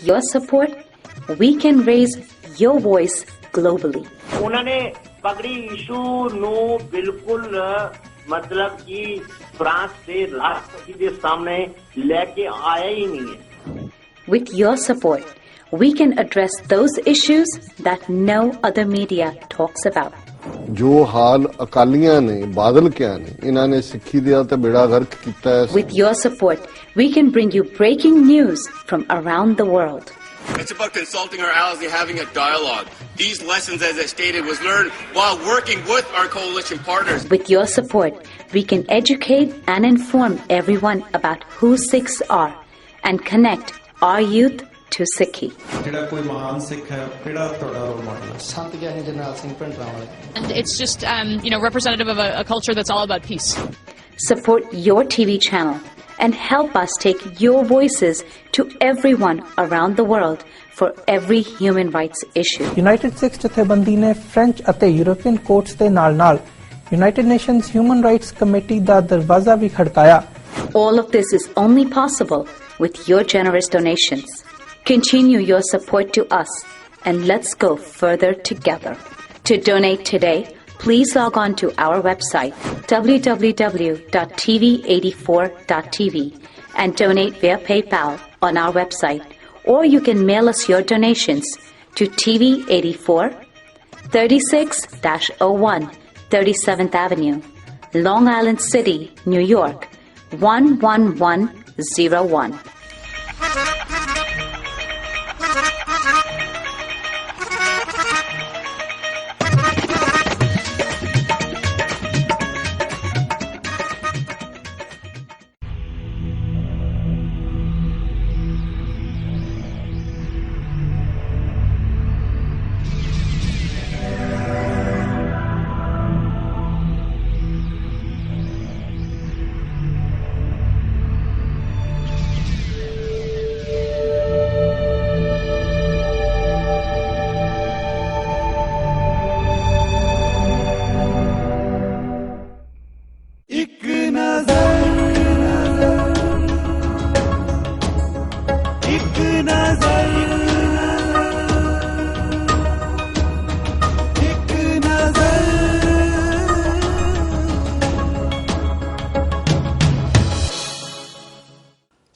your support, we can raise your voice globally. उन्होंने पगड़ी issue ਨੂੰ ਬਿਲਕੁਲ मतलब कि फ्रांस ਦੇ ਰਾਸ਼ਟਰਪਤੀ ਦੇ ਸਾਹਮਣੇ ਲੈ ਕੇ ਆਇਆ ਹੀ ਨਹੀਂ ਹੈ. With your support, we can address those issues that no other media talks about. ਜੋ ਹਾਲ ਅਕਾਲੀਆਂ ਨੇ ਬਾਦਲ ਕਿਆ ਨੇ ਇਹਨਾਂ ਨੇ ਸਿੱਖੀ ਦਾ ਤੇ ਬੇੜਾ ਗਰਕ ਕੀਤਾ ਹੈ. With your support, we can bring you breaking news from around the world. It's about consulting our allies and having a dialogue. These lessons, as I stated, was learned while working with our coalition partners. With your support, we can educate and inform everyone about who Sikhs are and connect our youth to Sikhi. ਜਿਹੜਾ ਕੋਈ ਮਹਾਨ ਸਿੱਖ ਹੈ ਕਿਹੜਾ ਤੁਹਾਡਾ role model ਹੈ? ਸੰਤ ਗਿਆਨੀ ਜਰਨੈਲ ਸਿੰਘ ਭਿੰਡਰਾਂ ਵਾਲੇ. And it's just representative of a culture that's all about peace. Support your TV channel and help us take your voices to everyone around the world for every human rights issue. United Sikh ਜਥੇਬੰਦੀ ਨੇ French ਅਤੇ European courts ਦੇ ਨਾਲ-ਨਾਲ United Nations Human Rights Committee ਦਾ ਦਰਵਾਜ਼ਾ ਵੀ ਖੜਕਾਇਆ. All of this is only possible with your generous donations. Continue your support to us and let's go further together. To donate today, please log on to our website www.tv84.tv and donate via PayPal on our website, or you can mail us your donations to TV84 36-01 37th Avenue, Long Island City, New York 11101.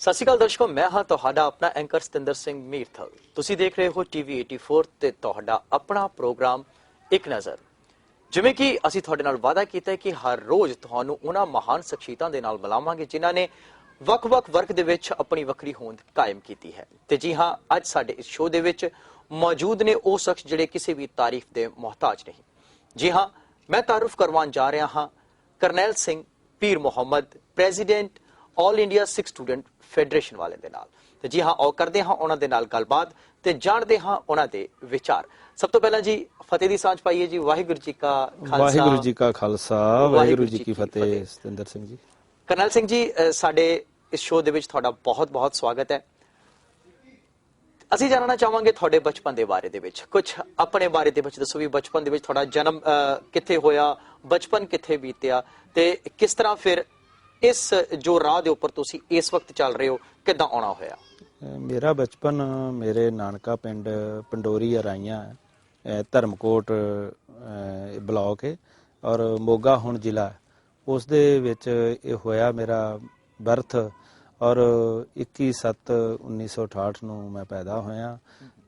ਸਤਿ ਸ਼੍ਰੀ ਅਕਾਲ ਦਰਸ਼ਕੋ, ਮੈਂ ਹਾਂ ਤੁਹਾਡਾ ਆਪਣਾ anchor Satinder Singh ਮੀਰਥਲ। ਤੁਸੀਂ ਦੇਖ ਰਹੇ ਹੋ TV 84 ਤੇ ਤੁਹਾਡਾ ਆਪਣਾ ਪ੍ਰੋਗਰਾਮ ਇੱਕ ਨਜ਼ਰ। ਜਿਵੇਂ ਕਿ ਅਸੀਂ ਤੁਹਾਡੇ ਨਾਲ ਵਾਅਦਾ ਕੀਤਾ ਹੈ ਕਿ ਹਰ ਰੋਜ਼ ਤੁਹਾਨੂੰ ਉਹਨਾਂ ਮਹਾਨ ਸ਼ਖਸੀਅਤਾਂ ਦੇ ਨਾਲ ਮਿਲਾਵਾਂਗੇ ਜਿਨ੍ਹਾਂ ਨੇ ਵੱਖ-ਵੱਖ ਵਰਗ ਦੇ ਵਿੱਚ ਆਪਣੀ ਵੱਖਰੀ ਹੋਂਦ ਕਾਇਮ ਕੀਤੀ ਹੈ। ਤੇ ਜੀ ਹਾਂ, ਅੱਜ ਸਾਡੇ ਇਸ ਸ਼ੋਅ ਦੇ ਵਿੱਚ ਮੌਜੂਦ ਨੇ ਉਹ ਸ਼ਖਸ ਜਿਹੜੇ ਕਿਸੇ ਵੀ ਤਾਰੀਫ ਦੇ ਮੁਹਤਾਜ ਨਹੀਂ। ਜੀ ਹਾਂ, ਮੈਂ ਤਾਰੁਫ ਕਰਵਾਉਣ ਜਾ ਰਿਹਾ ਹਾਂ ਕਰਨੈਲ ਸਿੰਘ ਪੀਰ ਮੁਹੰਮਦ, ਪ੍ਰੈਜ਼ੀਡੈਂਟ ਆਲ ਇੰਡੀਆ ਸਿੱਖ ਸਟੂਡੈਂਟ ਫੈਡਰੇਸ਼ਨ ਵਾਲੇ ਦੇ ਨਾਲ। ਤੇ ਜੀ ਹਾਂ, ਆਓ ਕਰਦੇ ਹਾਂ ਉਹਨਾਂ ਦੇ ਨਾਲ ਗੱਲਬਾਤ ਤੇ ਜਾਣਦੇ ਹਾਂ ਉਹਨਾਂ ਦੇ ਵਿਚਾਰ। ਸਭ ਤੋਂ ਪਹਿਲਾਂ ਜੀ ਫਤਿਹ ਦੀ ਸਾਂਝ ਪਾਈਏ ਜੀ। ਵਾਹਿਗੁਰੂ ਜੀ ਕਾ ਖਾਲਸਾ, ਵਾਹਿਗੁਰੂ ਜੀ ਕਾ ਖਾਲਸਾ, ਵਾਹਿਗੁਰੂ ਜੀ ਕੀ ਫਤਿਹ। ਸਤਿੰਦਰ ਸਿੰਘ ਜੀ। ਕਰਨੈਲ ਸਿੰਘ ਜੀ, ਸਾਡੇ ਇਸ ਸ਼ੋਅ ਦੇ ਵਿੱਚ ਤੁਹਾਡਾ ਬਹੁਤ-ਬਹੁਤ ਸਵਾਗਤ ਹੈ। ਅਸੀਂ ਜਾਣਨਾ ਚਾਹਾਂਗੇ ਤੁਹਾਡੇ ਬਚਪਨ ਦੇ ਬਾਰੇ ਦੇ ਵਿੱਚ, ਕੁਝ ਆਪਣੇ ਬਾਰੇ ਦੇ ਵਿੱਚ ਦੱਸੋ ਵੀ ਬਚਪਨ ਦੇ ਵਿੱਚ ਤੁਹਾਡਾ ਜਨਮ ਕਿੱਥੇ ਹੋਇਆ, ਬਚਪਨ ਕਿੱਥੇ ਬੀਤਿਆ ਤੇ ਕਿਸ ਤਰ੍ਹਾਂ ਫਿਰ ਇਸ ਜੋ ਰਾਹ ਦੇ ਉੱਪਰ ਤੁਸੀਂ ਇਸ ਵਕਤ ਚੱਲ ਰਹੇ ਹੋ ਕਿੱਦਾਂ ਆਉਣਾ ਹੋਇਆ? ਮੇਰਾ ਬਚਪਨ ਮੇਰੇ ਨਾਨਕਾ ਪਿੰਡ ਪੰਡੋਰੀ ਅਰਾਈਆਂ, ਧਰਮਕੋਟ ਬਲਾਕ ਹੈ ਔਰ ਮੋਗਾ ਹੁਣ ਜ਼ਿਲ੍ਹਾ, ਉਸ ਦੇ ਵਿੱਚ ਇਹ ਹੋਇਆ ਮੇਰਾ ਬਰਥ। ਔਰ 21/7/1968 ਨੂੰ ਮੈਂ ਪੈਦਾ ਹੋਇਆ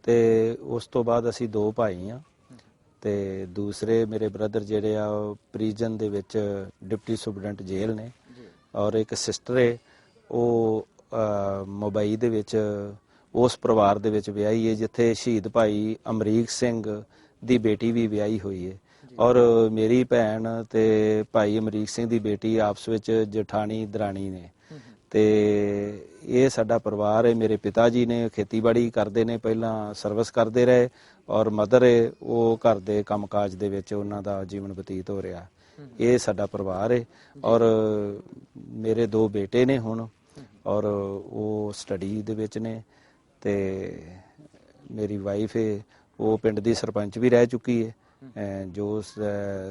ਤੇ ਉਸ ਤੋਂ ਬਾਅਦ ਅਸੀਂ ਦੋ ਭਾਈ ਹਾਂ ਤੇ ਦੂਸਰੇ ਮੇਰੇ ਬ੍ਰਦਰ ਜਿਹੜੇ ਆ ਪ੍ਰੀਜਨ ਦੇ ਵਿੱਚ ਡਿਪਟੀ ਸੁਪਰਡੈਂਟ ਜੇਲ੍ਹ ਨੇ ਔਰ ਇੱਕ ਸਿਸਟਰ ਹੈ ਉਹ ਮੁੰਬਈ ਦੇ ਵਿੱਚ ਉਸ ਪਰਿਵਾਰ ਦੇ ਵਿੱਚ ਵਿਆਹੀ ਹੈ ਜਿੱਥੇ ਸ਼ਹੀਦ ਭਾਈ ਅਮਰੀਕ ਸਿੰਘ ਦੀ ਬੇਟੀ ਵੀ ਵਿਆਹੀ ਹੋਈ ਹੈ। ਔਰ ਮੇਰੀ ਭੈਣ ਤੇ ਭਾਈ ਅਮਰੀਕ ਸਿੰਘ ਦੀ ਬੇਟੀ ਆਪਸ ਵਿੱਚ ਜਠਾਣੀ ਦਰਾਣੀ ਨੇ ਤੇ ਇਹ ਸਾਡਾ ਪਰਿਵਾਰ ਹੈ। ਮੇਰੇ ਪਿਤਾ ਜੀ ਨੇ ਖੇਤੀਬਾੜੀ ਕਰਦੇ ਨੇ, ਪਹਿਲਾਂ ਸਰਵਿਸ ਕਰਦੇ ਰਹੇ ਔਰ ਮਦਰ ਹੈ ਉਹ ਘਰ ਦੇ ਕੰਮਕਾਜ ਦੇ ਵਿੱਚ ਉਹਨਾਂ ਦਾ ਜੀਵਨ ਬਤੀਤ ਹੋ ਰਿਹਾ। ਇਹ ਸਾਡਾ ਪਰਿਵਾਰ ਹੈ ਔਰ ਮੇਰੇ ਦੋ ਬੇਟੇ ਨੇ ਹੁਣ ਔਰ ਉਹ ਸਟੱਡੀ ਦੇ ਵਿੱਚ ਨੇ ਤੇ ਮੇਰੀ ਵਾਈਫ ਹੈ ਉਹ ਪਿੰਡ ਦੀ ਸਰਪੰਚ ਵੀ ਰਹਿ ਚੁੱਕੀ ਹੈ ਜੋ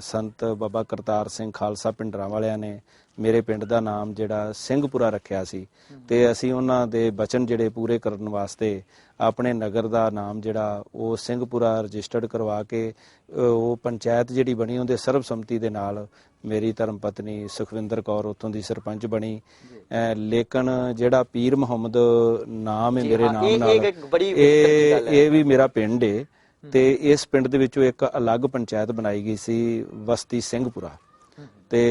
ਸੰਤ ਬਾਬਾ ਕਰਤਾਰ ਸਿੰਘ ਖਾਲਸਾ ਪਿੰਡਰਾਂ ਵਾਲਿਆਂ ਨੇ ਮੇਰੇ ਪਿੰਡ ਦਾ ਨਾਮ ਜਿਹੜਾ ਸਿੰਘਪੁਰਾ ਰੱਖਿਆ ਸੀ, ਤੇ ਅਸੀਂ ਉਹਨਾਂ ਦੇ ਬਚਨ ਜਿਹੜੇ ਪੂਰੇ ਕਰਨ ਵਾਸਤੇ ਆਪਣੇ ਨਗਰ ਦਾ ਨਾਮ ਜਿਹੜਾ ਉਹ ਸਿੰਘਪੁਰਾ ਰਜਿਸਟਰਡ ਕਰਵਾ ਕੇ ਉਹ ਪੰਚਾਇਤ ਜਿਹੜੀ ਬਣੀ ਉਹਦੇ ਸਰਬਸੰਮਤੀ ਦੇ ਨਾਲ ਮੇਰੀ ਧਰਮ ਪਤਨੀ ਸੁਖਵਿੰਦਰ ਕੌਰ ਉੱਥੋਂ ਦੀ ਸਰਪੰਚ ਬਣੀ। ਲੇਕਿਨ ਜਿਹੜਾ ਪੀਰ ਮੁਹੰਮਦ ਨਾਮ ਹੈ ਮੇਰੇ ਨਾਮ ਨਾਲ, ਇਹ ਵੀ ਮੇਰਾ ਪਿੰਡ ਹੈ, ਤੇ ਇਸ ਪਿੰਡ ਦੇ ਵਿੱਚੋਂ ਇੱਕ ਅਲੱਗ ਪੰਚਾਇਤ ਬਣਾਈ ਗਈ ਸੀ ਬਸਤੀ ਸਿੰਘਪੁਰਾ, ਤੇ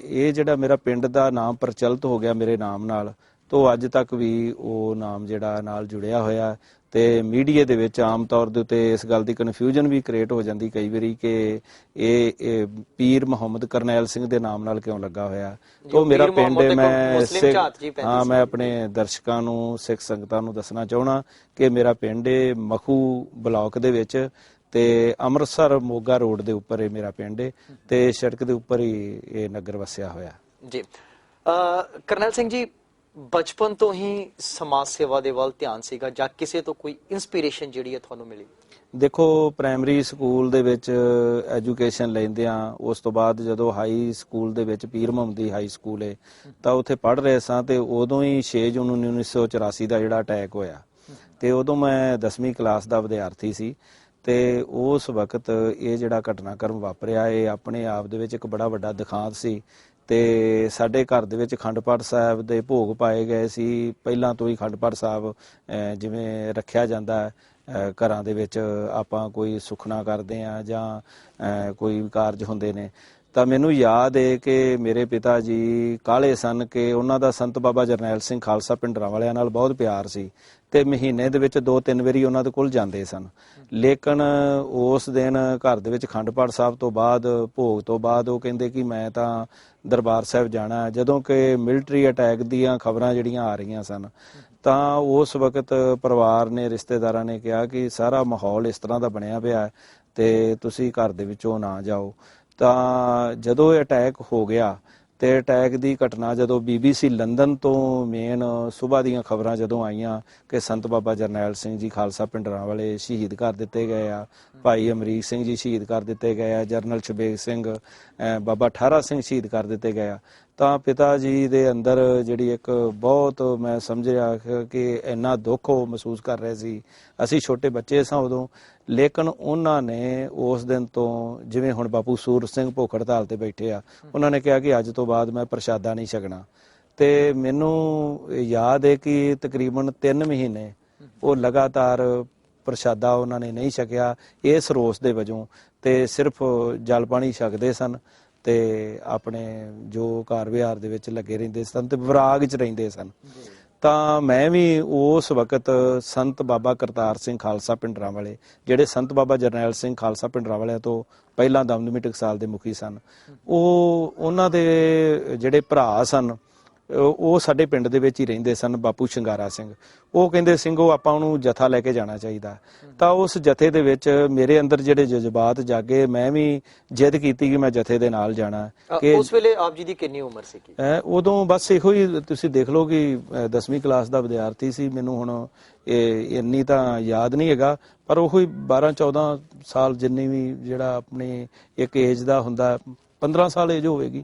ਇਹ ਜਿਹੜਾ ਮੇਰਾ ਪਿੰਡ ਦਾ ਨਾਮ ਪ੍ਰਚਲਿਤ ਹੋ ਗਿਆ ਮੇਰੇ ਨਾਮ ਨਾਲ, ਤੋਂ ਅੱਜ ਤੱਕ ਵੀ ਉਹ ਨਾਮ ਜਿਹੜਾ ਨਾਲ ਜੁੜਿਆ ਹੋਇਆ। ਤੇ ਮੀਡੀਆ ਦੇ ਵਿੱਚ ਆਮ ਤੌਰ ਦੇ ਉੱਤੇ ਇਸ ਗੱਲ ਦੀ ਕਨਫਿਊਜ਼ਨ ਵੀ ਕ੍ਰੀਏਟ ਹੋ ਜਾਂਦੀ ਕਈ ਵਾਰੀ ਕਿ ਇਹ ਪੀਰ ਮੁਹੰਮਦ ਕਰਨੈਲ ਸਿੰਘ ਦੇ ਨਾਮ ਨਾਲ ਕਿਉਂ ਲੱਗਾ ਹੋਇਆ। ਤੋਂ ਮੇਰਾ ਪਿੰਡ ਮੈਂ ਆਪਣੇ ਦਰਸ਼ਕਾਂ ਨੂੰ, ਸਿੱਖ ਸੰਗਤਾਂ ਨੂੰ ਦੱਸਣਾ ਚਾਹਣਾ ਕਿ ਮੇਰਾ ਪਿੰਡ ਮਖੂ ਬਲਾਕ ਦੇ ਵਿੱਚ, ਤੇ ਅੰਮ੍ਰਿਤਸਰ ਮੋਗਾ ਰੋਡ ਦੇ ਉੱਪਰ ਇਹ ਮੇਰਾ ਪਿੰਡ ਹੈ, ਤੇ ਸੜਕ ਦੇ ਉੱਪਰ ਹੀ ਇਹ ਨਗਰ ਵਸਿਆ ਹੋਇਆ ਜੀ। ਕਰਨੈਲ ਸਿੰਘ ਜੀ, ਬਚਪਨ ਤੋਂ ਹੀ ਸਮਾਜ ਸੇਵਾ ਦੇ ਵੱਲ ਧਿਆਨ ਸੀਗਾ ਜਾਂ ਕਿਸੇ ਤੋਂ ਕੋਈ ਇਨਸਪੀਰੇਸ਼ਨ ਜਿਹੜੀ ਹੈ ਤੁਹਾਨੂੰ ਮਿਲੀ? ਦੇਖੋ, ਪ੍ਰਾਇਮਰੀ ਸਕੂਲ ਦੇ ਵਿੱਚ ਐਜੂਕੇਸ਼ਨ ਲੈਂਦਿਆਂ, ਉਸ ਤੋਂ ਬਾਅਦ ਜਦੋਂ ਹਾਈ ਸਕੂਲ ਦੇ ਵਿੱਚ ਪੀਰ ਮੁਹੰਮਦੀ ਹਾਈ ਸਕੂਲ ਹੈ ਤਾਂ ਉੱਥੇ ਪੜ੍ਹ ਰਹੇ ਸਾਂ, ਤੇ ਉਦੋਂ ਹੀ 6 ਜੂਨ 1984 ਦਾ ਜਿਹੜਾ ਅਟੈਕ ਹੋਇਆ, ਤੇ ਉਦੋਂ ਮੈਂ 10ਵੀਂ ਕਲਾਸ ਦਾ ਵਿਦਿਆਰਥੀ ਸੀ। ਤੇ ਉਸ ਵਕਤ ਇਹ ਜਿਹੜਾ ਘਟਨਾਕ੍ਰਮ ਵਾਪਰਿਆ, ਇਹ ਆਪਣੇ ਆਪ ਦੇ ਵਿੱਚ ਇੱਕ ਬੜਾ ਵੱਡਾ ਦਿਖਾਂਤ ਸੀ। ਤੇ ਸਾਡੇ ਘਰ ਦੇ ਵਿੱਚ ਅਖੰਡ ਪਾਠ ਸਾਹਿਬ ਦੇ ਭੋਗ ਪਾਏ ਗਏ ਸੀ। ਪਹਿਲਾਂ ਤੋਂ ਹੀ ਅਖੰਡ ਪਾਠ ਸਾਹਿਬ ਜਿਵੇਂ ਰੱਖਿਆ ਜਾਂਦਾ ਹੈ ਘਰਾਂ ਦੇ ਵਿੱਚ, ਆਪਾਂ ਕੋਈ ਸੁਖਨਾ ਕਰਦੇ ਆ ਜਾਂ ਕੋਈ ਕਾਰਜ ਹੁੰਦੇ ਨੇ, ਤਾਂ ਮੈਨੂੰ ਯਾਦ ਹੈ ਕਿ ਮੇਰੇ ਪਿਤਾ ਜੀ ਕਾਲੇ ਸਨ ਕਿ ਉਹਨਾਂ ਦਾ ਸੰਤ ਬਾਬਾ ਜਰਨੈਲ ਸਿੰਘ ਖਾਲਸਾ ਪਿੰਡਰਾਂ ਵਾਲਿਆਂ ਨਾਲ ਬਹੁਤ ਪਿਆਰ ਸੀ, ਤੇ ਮਹੀਨੇ ਦੇ ਵਿੱਚ 2-3 ਵਾਰੀ ਉਹਨਾਂ ਦੇ ਕੋਲ ਜਾਂਦੇ ਸਨ। ਲੇਕਿਨ ਉਸ ਦਿਨ ਘਰ ਦੇ ਵਿੱਚ ਅਖੰਡ ਪਾਠ ਸਾਹਿਬ ਤੋਂ ਬਾਅਦ, ਭੋਗ ਤੋਂ ਬਾਅਦ, ਉਹ ਕਹਿੰਦੇ ਕਿ ਮੈਂ ਤਾਂ ਦਰਬਾਰ ਸਾਹਿਬ ਜਾਣਾ, ਜਦੋਂ ਕਿ ਮਿਲਟਰੀ ਅਟੈਕ ਦੀਆਂ ਖਬਰਾਂ ਜਿਹੜੀਆਂ ਆ ਰਹੀਆਂ ਸਨ। ਤਾਂ ਉਸ ਵਕਤ ਪਰਿਵਾਰ ਨੇ, ਰਿਸ਼ਤੇਦਾਰਾਂ ਨੇ ਕਿਹਾ ਕਿ ਸਾਰਾ ਮਾਹੌਲ ਇਸ ਤਰ੍ਹਾਂ ਦਾ ਬਣਿਆ ਪਿਆ ਤੇ ਤੁਸੀਂ ਘਰ ਦੇ ਵਿੱਚੋਂ ਨਾ ਜਾਓ। ਤਾਂ ਜਦੋਂ ਇਹ ਅਟੈਕ ਹੋ ਗਿਆ, ਤੇ ਅਟੈਕ ਦੀ ਘਟਨਾ ਜਦੋਂ BBC ਲੰਡਨ ਤੋਂ ਮੇਨ ਸੁਬਾਹ ਦੀਆਂ ਖਬਰਾਂ ਜਦੋਂ ਆਈਆਂ ਕਿ ਸੰਤ ਬਾਬਾ ਜਰਨੈਲ ਸਿੰਘ ਜੀ ਖਾਲਸਾ ਪਿੰਡਰਾਂ ਵਾਲੇ ਸ਼ਹੀਦ ਕਰ ਦਿੱਤੇ ਗਏ ਆ, ਭਾਈ ਅਮਰੀਕ ਸਿੰਘ ਜੀ ਸ਼ਹੀਦ ਕਰ ਦਿੱਤੇ ਗਏ ਆ, ਜਰਨਲ ਸ਼ਬੇਗ ਸਿੰਘ, ਬਾਬਾ ਠਾਰਾ ਸਿੰਘ ਸ਼ਹੀਦ ਕਰ ਦਿੱਤੇ ਗਏ ਆ, ਤਾਂ ਪਿਤਾ ਜੀ ਦੇ ਅੰਦਰ ਜਿਹੜੀ ਇੱਕ ਬਹੁਤ, ਮੈਂ ਸਮਝ ਰਿਹਾ ਕਿ ਇੰਨਾ ਦੁੱਖ ਉਹ ਮਹਿਸੂਸ ਕਰ ਰਹੇ ਸੀ। ਅਸੀਂ ਛੋਟੇ ਬੱਚੇ ਸਾਂ ਉਦੋਂ, ਲੇਕਿਨ ਉਹਨਾਂ ਨੇ ਉਸ ਦਿਨ ਤੋਂ, ਜਿਵੇਂ ਹੁਣ ਬਾਪੂ ਸੂਰਜ ਸਿੰਘ ਭੁੱਖ ਹੜਤਾਲ ਤੇ ਬੈਠੇ ਆ, ਉਹਨਾਂ ਨੇ ਕਿਹਾ ਕਿ ਅੱਜ ਤੋਂ ਬਾਅਦ ਮੈਂ ਪ੍ਰਸ਼ਾਦਾ ਨਹੀਂ ਛਕਣਾ। ਤੇ ਮੈਨੂੰ ਯਾਦ ਹੈ ਕਿ ਤਕਰੀਬਨ 3 ਮਹੀਨੇ ਉਹ ਲਗਾਤਾਰ ਪ੍ਰਸ਼ਾਦਾ ਉਹਨਾਂ ਨੇ ਨਹੀਂ ਛਕਿਆ ਇਸ ਰੋਸ ਦੇ ਵਜੋਂ, ਤੇ ਸਿਰਫ ਜਲ ਪਾਣੀ ਛਕਦੇ ਸਨ ਤੇ ਆਪਣੇ ਜੋ ਘਰ ਵਿਹਾਰ ਦੇ ਵਿੱਚ ਲੱਗੇ ਰਹਿੰਦੇ ਸਨ ਤੇ ਵਿਰਾਗ 'ਚ ਰਹਿੰਦੇ ਸਨ। ਤਾਂ ਮੈਂ ਵੀ ਉਸ ਵਕਤ ਸੰਤ ਬਾਬਾ ਕਰਤਾਰ ਸਿੰਘ ਖਾਲਸਾ ਪਿੰਡਰਾਂ ਵਾਲੇ, ਜਿਹੜੇ ਸੰਤ ਬਾਬਾ ਜਰਨੈਲ ਸਿੰਘ ਖਾਲਸਾ ਪਿੰਡਰਾਂ ਵਾਲਿਆਂ ਤੋਂ ਪਹਿਲਾਂ ਦਮਦਮੀ ਟਕਸਾਲ ਦੇ ਮੁਖੀ ਸਨ, ਉਹਨਾਂ ਦੇ ਜਿਹੜੇ ਭਰਾ ਸਨ ਉਹ ਸਾਡੇ ਪਿੰਡ ਦੇ ਵਿੱਚ ਹੀ ਰਹਿੰਦੇ ਸਨ, ਬਾਪੂ ਸ਼ਿੰਗਾਰਾ ਸਿੰਘ। ਉਹ ਕਹਿੰਦੇ ਸਿੰਘੋ ਆਪਾਂ ਉਹਨੂੰ ਜਥਾ ਲੈ ਕੇ ਜਾਣਾ ਚਾਹੀਦਾ। ਤਾਂ ਉਸ ਜਥੇ ਦੇ ਵਿੱਚ ਮੇਰੇ ਅੰਦਰ ਜਿਹੜੇ ਜਜ਼ਬਾਤ ਜਾਗੇ, ਮੈਂ ਵੀ ਜਿੱਦ ਕੀਤੀ ਕਿ ਮੈਂ ਜਥੇ ਦੇ ਨਾਲ ਜਾਣਾ। ਕਿ ਉਸ ਵੇਲੇ ਆਪ ਜੀ ਦੀ ਕਿੰਨੀ ਉਮਰ ਸੀ? ਉਦੋਂ ਬਸ ਇਹੋ ਹੀ ਤੁਸੀਂ ਦੇਖ ਲਓ ਕਿ 10ਵੀਂ ਕਲਾਸ ਦਾ ਵਿਦਿਆਰਥੀ ਸੀ। ਮੈਨੂੰ ਹੁਣ ਇੰਨੀ ਤਾਂ ਯਾਦ ਨਹੀਂ ਹੈਗਾ, ਪਰ ਉਹੀ 12-14 ਸਾਲ ਜਿੰਨੀ ਵੀ ਜਿਹੜਾ ਆਪਣੀ ਇੱਕ ਏਜ ਦਾ ਹੁੰਦਾ, 15 ਸਾਲ ਏਜ ਹੋਵੇਗੀ।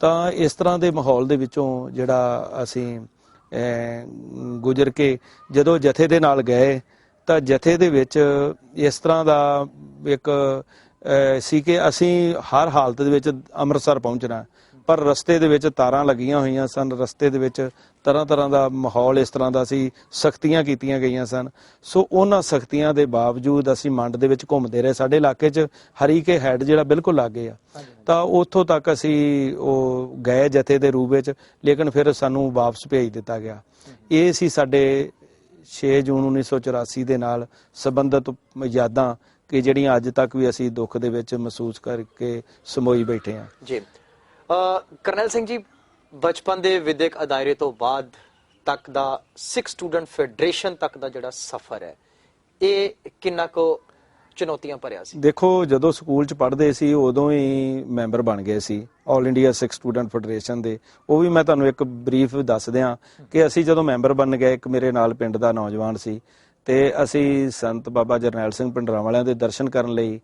ਤਾਂ ਇਸ ਤਰ੍ਹਾਂ ਦੇ ਮਾਹੌਲ ਦੇ ਵਿੱਚੋਂ ਜਿਹੜਾ ਅਸੀਂ ਗੁਜ਼ਰ ਕੇ ਜਦੋਂ ਜਥੇ ਦੇ ਨਾਲ ਗਏ, ਤਾਂ ਜਥੇ ਦੇ ਵਿੱਚ ਇਸ ਤਰ੍ਹਾਂ ਦਾ ਇੱਕ ਸੀ ਕਿ ਅਸੀਂ ਹਰ ਹਾਲਤ ਦੇ ਵਿੱਚ ਅੰਮ੍ਰਿਤਸਰ ਪਹੁੰਚਣਾ, ਪਰ ਰਸਤੇ ਦੇ ਵਿੱਚ ਤਾਰਾਂ ਲੱਗੀਆਂ ਹੋਈਆਂ ਸਨ। ਰਸਤੇ ਦੇ ਵਿੱਚ ਤਰ੍ਹਾਂ ਦਾ ਮਾਹੌਲ ਇਸ ਤਰ੍ਹਾਂ ਦਾ ਸੀ, ਸਖਤੀਆਂ ਕੀਤੀਆਂ ਗਈਆਂ ਸਨ। ਸੋ ਉਹਨਾਂ ਸਖਤੀਆਂ ਦੇ ਬਾਵਜੂਦ ਅਸੀਂ ਮੰਡ ਦੇ ਵਿੱਚ ਘੁੰਮਦੇ ਰਹੇ। ਸਾਡੇ ਇਲਾਕੇ 'ਚ ਹਰੀਕੇ ਹੈਡ ਜਿਹੜਾ ਬਿਲਕੁਲ ਲਾਗੇ ਆ, ਤਾਂ ਉੱਥੋਂ ਤੱਕ ਅਸੀਂ ਉਹ ਗਏ ਜਥੇ ਦੇ ਰੂਪ ਵਿੱਚ, ਲੇਕਿਨ ਫਿਰ ਸਾਨੂੰ ਵਾਪਸ ਭੇਜ ਦਿੱਤਾ ਗਿਆ। ਇਹ ਸੀ ਸਾਡੇ 6 ਜੂਨ 1984 ਦੇ ਨਾਲ ਸੰਬੰਧਿਤ ਯਾਦਾਂ ਕਿ ਜਿਹੜੀਆਂ ਅੱਜ ਤੱਕ ਵੀ ਅਸੀਂ ਦੁੱਖ ਦੇ ਵਿੱਚ ਮਹਿਸੂਸ ਕਰਕੇ ਸਮੋਈ ਬੈਠੇ ਹਾਂ ਜੀ। ਕਰਨੈਲ ਸਿੰਘ ਜੀ, ਬਚਪਨ ਦੇ ਵਿਦਿਅਕ ਅਦਾਇਰੇ ਤੋਂ ਬਾਅਦ ਤੱਕ ਦਾ ਸਿੱਖ ਸਟੂਡੈਂਟ ਫੈਡਰੇਸ਼ਨ ਤੱਕ ਦਾ ਜਿਹੜਾ ਸਫ਼ਰ ਹੈ, ਇਹ ਕਿੰਨਾ ਕੁ ਚੁਣੌਤੀਆਂ ਭਰਿਆ ਸੀ? ਦੇਖੋ, ਜਦੋਂ ਸਕੂਲ 'ਚ ਪੜ੍ਹਦੇ ਸੀ ਉਦੋਂ ਹੀ ਮੈਂਬਰ ਬਣ ਗਏ ਸੀ ਆਲ ਇੰਡੀਆ ਸਿੱਖ ਸਟੂਡੈਂਟ ਫੈਡਰੇਸ਼ਨ ਦੇ। ਉਹ ਵੀ ਮੈਂ ਤੁਹਾਨੂੰ ਇੱਕ ਬਰੀਫ ਦੱਸ ਦਿਆਂ ਕਿ ਅਸੀਂ ਜਦੋਂ ਮੈਂਬਰ ਬਣ ਗਏ, ਇੱਕ ਮੇਰੇ ਨਾਲ ਪਿੰਡ ਦਾ ਨੌਜਵਾਨ ਸੀ ਤੇ ਅਸੀਂ ਸੰਤ ਬਾਬਾ ਜਰਨੈਲ ਸਿੰਘ ਪਿੰਡਰਾਂ ਵਾਲਿਆਂ ਦੇ ਦਰਸ਼ਨ ਕਰਨ ਲਈ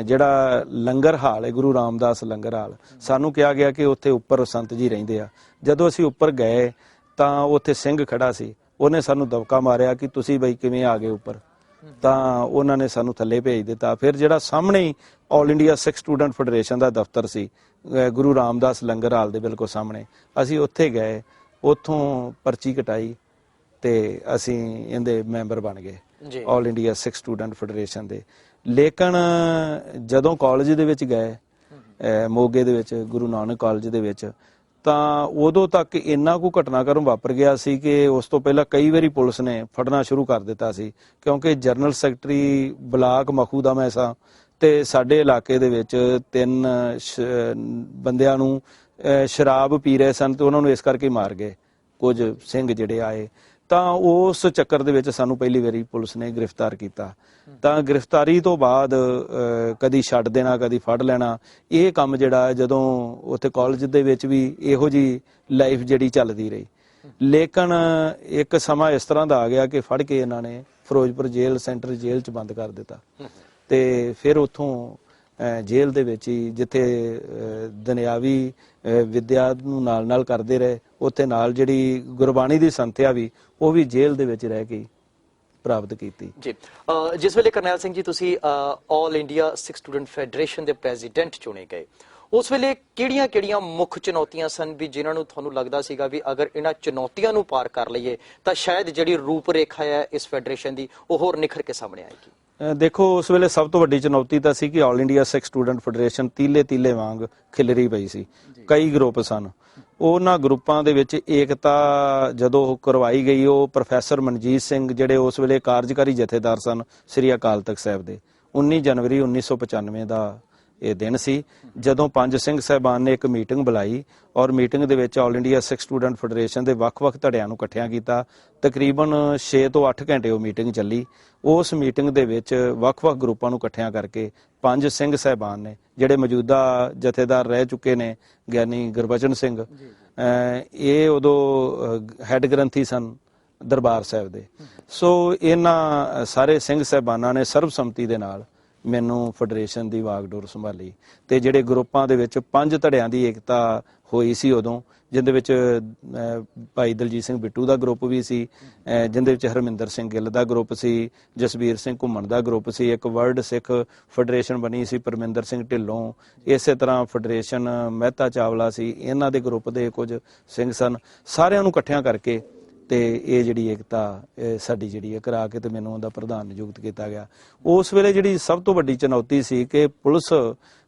ਜਿਹੜਾ ਲੰਗਰ ਹਾਲ ਹੈ ਗੁਰੂ ਰਾਮਦਾਸ ਲੰਗਰ ਹਾਲ, ਸਾਨੂੰ ਕਿਹਾ ਗਿਆ ਕਿ ਉੱਥੇ ਉੱਪਰ ਸੰਤ ਜੀ ਰਹਿੰਦੇ ਆ। ਜਦੋਂ ਅਸੀਂ ਉੱਪਰ ਗਏ ਤਾਂ ਉੱਥੇ ਸਿੰਘ ਖੜਾ ਸੀ, ਉਹਨੇ ਸਾਨੂੰ ਦਬਕਾ ਮਾਰਿਆ ਕਿ ਤੁਸੀਂ ਬਈ ਕਿਵੇਂ ਆ ਗਏ ਉੱਪਰ, ਤਾਂ ਉਹਨਾਂ ਨੇ ਸਾਨੂੰ ਥੱਲੇ ਭੇਜ ਦਿੱਤਾ। ਫਿਰ ਜਿਹੜਾ ਸਾਹਮਣੇ ਹੀ ਆਲ ਇੰਡੀਆ ਸਿੱਖ ਸਟੂਡੈਂਟ ਫੈਡਰੇਸ਼ਨ ਦਾ ਦਫ਼ਤਰ ਸੀ ਗੁਰੂ ਰਾਮਦਾਸ ਲੰਗਰ ਹਾਲ ਦੇ ਬਿਲਕੁਲ ਸਾਹਮਣੇ, ਅਸੀਂ ਉੱਥੇ ਗਏ, ਉੱਥੋਂ ਪਰਚੀ ਕਟਾਈ ਤੇ ਅਸੀਂ ਇਹਦੇ ਮੈਂਬਰ ਬਣ ਗਏ ਆਲ ਇੰਡੀਆ ਸਿੱਖ ਸਟੂਡੈਂਟ ਫੈਡਰੇਸ਼ਨ ਦੇ। ਲੇਕਿਨ ਜਦੋਂ ਕਾਲਜ ਦੇ ਵਿੱਚ ਗਏ ਮੋਗੇ ਦੇ ਵਿੱਚ ਗੁਰੂ ਨਾਨਕ ਕਾਲਜ ਦੇ ਵਿੱਚ, ਤਾਂ ਉਦੋਂ ਤੱਕ ਇੰਨਾ ਕੁ ਘਟਨਾਕ੍ਰਮ ਵਾਪਰ ਗਿਆ ਸੀ ਕਿ ਉਸ ਤੋਂ ਪਹਿਲਾਂ ਕਈ ਵਾਰੀ ਪੁਲਿਸ ਨੇ ਫੜਨਾ ਸ਼ੁਰੂ ਕਰ ਦਿੱਤਾ ਸੀ, ਕਿਉਂਕਿ ਜਨਰਲ ਸੈਕਟਰੀ ਬਲਾਕ ਮਖੂ ਦਾ ਮੈਂ ਸਾਂ ਤੇ ਸਾਡੇ ਇਲਾਕੇ ਦੇ ਵਿੱਚ 3 ਬੰਦਿਆਂ ਨੂੰ ਸ਼ਰਾਬ ਪੀ ਰਹੇ ਸਨ ਤੇ ਉਹਨਾਂ ਨੂੰ ਇਸ ਕਰਕੇ ਮਾਰ ਗਏ ਕੁਝ ਸਿੰਘ ਜਿਹੜੇ ਆਏ। ਤਾਂ ਉਸ ਚੱਕਰ ਦੇ ਵਿੱਚ ਸਾਨੂੰ ਪਹਿਲੀ ਵਾਰੀ ਪੁਲਿਸ ਨੇ ਗ੍ਰਿਫਤਾਰ ਕੀਤਾ। ਤਾਂ ਗ੍ਰਿਫਤਾਰੀ ਤੋਂ ਬਾਅਦ ਕਦੀ ਛੱਡ ਦੇਣਾ, ਕਦੀ ਫੜ ਲੈਣਾ, ਇਹ ਕੰਮ ਜਿਹੜਾ ਜਦੋਂ ਉੱਥੇ ਕਾਲਜ ਦੇ ਵਿੱਚ ਵੀ ਇਹੋ ਜੀ ਲਾਈਫ ਜਿਹੜੀ ਚੱਲਦੀ ਰਹੀ। ਲੇਕਿਨ ਇੱਕ ਸਮਾਂ ਇਸ ਤਰ੍ਹਾਂ ਦਾ ਆ ਗਿਆ ਕਿ ਫੜ ਕੇ ਇਹਨਾਂ ਨੇ ਫਿਰੋਜ਼ਪੁਰ ਜੇਲ੍ਹ ਸੈਂਟਰ ਜੇਲ੍ਹ 'ਚ ਬੰਦ ਕਰ ਦਿੱਤਾ ਤੇ ਫਿਰ ਉੱਥੋਂ ਜੇਲ੍ਹ ਦੇ ਵਿੱਚ ਹੀ ਜਿੱਥੇ ਦੁਨਿਆਵੀ ਵਿਦਿਆ ਨੂੰ ਨਾਲ ਕਰਦੇ ਰਹੇ, ਉੱਥੇ ਨਾਲ ਜਿਹੜੀ ਗੁਰਬਾਣੀ ਦੀ ਸੰਥਿਆ ਵੀ ਉਹ ਵੀ ਜੇਲ੍ਹ ਦੇ ਵਿੱਚ ਰਹਿ ਕੇ ਪ੍ਰਾਪਤ ਕੀਤੀ ਜੀ। ਜਿਸ ਵੇਲੇ ਕਰਨੈਲ ਸਿੰਘ ਜੀ ਤੁਸੀਂ ਆਲ ਇੰਡੀਆ ਸਿੱਖ ਸਟੂਡੈਂਟ ਫੈਡਰੇਸ਼ਨ ਦੇ ਪ੍ਰੈਜ਼ੀਡੈਂਟ ਚੁਣੇ ਗਏ, ਉਸ ਵੇਲੇ ਕਿਹੜੀਆਂ ਮੁੱਖ ਚੁਣੌਤੀਆਂ ਸਨ ਵੀ ਜਿਨ੍ਹਾਂ ਨੂੰ ਤੁਹਾਨੂੰ ਲੱਗਦਾ ਸੀਗਾ ਵੀ ਅਗਰ ਇਹਨਾਂ ਚੁਣੌਤੀਆਂ ਨੂੰ ਪਾਰ ਕਰ ਲਈਏ ਤਾਂ ਸ਼ਾਇਦ ਜਿਹੜੀ ਰੂਪ ਰੇਖਾ ਹੈ ਇਸ ਫੈਡਰੇਸ਼ਨ ਦੀ ਉਹ ਹੋਰ ਨਿਖਰ ਕੇ ਸਾਹਮਣੇ ਆਏਗੀ? ਦੇਖੋ, ਉਸ ਵੇਲੇ ਸਭ ਤੋਂ ਵੱਡੀ ਚੁਣੌਤੀ ਤਾਂ ਸੀ ਕਿ ਆਲ ਇੰਡੀਆ ਸਿੱਖ ਸਟੂਡੈਂਟ ਫੈਡਰੇਸ਼ਨ ਤੀਲੇ ਵਾਂਗ ਖਿਲਰੀ ਪਈ ਸੀ। ਕਈ ਗਰੁੱਪ ਸਨ, ਉਹਨਾਂ ਗਰੁੱਪਾਂ ਦੇ ਵਿੱਚ ਏਕਤਾ ਜਦੋਂ ਕਰਵਾਈ ਗਈ, ਉਹ ਪ੍ਰੋਫੈਸਰ ਮਨਜੀਤ ਸਿੰਘ ਜਿਹੜੇ ਉਸ ਵੇਲੇ ਕਾਰਜਕਾਰੀ ਜਥੇਦਾਰ ਸਨ ਸ੍ਰੀ ਅਕਾਲ ਤਖਤ ਸਾਹਿਬ ਦੇ, 19 ਜਨਵਰੀ 1995 ਦਾ ਇਹ ਦਿਨ ਸੀ ਜਦੋਂ 5 ਸਿੰਘ ਸਾਹਿਬਾਨ ਨੇ ਇੱਕ ਮੀਟਿੰਗ ਬੁਲਾਈ ਔਰ ਮੀਟਿੰਗ ਦੇ ਵਿੱਚ ਆਲ ਇੰਡੀਆ ਸਿੱਖ ਸਟੂਡੈਂਟ ਫੈਡਰੇਸ਼ਨ ਦੇ ਵੱਖ-ਵੱਖ ਧੜਿਆਂ ਨੂੰ ਇਕੱਠਿਆਂ ਕੀਤਾ। ਤਕਰੀਬਨ 6 ਤੋਂ 8 ਘੰਟੇ ਉਹ ਮੀਟਿੰਗ ਚੱਲੀ। ਉਸ ਮੀਟਿੰਗ ਦੇ ਵਿੱਚ ਵੱਖ-ਵੱਖ ਗਰੁੱਪਾਂ ਨੂੰ ਇਕੱਠਿਆਂ ਕਰਕੇ 5 ਸਿੰਘ ਸਾਹਿਬਾਨ ਨੇ ਜਿਹੜੇ ਮੌਜੂਦਾ ਜਥੇਦਾਰ ਰਹਿ ਚੁੱਕੇ ਨੇ, ਗਿਆਨੀ ਗੁਰਬਚਨ ਸਿੰਘ, ਇਹ ਉਦੋਂ ਹੈੱਡ ਗ੍ਰੰਥੀ ਸਨ ਦਰਬਾਰ ਸਾਹਿਬ ਦੇ। ਸੋ ਇਹਨਾਂ ਸਾਰੇ ਸਿੰਘ ਸਾਹਿਬਾਨਾਂ ਨੇ ਸਰਬਸੰਮਤੀ ਦੇ ਨਾਲ ਮੈਨੂੰ ਫੈਡਰੇਸ਼ਨ ਦੀ ਵਾਗਡੋਰ ਸੰਭਾਲੀ ਤੇ ਜਿਹੜੇ ਗਰੁੱਪਾਂ ਦੇ ਵਿੱਚ 5 ਧੜਿਆਂ ਦੀ ਏਕਤਾ ਹੋਈ ਸੀ ਉਦੋਂ, ਜਿੰਦੇ ਵਿੱਚ ਭਾਈ ਦਲਜੀਤ ਸਿੰਘ ਬਿੱਟੂ ਦਾ ਗਰੁੱਪ ਵੀ ਸੀ, ਜਿੰਦੇ ਵਿੱਚ ਹਰਮਿੰਦਰ ਸਿੰਘ ਗਿੱਲ ਦਾ ਗਰੁੱਪ ਸੀ, ਜਸਬੀਰ ਸਿੰਘ ਘੁੰਮਣ ਦਾ ਗਰੁੱਪ ਸੀ, ਇੱਕ ਵਰਲਡ ਸਿੱਖ ਫੈਡਰੇਸ਼ਨ ਬਣੀ ਸੀ ਪਰਮਿੰਦਰ ਸਿੰਘ ਢਿੱਲੋਂ, ਇਸੇ ਤਰ੍ਹਾਂ ਫੈਡਰੇਸ਼ਨ ਮਹਿਤਾ ਚਾਵਲਾ ਸੀ, ਇਹਨਾਂ ਦੇ ਗਰੁੱਪ ਦੇ ਕੁਝ ਸਿੰਘ ਸਨ। ਸਾਰਿਆਂ ਨੂੰ ਇਕੱਠਿਆਂ ਕਰਕੇ ਤੇ ਇਹ ਜਿਹੜੀ ਏਕਤਾ ਸਾਡੀ ਜਿਹੜੀ ਹੈ ਕਰਾ ਕੇ ਤੇ ਮੈਨੂੰ ਉਹਦਾ ਪ੍ਰਧਾਨ ਨਿਯੁਕਤ ਕੀਤਾ ਗਿਆ। ਉਸ ਵੇਲੇ ਜਿਹੜੀ ਸਭ ਤੋਂ ਵੱਡੀ ਚੁਣੌਤੀ ਸੀ ਕਿ ਪੁਲਿਸ,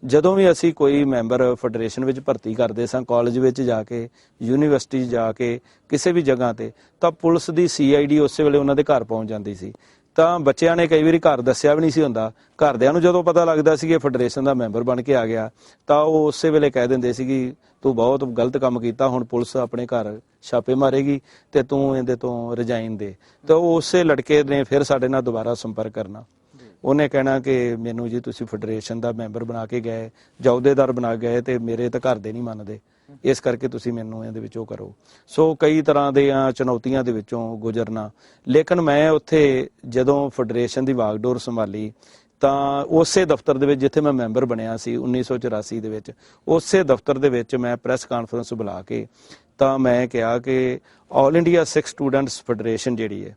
ਜਦੋਂ ਵੀ ਅਸੀਂ ਕੋਈ ਮੈਂਬਰ ਫੈਡਰੇਸ਼ਨ ਵਿੱਚ ਭਰਤੀ ਕਰਦੇ ਸਾਂ, ਕਾਲਜ ਵਿੱਚ ਜਾ ਕੇ, ਯੂਨੀਵਰਸਿਟੀ ਜਾ ਕੇ, ਕਿਸੇ ਵੀ ਜਗ੍ਹਾ ਤੇ, ਤਾਂ ਪੁਲਿਸ ਦੀ CID ਉਸੇ ਵੇਲੇ ਉਹਨਾਂ ਦੇ ਘਰ ਪਹੁੰਚ ਜਾਂਦੀ ਸੀ। ਤਾਂ ਬੱਚਿਆਂ ਨੇ ਕਈ ਵਾਰੀ ਘਰ ਦੱਸਿਆ ਵੀ ਨਹੀਂ ਸੀ ਹੁੰਦਾ, ਘਰਦਿਆਂ ਨੂੰ ਜਦੋਂ ਪਤਾ ਲੱਗਦਾ ਸੀ ਕਿ ਫੈਡਰੇਸ਼ਨ ਦਾ ਮੈਂਬਰ ਬਣ ਕੇ ਆ ਗਿਆ ਤਾਂ ਉਹ ਉਸੇ ਵੇਲੇ ਕਹਿ ਦਿੰਦੇ ਸੀ ਕਿ ਤੂੰ ਬਹੁਤ ਗਲਤ ਕੰਮ ਕੀਤਾ, ਹੁਣ ਪੁਲਿਸ ਆਪਣੇ ਘਰ ਛਾਪੇ ਮਾਰੇਗੀ ਤੇ ਤੂੰ ਇਹਦੇ ਤੋਂ ਰਿਜ਼ਾਈਨ ਦੇ। ਤਾਂ ਉਸੇ ਲੜਕੇ ਨੇ ਫਿਰ ਸਾਡੇ ਨਾਲ ਦੁਬਾਰਾ ਸੰਪਰਕ ਕਰਨਾ, ਉਹਨੇ ਕਹਿਣਾ ਕਿ ਮੈਨੂੰ ਜੀ ਤੁਸੀਂ ਫੈਡਰੇਸ਼ਨ ਦਾ ਮੈਂਬਰ ਬਣਾ ਕੇ ਗਏ, ਜੌਹਦੇਦਾਰ ਬਣਾ ਗਏ ਤੇ ਮੇਰੇ ਤਾਂ ਘਰ ਦੇ ਨਹੀਂ ਮੰਨਦੇ, ਇਸ ਕਰਕੇ ਤੁਸੀਂ ਮੈਨੂੰ ਇਹਦੇ ਵਿੱਚੋਂ ਕਰੋ। ਸੋ ਕਈ ਤਰ੍ਹਾਂ ਦੀਆਂ ਚੁਣੌਤੀਆਂ ਦੇ ਵਿੱਚੋਂ ਗੁਜ਼ਰਨਾ। ਲੇਕਿਨ ਮੈਂ ਉੱਥੇ ਜਦੋਂ ਫੈਡਰੇਸ਼ਨ ਦੀ ਵਾਗਡੋਰ ਸੰਭਾਲੀ ਤਾਂ ਉਸੇ ਦਫ਼ਤਰ ਦੇ ਵਿੱਚ ਜਿੱਥੇ ਮੈਂ ਮੈਂਬਰ ਬਣਿਆ ਸੀ 1984 ਦੇ ਵਿੱਚ, ਉਸੇ ਦਫ਼ਤਰ ਦੇ ਵਿੱਚ ਮੈਂ ਪ੍ਰੈਸ ਕਾਨਫਰੰਸ ਬੁਲਾ ਕੇ ਤਾਂ ਮੈਂ ਕਿਹਾ ਕਿ ਆਲ ਇੰਡੀਆ ਸਿੱਖ ਸਟੂਡੈਂਟਸ ਫੈਡਰੇਸ਼ਨ ਜਿਹੜੀ ਹੈ,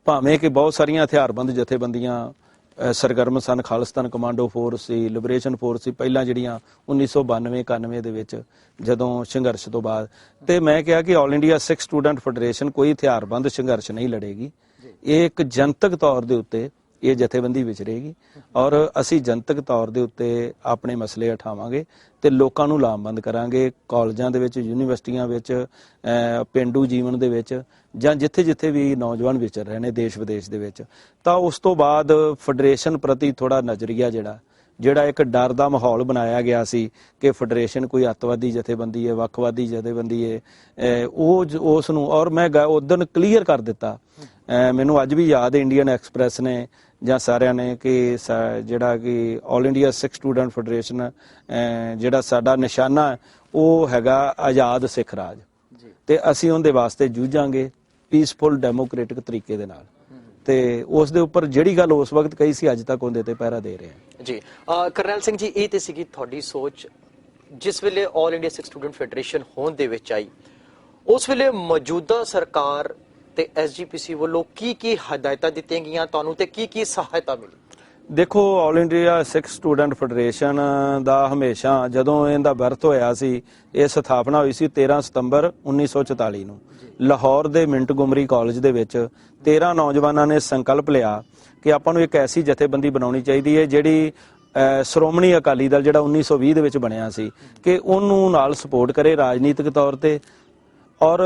ਭਾਵੇਂ ਕਿ ਬਹੁਤ ਸਾਰੀਆਂ ਹਥਿਆਰਬੰਦ ਜਥੇਬੰਦੀਆਂ ਸਰਗਰਮ ਸਨ, ਖਾਲਿਸਤਾਨ ਕਮਾਂਡੋ ਫੋਰਸ ਸੀ, ਲਿਬਰੇਸ਼ਨ ਫੋਰਸ ਸੀ ਪਹਿਲਾਂ ਜਿਹੜੀਆਂ 1992-91 ਦੇ ਵਿੱਚ ਜਦੋਂ ਸੰਘਰਸ਼ ਤੋਂ ਬਾਅਦ, ਤੇ ਮੈਂ ਕਿਹਾ ਕਿ ਆਲ ਇੰਡੀਆ ਸਿੱਖ ਸਟੂਡੈਂਟ ਫੈਡਰੇਸ਼ਨ ਕੋਈ ਹਥਿਆਰਬੰਦ ਸੰਘਰਸ਼ ਨਹੀਂ ਲੜੇਗੀ, ਇਹ ਇੱਕ ਜਨਤਕ ਤੌਰ ਦੇ ਉੱਤੇ ਇਹ ਜਥੇਬੰਦੀ ਵਿਚਰੇਗੀ ਔਰ ਅਸੀਂ ਜਨਤਕ ਤੌਰ ਦੇ ਉੱਤੇ ਆਪਣੇ ਮਸਲੇ ਉਠਾਵਾਂਗੇ ਤੇ ਲੋਕਾਂ ਨੂੰ ਲਾਮਬੰਦ ਕਰਾਂਗੇ, ਕਾਲਜਾਂ ਦੇ ਵਿੱਚ, ਯੂਨੀਵਰਸਿਟੀਆਂ ਵਿੱਚ, ਪਿੰਡੂ ਜੀਵਨ ਦੇ ਵਿੱਚ ਜਾਂ ਜਿੱਥੇ ਵੀ ਨੌਜਵਾਨ ਵਿਚਰ ਰਹੇ ਨੇ ਦੇਸ਼ ਵਿਦੇਸ਼ ਦੇ ਵਿੱਚ। ਤਾਂ ਉਸ ਤੋਂ ਬਾਅਦ ਫੈਡਰੇਸ਼ਨ ਪ੍ਰਤੀ ਥੋੜਾ ਨਜ਼ਰੀਆ ਜਿਹੜਾ ਇੱਕ ਡਰ ਦਾ ਮਾਹੌਲ ਬਣਾਇਆ ਗਿਆ ਸੀ ਕਿ ਫੈਡਰੇਸ਼ਨ ਕੋਈ ਅੱਤਵਾਦੀ ਜਥੇਬੰਦੀ ਹੈ, ਵੱਖਵਾਦੀ ਜਥੇਬੰਦੀ ਹੈ, ਉਸ ਨੂੰ ਔਰ ਮੈਂ ਉਦੋਂ ਕਲੀਅਰ ਕਰ ਦਿੱਤਾ। ਮੈਨੂੰ ਅੱਜ ਵੀ ਯਾਦ ਹੈ ਇੰਡੀਅਨ ਐਕਸਪ੍ਰੈਸ ਨੇ ਜਾਂ ਸਾਰਿਆਂ ਨੇ ਕਿ ਜਿਹੜਾ ਕਿ ਆਲ ਇੰਡੀਆ ਸਿੱਖ ਸਟੂਡੈਂਟ ਫੈਡਰੇਸ਼ਨ ਜਿਹੜਾ ਸਾਡਾ ਨਿਸ਼ਾਨਾ ਉਹ ਹੈਗਾ ਆਜ਼ਾਦ ਸਿੱਖ ਰਾਜ ਤੇ ਅਸੀਂ ਉਹਦੇ ਵਾਸਤੇ ਜੂਝਾਂਗੇ ਪੀਸਫੁਲ ਡੈਮੋਕ੍ਰੈਟਿਕ ਤਰੀਕੇ ਦੇ ਨਾਲ। ਤੇ ਉਸ ਦੇ ਉੱਪਰ ਜਿਹੜੀ ਗੱਲ ਉਸ ਵਕਤ ਕਹੀ ਸੀ ਅੱਜ ਤੱਕ ਉਹਦੇ ਤੇ ਪਹਿਰਾ ਦੇ ਰਹੇ ਹਾਂ ਜੀ। ਕਰਨੈਲ ਸਿੰਘ ਜੀ, ਇਹ ਤੇ ਸੀਗੀ ਤੁਹਾਡੀ ਸੋਚ ਜਿਸ ਵੇਲੇ ਆਲ ਇੰਡੀਆ ਸਿੱਖ ਸਟੂਡੈਂਟ ਫੈਡਰੇਸ਼ਨ ਹੋਂਦ ਦੇ ਵਿੱਚ ਆਈ। ਉਸ ਵੇਲੇ ਮੌਜੂਦਾ ਸਰਕਾਰ ਤੇ ਐਸਜੀਪੀਸੀ ਵੱਲੋਂ ਕੀ ਹਦਾਇਤਾਂ ਦਿੱਤੀਆਂ ਗਈਆਂ ਤੁਹਾਨੂੰ ਤੇ ਕੀ ਸਹਾਇਤਾ ਮਿਲੀ? ਦੇਖੋ, ਆਲ ਇੰਡੀਆ ਸਿੱਖ ਸਟੂਡੈਂਟ ਫੈਡਰੇਸ਼ਨ ਦਾ ਹਮੇਸ਼ਾ ਜਦੋਂ ਇਹਦਾ ਬਰਥ ਹੋਇਆ ਸੀ, ਇਹ ਸਥਾਪਨਾ ਹੋਈ ਸੀ 13 ਸਤੰਬਰ 1944 ਨੂੰ ਲਾਹੌਰ ਦੇ ਮਿੰਟਗੋਮਰੀ ਕਾਲਜ ਦੇ ਵਿੱਚ 13 ਨੌਜਵਾਨਾਂ ਨੇ ਸੰਕਲਪ ਲਿਆ ਕਿ ਆਪਾਂ ਨੂੰ ਇੱਕ ਐਸੀ ਜਥੇਬੰਦੀ ਬਣਾਉਣੀ ਚਾਹੀਦੀ ਹੈ ਜਿਹੜੀ ਸ਼੍ਰੋਮਣੀ ਅਕਾਲੀ ਦਲ ਜਿਹੜਾ 1920 ਦੇ ਵਿੱਚ ਬਣਿਆ ਸੀ ਕਿ ਉਹਨੂੰ ਨਾਲ ਸਪੋਰਟ ਕਰੇ ਰਾਜਨੀਤਿਕ ਤੌਰ ਤੇ, ਔਰ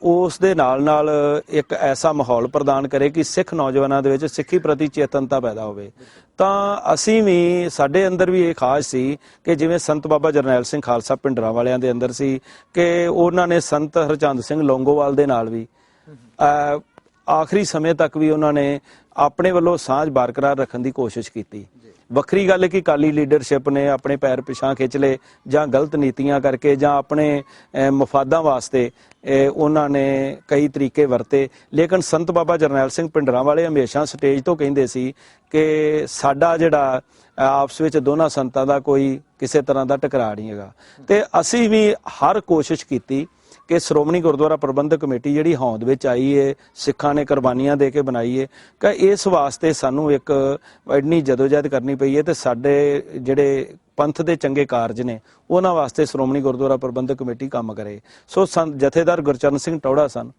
ਉਸ ਦੇ ਨਾਲ ਇੱਕ ਐਸਾ ਮਾਹੌਲ ਪ੍ਰਦਾਨ ਕਰੇ ਕਿ ਸਿੱਖ ਨੌਜਵਾਨਾਂ ਦੇ ਵਿੱਚ ਸਿੱਖੀ ਪ੍ਰਤੀ ਚੇਤਨਤਾ ਪੈਦਾ ਹੋਵੇ। ਤਾਂ ਅਸੀਂ ਵੀ, ਸਾਡੇ ਅੰਦਰ ਵੀ ਇਹ ਖਾਸ ਸੀ ਕਿ ਜਿਵੇਂ ਸੰਤ ਬਾਬਾ ਜਰਨੈਲ ਸਿੰਘ ਖਾਲਸਾ ਭਿੰਡਰਾਂ ਵਾਲਿਆਂ ਦੇ ਅੰਦਰ ਸੀ ਕਿ ਉਹਨਾਂ ਨੇ ਸੰਤ ਹਰਚੰਦ ਸਿੰਘ ਲੌਂਗੋਵਾਲ ਦੇ ਨਾਲ ਵੀ ਆਖਰੀ ਸਮੇਂ ਤੱਕ ਵੀ ਉਹਨਾਂ ਨੇ ਆਪਣੇ ਵੱਲੋਂ ਸਾਂਝ ਬਰਕਰਾਰ ਰੱਖਣ ਦੀ ਕੋਸ਼ਿਸ਼ ਕੀਤੀ। ਵੱਖਰੀ ਗੱਲ ਹੈ ਕਿ ਅਕਾਲੀ ਲੀਡਰਸ਼ਿਪ ਨੇ ਆਪਣੇ ਪੈਰ ਪਿਛਾਂ ਖਿੱਚ ਲਏ ਜਾਂ ਗਲਤ ਨੀਤੀਆਂ ਕਰਕੇ ਜਾਂ ਆਪਣੇ ਮਫਾਦਾਂ ਵਾਸਤੇ ਉਹਨਾਂ ਨੇ ਕਈ ਤਰੀਕੇ ਵਰਤੇ, ਲੇਕਿਨ ਸੰਤ ਬਾਬਾ ਜਰਨੈਲ ਸਿੰਘ ਭਿੰਡਰਾਂ ਵਾਲੇ ਹਮੇਸ਼ਾ ਸਟੇਜ ਤੋਂ ਕਹਿੰਦੇ ਸੀ ਕਿ ਸਾਡਾ ਜਿਹੜਾ ਆਪਸ ਵਿੱਚ ਦੋਨਾਂ ਸੰਤਾਂ ਦਾ ਕੋਈ ਕਿਸੇ ਤਰ੍ਹਾਂ ਦਾ ਟਕਰਾਅ ਨਹੀਂ ਹੈਗਾ। ਤੇ ਅਸੀਂ ਵੀ ਹਰ ਕੋਸ਼ਿਸ਼ ਕੀਤੀ ਕਿ ਸ਼੍ਰੋਮਣੀ ਗੁਰਦੁਆਰਾ ਪ੍ਰਬੰਧਕ ਕਮੇਟੀ ਜਿਹੜੀ ਹੋਂਦ ਵਿੱਚ ਆਈ ਹੈ, ਸਿੱਖਾਂ ਨੇ ਕੁਰਬਾਨੀਆਂ ਦੇ ਕੇ ਬਣਾਈ ਹੈ, ਕਿ ਇਸ ਵਾਸਤੇ ਸਾਨੂੰ ਇੱਕ ਇੰਨੀ ਜਦੋਜਹਿਦ ਕਰਨੀ ਪਈ ਹੈ ਤੇ ਸਾਡੇ ਜਿਹੜੇ ਪੰਥ ਦੇ ਚੰਗੇ ਕਾਰਜ ਨੇ ਉਹਨਾਂ ਵਾਸਤੇ ਸ਼੍ਰੋਮਣੀ ਗੁਰਦੁਆਰਾ ਪ੍ਰਬੰਧਕ ਕਮੇਟੀ ਕੰਮ ਕਰੇ। ਸੋ ਜਥੇਦਾਰ ਗੁਰਚਰਨ ਸਿੰਘ ਟੌੜਾ ਸਨ,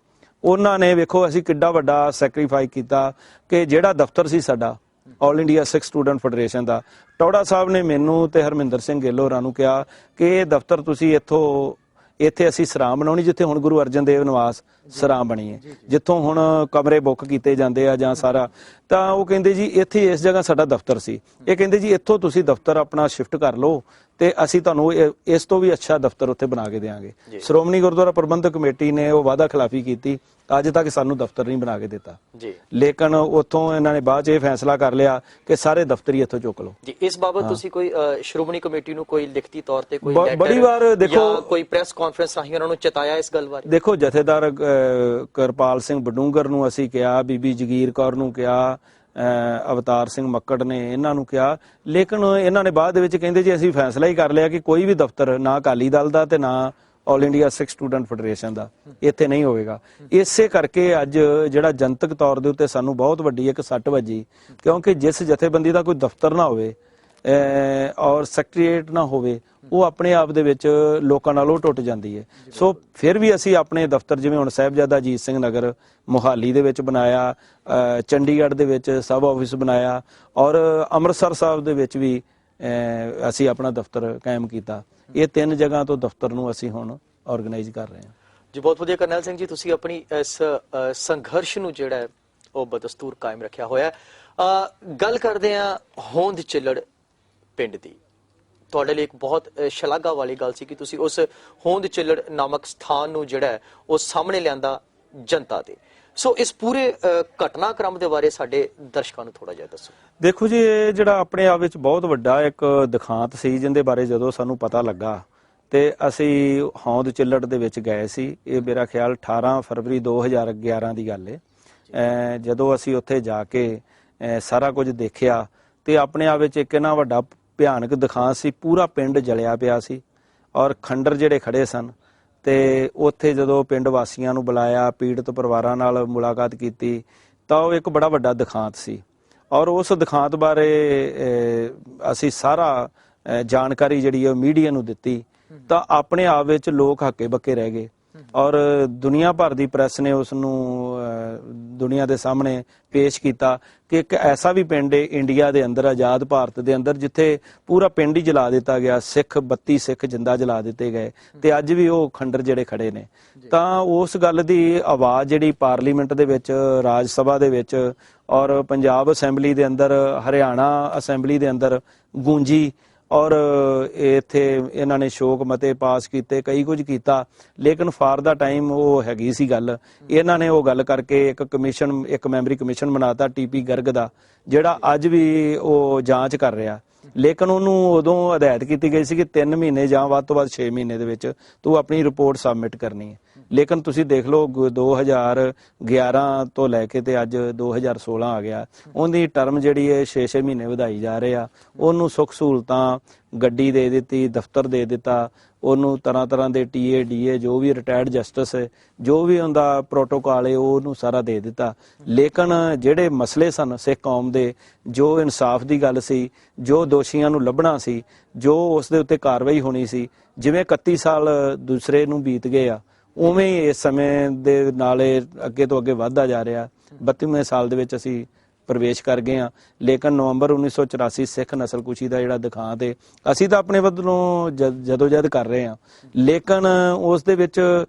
ਉਹਨਾਂ ਨੇ ਵੇਖੋ ਅਸੀਂ ਕਿੱਡਾ ਵੱਡਾ ਸੈਕਰੀਫਾਈਸ ਕੀਤਾ ਕਿ ਜਿਹੜਾ ਦਫ਼ਤਰ ਸੀ ਸਾਡਾ ਆਲ ਇੰਡੀਆ ਸਿੱਖ ਸਟੂਡੈਂਟ ਫੈਡਰੇਸ਼ਨ ਦਾ, ਟੌੜਾ ਸਾਹਿਬ ਨੇ ਮੈਨੂੰ ਤੇ ਹਰਮਿੰਦਰ ਸਿੰਘ ਗਿੱਲ ਹੋਰਾਂ ਨੂੰ ਕਿਹਾ ਕਿ ਇਹ ਦਫ਼ਤਰ ਤੁਸੀਂ ਇੱਥੇ ਅਸੀਂ ਸਰਾਂ ਬਣਾਉਣੀ, ਜਿੱਥੇ ਹੁਣ ਗੁਰੂ ਅਰਜਨ ਦੇਵ ਨਿਵਾਸ ਸਰਾਂ ਬਣੀ ਹੈ, ਜਿੱਥੋਂ ਹੁਣ ਕਮਰੇ ਬੁੱਕ ਕੀਤੇ ਜਾਂਦੇ ਆ ਜਾਂ ਸਾਰਾ, ਤਾਂ ਉਹ ਕਹਿੰਦੇ ਜੀ ਇੱਥੇ ਇਸ ਜਗ੍ਹਾ ਸਾਡਾ ਦਫ਼ਤਰ ਸੀ, ਇਹ ਕਹਿੰਦੇ ਜੀ ਇੱਥੋਂ ਤੁਸੀਂ ਦਫ਼ਤਰ ਆਪਣਾ ਸ਼ਿਫਟ ਕਰ ਲਓ ਤੇ ਅਸੀਂ ਤੁਹਾਨੂੰ ਇਸ ਤੋਂ ਵੀ ਅੱਛਾ ਦਫ਼ਤਰ ਉੱਥੇ ਬਣਾ ਕੇ ਦੇਵਾਂਗੇ। ਸ਼੍ਰੋਮਣੀ ਗੁਰਦੁਆਰਾ ਪ੍ਰਬੰਧਕ ਕਮੇਟੀ ਨੇ ਉਹ ਵਾਅਦਾ ਖਿਲਾਫੀ ਕੀਤੀ, ਅੱਜ ਤੱਕ ਸਾਨੂੰ ਦਫ਼ਤਰ ਨਹੀਂ ਬਣਾ ਕੇ ਦਿੱਤਾ ਜੀ। ਲੇਕਿਨ ਉੱਥੋਂ ਇਹਨਾਂ ਨੇ ਬਾਅਦ 'ਚ ਇਹ ਫੈਸਲਾ ਕਰ ਲਿਆ ਕਿ ਸਾਰੇ ਦਫ਼ਤਰ ਹੀ ਇੱਥੋਂ ਚੁੱਕ ਲਓ ਜੀ। ਇਸ ਬਾਬਤ ਤੁਸੀਂ ਕੋਈ ਸ਼੍ਰੋਮਣੀ ਕਮੇਟੀ ਨੂੰ ਕੋਈ ਲਿਖਤੀ ਤੌਰ ਤੇ ਕੋਈ ਬੜੀ ਵਾਰ ਦੇਖੋ ਕੋਈ ਪ੍ਰੈਸ ਕਾਨਫਰੰਸ ਰਾਹੀਂ ਉਹਨਾਂ ਨੂੰ ਚੇਤਾਇਆ ਇਸ ਗੱਲ ਬਾਰੇ? ਦੇਖੋ, ਜਥੇਦਾਰ ਕਿਰਪਾਲ ਸਿੰਘ ਬਡੂੰਗਰ ਨੂੰ ਅਸੀਂ ਕਿਹਾ, ਬੀਬੀ ਜਗੀਰ ਕੌਰ ਨੂੰ ਕਿਹਾ, ਅਵਤਾਰ ਸਿੰਘ ਮੱਕੜ ਨੇ ਇਹਨਾਂ ਨੂੰ ਕਿਹਾ, ਲੇਕਿਨ ਇਹਨਾਂ ਨੇ ਬਾਅਦ ਦੇ ਵਿੱਚ ਕਹਿੰਦੇ ਜੀ ਅਸੀਂ ਫੈਸਲਾ ਹੀ ਕਰ ਲਿਆ ਕਿ ਕੋਈ ਵੀ ਦਫ਼ਤਰ ਨਾ ਅਕਾਲੀ ਦਲ ਦਾ ਤੇ ਨਾ ਆਲ ਇੰਡੀਆ ਸਿੱਖ ਸਟੂਡੈਂਟ ਫੈਡਰੇਸ਼ਨ ਦਾ ਇੱਥੇ ਨਹੀਂ ਹੋਵੇਗਾ। ਇਸੇ ਕਰਕੇ ਅੱਜ ਜਿਹੜਾ ਜਨਤਕ ਤੌਰ ਦੇ ਉੱਤੇ ਸਾਨੂੰ ਬਹੁਤ ਵੱਡੀ ਇੱਕ ਸੱਟ ਵੱਜੀ, ਕਿਉਂਕਿ ਜਿਸ ਜਥੇਬੰਦੀ ਦਾ ਕੋਈ ਦਫ਼ਤਰ ਨਾ ਹੋਵੇ ਔਰ ਸੈਕਟਰੀਏਟ ਨਾ ਹੋਵੇ, ਉਹ ਆਪਣੇ ਆਪ ਦੇ ਵਿੱਚ ਲੋਕਾਂ ਨਾਲੋਂ ਟੁੱਟ ਜਾਂਦੀ ਹੈ। ਸੋ ਫਿਰ ਵੀ ਅਸੀਂ ਆਪਣੇ ਦਫ਼ਤਰ ਜਿਵੇਂ ਹੁਣ ਸਾਹਿਬਜ਼ਾਦਾ ਅਜੀਤ ਸਿੰਘ ਨਗਰ ਮੋਹਾਲੀ ਦੇ ਵਿੱਚ ਬਣਾਇਆ, ਚੰਡੀਗੜ੍ਹ ਦੇ ਵਿੱਚ ਸਬ ਆਫਿਸ ਬਣਾਇਆ, ਔਰ ਅੰਮ੍ਰਿਤਸਰ ਸਾਹਿਬ ਦੇ ਵਿੱਚ ਵੀ ਅਸੀਂ ਆਪਣਾ ਦਫ਼ਤਰ ਕਾਇਮ ਕੀਤਾ। ਇਹ 3 ਜਗ੍ਹਾ ਤੋਂ ਦਫ਼ਤਰ ਨੂੰ ਅਸੀਂ ਹੁਣ ਆਰਗੇਨਾਈਜ਼ ਕਰ ਰਹੇ ਹਾਂ ਜੀ। ਬਹੁਤ ਵਧੀਆ ਕਰਨੈਲ ਸਿੰਘ ਜੀ, ਤੁਸੀਂ ਆਪਣੀ ਇਸ ਸੰਘਰਸ਼ ਨੂੰ ਜਿਹੜਾ ਉਹ ਬਦਸਤੂਰ ਕਾਇਮ ਰੱਖਿਆ ਹੋਇਆ। ਗੱਲ ਕਰਦੇ ਹਾਂ ਹੋਂਦ ਚਿੱਲੜ ਪਿੰਡ ਦੀ। ਤੁਹਾਡੇ ਲਈ ਇੱਕ ਬਹੁਤ ਸ਼ਲਾਘਾ ਵਾਲੀ ਗੱਲ ਸੀ ਕਿ ਤੁਸੀਂ ਉਸ ਹੋਂਦ ਚਿੱਲੜ ਨਾਮਕ ਸਥਾਨ ਨੂੰ ਜਿਹੜਾ ਉਹ ਸਾਹਮਣੇ ਲਿਆਂਦਾ ਜਨਤਾ ਦੇ। ਸੋ ਇਸ ਪੂਰੇ ਘਟਨਾਕ੍ਰਮ ਦੇ ਬਾਰੇ ਸਾਡੇ ਦਰਸ਼ਕਾਂ ਨੂੰ ਥੋੜਾ ਜਿਹਾ ਦੱਸੋ। ਦੇਖੋ ਜੀ, ਇਹ ਜਿਹੜਾ ਆਪਣੇ ਆਪ ਵਿੱਚ ਬਹੁਤ ਵੱਡਾ ਇੱਕ ਦਿਖਾਂਤ ਸੀ, ਜਿਹਦੇ ਬਾਰੇ ਜਦੋਂ ਸਾਨੂੰ ਪਤਾ ਲੱਗਾ ਤੇ ਅਸੀਂ ਹੋਂਦ ਚਿੱਲੜ ਦੇ ਵਿੱਚ ਗਏ ਸੀ। ਇਹ ਮੇਰਾ ਖਿਆਲ 18 ਫਰਵਰੀ 2011 ਦੀ ਗੱਲ ਹੈ। ਜਦੋਂ ਅਸੀਂ ਉੱਥੇ ਜਾ ਕੇ ਸਾਰਾ ਕੁਝ ਦੇਖਿਆ ਤੇ ਆਪਣੇ ਆਪ ਵਿੱਚ ਇੱਕ ਇਹਨਾਂ ਵੱਡਾ ਭਿਆਨਕ ਦਿਖਾਂਤ ਸੀ। ਪੂਰਾ ਪਿੰਡ ਜਲਿਆ ਪਿਆ ਸੀ ਔਰ ਖੰਡਰ ਜਿਹੜੇ ਖੜੇ ਸਨ, ਤੇ ਉੱਥੇ ਜਦੋਂ ਪਿੰਡ ਵਾਸੀਆਂ ਨੂੰ ਬੁਲਾਇਆ, ਪੀੜਤ ਪਰਿਵਾਰਾਂ ਨਾਲ ਮੁਲਾਕਾਤ ਕੀਤੀ, ਤਾਂ ਉਹ ਇੱਕ ਬੜਾ ਵੱਡਾ ਦਿਖਾਂਤ ਸੀ। ਔਰ ਉਸ ਦਿਖਾਂਤ ਬਾਰੇ ਅਸੀਂ ਸਾਰਾ ਜਾਣਕਾਰੀ ਜਿਹੜੀ ਉਹ ਮੀਡੀਆ ਨੂੰ ਦਿੱਤੀ, ਤਾਂ ਆਪਣੇ ਆਪ ਵਿੱਚ ਲੋਕ ਹੱਕੇ ਬੱਕੇ ਰਹਿ ਗਏ ਔਰ ਦੁਨੀਆ ਭਰ ਦੀ ਪ੍ਰੈਸ ਨੇ ਉਸ ਨੂੰ ਦੁਨੀਆ ਦੇ ਸਾਹਮਣੇ ਪੇਸ਼ ਕੀਤਾ ਕਿ ਇੱਕ ਐਸਾ ਵੀ ਪਿੰਡ ਹੈ ਇੰਡੀਆ ਦੇ ਅੰਦਰ, ਆਜ਼ਾਦ ਭਾਰਤ ਦੇ ਅੰਦਰ, ਜਿੱਥੇ ਪੂਰਾ ਪਿੰਡ ਹੀ ਜਲਾ ਦਿੱਤਾ ਗਿਆ, 32 ਸਿੱਖ ਜਿੰਦਾ ਜਲਾ ਦਿੱਤੇ ਗਏ, ਤੇ ਅੱਜ ਵੀ ਉਹ ਖੰਡਰ ਜਿਹੜੇ ਖੜੇ ਨੇ। ਤਾਂ ਉਸ ਗੱਲ ਦੀ ਆਵਾਜ਼ ਜਿਹੜੀ ਪਾਰਲੀਮੈਂਟ ਦੇ ਵਿੱਚ, ਰਾਜ ਸਭਾ ਦੇ ਵਿੱਚ ਔਰ ਪੰਜਾਬ ਅਸੈਂਬਲੀ ਦੇ ਅੰਦਰ, ਹਰਿਆਣਾ ਅਸੈਂਬਲੀ ਦੇ ਅੰਦਰ ਗੂੰਜੀ, ਔਰ ਇੱਥੇ ਇਹਨਾਂ ਨੇ ਸ਼ੋਕ ਮਤੇ ਪਾਸ ਕੀਤੇ, ਕਈ ਕੁਝ ਕੀਤਾ, ਲੇਕਿਨ ਫਾਰ ਦਾ ਟਾਈਮ ਉਹ ਹੈਗੀ ਸੀ ਗੱਲ। ਇਹਨਾਂ ਨੇ ਉਹ ਗੱਲ ਕਰਕੇ ਇੱਕ ਮੈਂਬਰੀ ਕਮਿਸ਼ਨ ਬਣਾਤਾ TP ਗਰਗ ਦਾ, ਜਿਹੜਾ ਅੱਜ ਵੀ ਉਹ ਜਾਂਚ ਕਰ ਰਿਹਾ ਲੇਕਿਨ ਉਹਨੂੰ ਉਦੋਂ ਹਦਾਇਤ ਕੀਤੀ ਗਈ ਸੀ ਕਿ 3 ਮਹੀਨੇ ਜਾਂ ਵੱਧ ਤੋਂ ਵੱਧ 6 ਮਹੀਨੇ ਦੇ ਵਿੱਚ ਤੂੰ ਆਪਣੀ ਰਿਪੋਰਟ ਸਬਮਿਟ ਕਰਨੀ ਹੈ। ਲੇਕਿਨ ਤੁਸੀਂ ਦੇਖ ਲਓ 2011 ਤੋਂ ਲੈ ਕੇ ਤੇ ਅੱਜ 2016 ਆ ਗਿਆ, ਉਹਦੀ ਟਰਮ ਜਿਹੜੀ ਹੈ 6-6 ਮਹੀਨੇ ਵਧਾਈ ਜਾ ਰਹੇ ਆ। ਉਹਨੂੰ ਸੁੱਖ ਸਹੂਲਤਾਂ, ਗੱਡੀ ਦੇ ਦਿੱਤੀ, ਦਫ਼ਤਰ ਦੇ ਦਿੱਤਾ, ਉਹਨੂੰ ਤਰ੍ਹਾਂ ਦੇ ਟੀਏ ਡੀਏ ਜੋ ਵੀ ਰਿਟਾਇਰਡ ਜਸਟਿਸ ਹੈ, ਜੋ ਵੀ ਉਹਦਾ ਪ੍ਰੋਟੋਕਾਲ ਹੈ, ਉਹਨੂੰ ਸਾਰਾ ਦੇ ਦਿੱਤਾ। ਲੇਕਿਨ ਜਿਹੜੇ ਮਸਲੇ ਸਨ ਸਿੱਖ ਕੌਮ ਦੇ, ਜੋ ਇਨਸਾਫ ਦੀ ਗੱਲ ਸੀ, ਜੋ ਦੋਸ਼ੀਆਂ ਨੂੰ ਲੱਭਣਾ ਸੀ, ਜੋ ਉਸ ਦੇ ਉੱਤੇ ਕਾਰਵਾਈ ਹੋਣੀ ਸੀ, ਜਿਵੇਂ 31 ਸਾਲ ਦੂਸਰੇ ਨੂੰ ਬੀਤ ਗਏ ਆ, ਉਵੇਂ ਹੀ ਇਸ ਸਮੇਂ ਦੇ ਨਾਲ ਇਹ ਅੱਗੇ ਤੋਂ ਅੱਗੇ ਵੱਧਦਾ ਜਾ ਰਿਹਾ। 32ਵੇਂ ਸਾਲ ਦੇ ਵਿੱਚ ਅਸੀਂ ਪ੍ਰਵੇਸ਼ ਕਰ ਗਏ ਹਾਂ। ਲੇਕਿਨ ਨਵੰਬਰ 1984 ਸਿੱਖ ਨਸਲਕੁਸ਼ੀ ਦਾ ਜਿਹੜਾ ਦਿਖਾਂਤ ਹੈ, ਅਸੀਂ ਤਾਂ ਆਪਣੇ ਵੱਲੋਂ ਜਦੋਜਹਿਦ ਕਰ ਰਹੇ ਹਾਂ, ਲੇਕਿਨ ਉਸ ਦੇ ਵਿੱਚ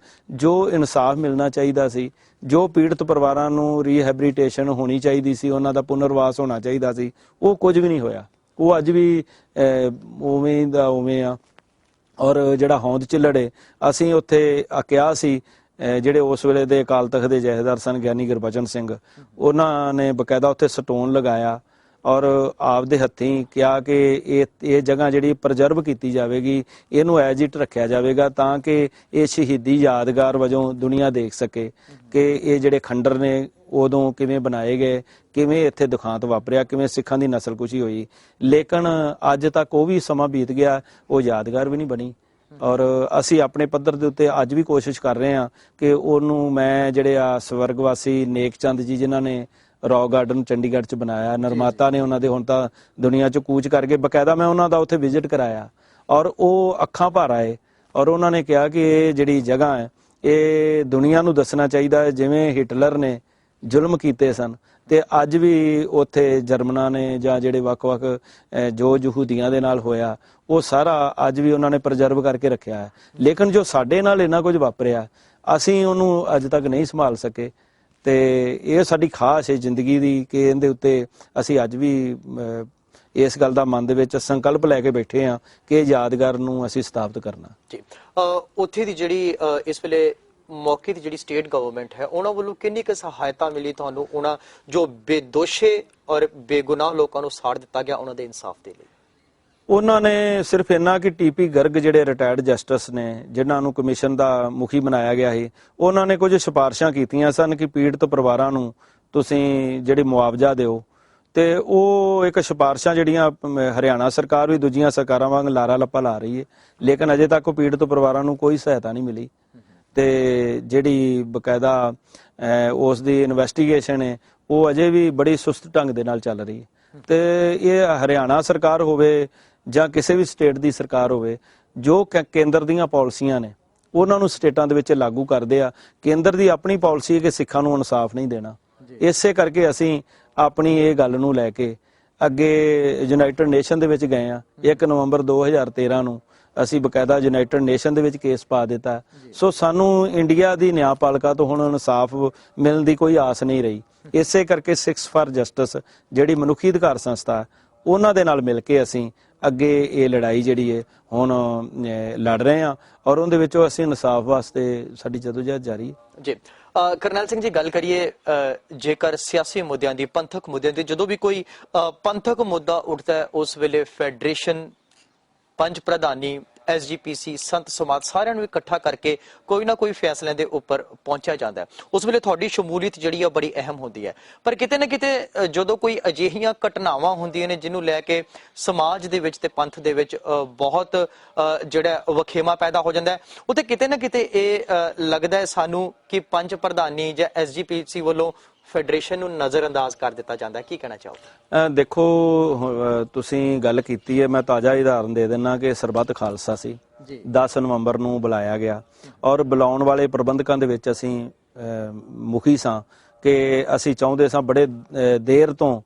ਜੋ ਇਨਸਾਫ ਮਿਲਣਾ ਚਾਹੀਦਾ ਸੀ, ਜੋ ਪੀੜਤ ਪਰਿਵਾਰਾਂ ਨੂੰ ਰੀਹੈਬਿਲਿਟੇਸ਼ਨ ਹੋਣੀ ਚਾਹੀਦੀ ਸੀ, ਉਹਨਾਂ ਦਾ ਪੁਨਰਵਾਸ ਹੋਣਾ ਚਾਹੀਦਾ ਸੀ, ਉਹ ਕੁਝ ਵੀ ਨਹੀਂ ਹੋਇਆ। ਉਹ ਅੱਜ ਵੀ ਉਵੇਂ ਦਾ ਉਵੇਂ ਆ। ਔਰ ਜਿਹੜਾ ਹੋਂਦ ਝਿੱਲੜੇ, ਅਸੀਂ ਉੱਥੇ ਕਿਹਾ ਸੀ, ਜਿਹੜੇ ਉਸ ਵੇਲੇ ਦੇ ਅਕਾਲ ਤਖਤ ਦੇ ਜਥੇਦਾਰ ਸਨ ਗਿਆਨੀ ਗੁਰਬਚਨ ਸਿੰਘ, ਉਹਨਾਂ ਨੇ ਬਕਾਇਦਾ ਉੱਥੇ ਸਟੋਨ ਲਗਾਇਆ ਔਰ ਆਪਦੇ ਹੱਥੀਂ ਕਿਹਾ ਕਿ ਇਹ ਜਗ੍ਹਾ ਜਿਹੜੀ ਪ੍ਰਜ਼ਰਵ ਕੀਤੀ ਜਾਵੇਗੀ, ਇਹਨੂੰ ਐਜ ਇਟ ਰੱਖਿਆ ਜਾਵੇਗਾ ਤਾਂ ਕਿ ਇਹ ਸ਼ਹੀਦੀ ਯਾਦਗਾਰ ਵਜੋਂ ਦੁਨੀਆ ਦੇਖ ਸਕੇ ਕਿ ਇਹ ਜਿਹੜੇ ਖੰਡਰ ਨੇ ਉਦੋਂ ਕਿਵੇਂ ਬਣਾਏ ਗਏ, ਕਿਵੇਂ ਇੱਥੇ ਦੁਖਾਂਤ ਵਾਪਰਿਆ, ਕਿਵੇਂ ਸਿੱਖਾਂ ਦੀ ਨਸਲਕੁਸ਼ੀ ਹੋਈ। ਲੇਕਿਨ ਅੱਜ ਤੱਕ ਉਹ ਵੀ ਸਮਾਂ ਬੀਤ ਗਿਆ, ਉਹ ਯਾਦਗਾਰ ਵੀ ਨਹੀਂ ਬਣੀ। ਔਰ ਅਸੀਂ ਆਪਣੇ ਪੱਧਰ ਦੇ ਉੱਤੇ ਅੱਜ ਵੀ ਕੋਸ਼ਿਸ਼ ਕਰ ਰਹੇ ਹਾਂ ਕਿ ਉਹਨੂੰ, ਮੈਂ ਜਿਹੜੇ ਆ ਸਵਰਗਵਾਸੀ ਨੇਕ ਚੰਦ ਜੀ ਜਿਨ੍ਹਾਂ ਨੇ ਰੌਕ ਗਾਰਡਨ ਚੰਡੀਗੜ੍ਹ 'ਚ ਬਣਾਇਆ, ਨਿਰਮਾਤਾ ਨੇ ਉਹਨਾਂ ਦੇ, ਹੁਣ ਤਾਂ ਦੁਨੀਆ 'ਚ ਕੂਚ ਕਰਕੇ, ਬਕਾਇਦਾ ਮੈਂ ਉਹਨਾਂ ਦਾ ਉੱਥੇ ਵਿਜ਼ਿਟ ਕਰਾਇਆ ਔਰ ਉਹ ਅੱਖਾਂ ਭਰ ਆਏ। ਔਰ ਉਹਨਾਂ ਨੇ ਕਿਹਾ ਕਿ ਇਹ ਜਿਹੜੀ ਜਗ੍ਹਾ ਹੈ, ਇਹ ਦੁਨੀਆ ਨੂੰ ਦੱਸਣਾ ਚਾਹੀਦਾ ਹੈ ਜਿਵੇਂ ਹਿਟਲਰ ਨੇ ਜ਼ੁਲਮ ਕੀਤੇ ਸਨ, ਤੇ ਅੱਜ ਵੀ ਉੱਥੇ ਜਰਮਨਾਂ ਨੇ ਜਾਂ ਜਿਹੜੇ ਵੱਖ-ਵੱਖ ਜੋ ਯਹੂਦੀਆਂ ਦੇ ਨਾਲ ਹੋਇਆ, ਉਹ ਸਾਰਾ ਅੱਜ ਵੀ ਉਹਨਾਂ ਨੇ ਪ੍ਰਜ਼ਰਵ ਕਰਕੇ ਰੱਖਿਆ ਹੈ। ਲੇਕਿਨ ਜੋ ਸਾਡੇ ਨਾਲ ਇੰਨਾ ਕੁਝ ਵਾਪਰਿਆ, ਅਸੀਂ ਉਹਨੂੰ ਅੱਜ ਤੱਕ ਨਹੀਂ ਸੰਭਾਲ ਸਕੇ। ਤੇ ਇਹ ਸਾਡੀ ਖਾਸ ਹੈ ਜ਼ਿੰਦਗੀ ਦੀ ਕਿ ਇਹਦੇ ਉੱਤੇ ਅਸੀਂ ਅੱਜ ਵੀ ਇਸ ਗੱਲ ਦਾ ਮਨ ਦੇ ਵਿੱਚ ਸੰਕਲਪ ਲੈ ਕੇ ਬੈਠੇ ਹਾਂ ਕਿ ਯਾਦਗਾਰ ਨੂੰ ਅਸੀਂ ਸਥਾਪਿਤ ਕਰਨਾ। ਜੀ, ਉੱਥੇ ਦੀ ਜਿਹੜੀ ਇਸ ਵੇਲੇ ਮੌਕੇ ਦੀ ਜਿਹੜੀ ਸਟੇਟ ਗਵਰਨਮੈਂਟ ਹੈ, ਉਹਨਾਂ ਵੱਲੋਂ ਕਿੰਨੀ ਕੁ ਸਹਾਇਤਾ ਮਿਲੀ ਤੁਹਾਨੂੰ, ਉਹਨਾਂ ਜੋ ਬੇਦੋਸ਼ੇ ਔਰ ਬੇਗੁਨਾਹ ਲੋਕਾਂ ਨੂੰ ਸਾੜ ਦਿੱਤਾ ਗਿਆ, ਉਹਨਾਂ ਦੇ ਇਨਸਾਫ ਦੇ ਲਈ? ਉਹਨਾਂ ਨੇ ਸਿਰਫ ਇੰਨਾ ਕਿ ਟੀਪੀ ਗਰਗ ਜਿਹੜੇ ਰਿਟਾਇਰਡ ਜਸਟਿਸ ਨੇ, ਜਿਨ੍ਹਾਂ ਨੂੰ ਕਮਿਸ਼ਨ ਦਾ ਮੁਖੀ ਬਣਾਇਆ ਗਿਆ ਸੀ, ਉਹਨਾਂ ਨੇ ਕੁਝ ਸਿਫਾਰਿਸ਼ਾਂ ਕੀਤੀਆਂ ਸਨ ਕਿ ਪੀੜਤ ਪਰਿਵਾਰਾਂ ਨੂੰ ਤੁਸੀਂ ਜਿਹੜੀ ਮੁਆਵਜ਼ਾ ਦਿਓ, ਤੇ ਉਹ ਇੱਕ ਸਿਫਾਰਿਸ਼ਾਂ ਜਿਹੜੀਆਂ ਹਰਿਆਣਾ ਸਰਕਾਰ ਵੀ ਦੂਜੀਆਂ ਸਰਕਾਰਾਂ ਵਾਂਗ ਲਾਰਾ ਲੱਪਾ ਲਾ ਰਹੀ ਹੈ, ਲੇਕਿਨ ਅਜੇ ਤੱਕ ਪੀੜਤ ਪਰਿਵਾਰਾਂ ਨੂੰ ਕੋਈ ਸਹਾਇਤਾ ਨਹੀਂ ਮਿਲੀ। ਤੇ ਜਿਹੜੀ ਬਕਾਇਦਾ ਉਸ ਦੀ ਇਨਵੈਸਟੀਗੇਸ਼ਨ ਹੈ, ਉਹ ਅਜੇ ਵੀ ਬੜੀ ਸੁਸਤ ਢੰਗ ਦੇ ਨਾਲ ਚੱਲ ਰਹੀ ਹੈ। ਤੇ ਇਹ ਹਰਿਆਣਾ ਸਰਕਾਰ ਹੋਵੇ ਜਾਂ ਕਿਸੇ ਵੀ ਸਟੇਟ ਦੀ ਸਰਕਾਰ ਹੋਵੇ, ਜੋ ਕੇਂਦਰ ਦੀਆਂ ਪਾਲਿਸੀਆਂ ਨੇ ਉਹਨਾਂ ਨੂੰ ਸਟੇਟਾਂ ਦੇ ਵਿੱਚ ਲਾਗੂ ਕਰਦੇ ਆ। ਕੇਂਦਰ ਦੀ ਆਪਣੀ ਪਾਲਿਸੀ ਹੈ ਕਿ ਸਿੱਖਾਂ ਨੂੰ ਇਨਸਾਫ ਨਹੀਂ ਦੇਣਾ। ਇਸੇ ਕਰਕੇ ਅਸੀਂ ਆਪਣੀ ਇਹ ਗੱਲ ਨੂੰ ਲੈ ਕੇ ਅੱਗੇ ਯੂਨਾਈਟਿਡ ਨੇਸ਼ਨ ਦੇ ਵਿੱਚ ਗਏ ਆ। 1 ਨਵੰਬਰ 2013 ਨੂੰ ਅਸੀਂ ਬਕਾਇਦਾ ਯੂਨਾਈਟਿਡ ਨੇਸ਼ਨ ਦੇ ਵਿੱਚ ਕੇਸ ਪਾ ਦਿੱਤਾ। ਸੋ ਸਾਨੂੰ ਇੰਡੀਆ ਦੀ ਨਿਆਂਪਾਲਿਕਾ ਤੋਂ ਹੁਣ ਇਨਸਾਫ ਮਿਲਣ ਦੀ ਕੋਈ ਆਸ ਨਹੀਂ ਰਹੀ। ਇਸੇ ਕਰਕੇ ਸਿੱਖਸ ਫਾਰ ਜਸਟਿਸ ਜਿਹੜੀ ਮਨੁੱਖੀ ਅਧਿਕਾਰ ਸੰਸਥਾ, ਉਹਨਾਂ ਦੇ ਨਾਲ ਮਿਲ ਕੇ ਅਸੀਂ ਅੱਗੇ ਇਹ ਲੜਾਈ ਜਿਹੜੀ ਹੈ ਹੁਣ ਲੜ ਰਹੇ ਹਾਂ ਔਰ ਉਹਦੇ ਵਿੱਚੋਂ ਅਸੀਂ ਇਨਸਾਫ ਵਾਸਤੇ ਸਾਡੀ ਜਦੋਜਹਿਦ ਜਾਰੀ ਹੈ। ਜੀ, ਕਰਨੈਲ ਸਿੰਘ ਜੀ, ਗੱਲ ਕਰੀਏ ਜੇਕਰ ਸਿਆਸੀ ਮੁੱਦਿਆਂ ਦੀ, ਪੰਥਕ ਮੁੱਦਿਆਂ ਦੀ, ਜਦੋਂ ਵੀ ਕੋਈ ਪੰਥਕ ਮੁੱਦਾ ਉੱਠਦਾ ਹੈ, ਉਸ ਵੇਲੇ ਫੈਡਰੇਸ਼ਨ, ਪੰਜ ਪ੍ਰਧਾਨੀ, SGPC, ਸੰਤ ਸਮਾਜ, ਸਾਰਿਆਂ ਨੂੰ ਇਕੱਠਾ ਕਰਕੇ ਕੋਈ ਨਾ ਕੋਈ ਫੈਸਲਿਆਂ ਦੇ ਉੱਪਰ ਪਹੁੰਚਿਆ ਜਾਂਦਾ ਹੈ। ਉਸ ਵੇਲੇ ਤੁਹਾਡੀ ਸ਼ਮੂਲੀਅਤ ਜਿਹੜੀ ਆ ਬੜੀ ਅਹਿਮ ਹੁੰਦੀ ਹੈ। ਪਰ ਕਿਤੇ ਨਾ ਕਿਤੇ ਜਦੋਂ ਕੋਈ ਅਜਿਹੀਆਂ ਘਟਨਾਵਾਂ ਹੁੰਦੀਆਂ ਨੇ ਜਿਹਨੂੰ ਲੈ ਕੇ ਸਮਾਜ ਦੇ ਵਿੱਚ ਤੇ ਪੰਥ ਦੇ ਵਿੱਚ ਬਹੁਤ ਜਿਹੜਾ ਵਖੇਮਾ ਪੈਦਾ ਹੋ ਜਾਂਦਾ ਹੈ, ਉੱਥੇ ਕਿਤੇ ਨਾ ਕਿਤੇ ਇਹ ਲੱਗਦਾ ਹੈ ਸਾਨੂੰ ਕਿ ਪੰਜ ਪ੍ਰਧਾਨੀ ਜਾਂ SGPC ਵੱਲੋਂ ਫੈਡਰੇਸ਼ਨ ਨੂੰ ਨਜ਼ਰਅੰਦਾਜ਼ ਕਰ ਦਿੱਤਾ ਜਾਂਦਾ ਹੈ। ਕੀ ਕਹਿਣਾ ਚਾਹੋਗੇ? ਦੇਖੋ, ਤੁਸੀਂ ਗੱਲ ਕੀਤੀ ਹੈ, ਮੈਂ ਤਾਜ਼ਾ ਉਦਾਹਰਨ ਦੇ ਦਿੰਦਾ ਕਿ ਸਰਬੱਤ ਖਾਲਸਾ ਸੀ, 10 ਨਵੰਬਰ ਨੂੰ ਬੁਲਾਇਆ ਗਿਆ ਔਰ ਬੁਲਾਉਣ ਵਾਲੇ ਪ੍ਰਬੰਧਕਾਂ ਦੇ ਵਿੱਚ ਅਸੀਂ ਮੁਖੀ ਸਾਂ ਕਿ ਅਸੀਂ ਚਾਹੁੰਦੇ ਸਾਂ, ਬੜੇ ਦੇਰ ਤੋਂ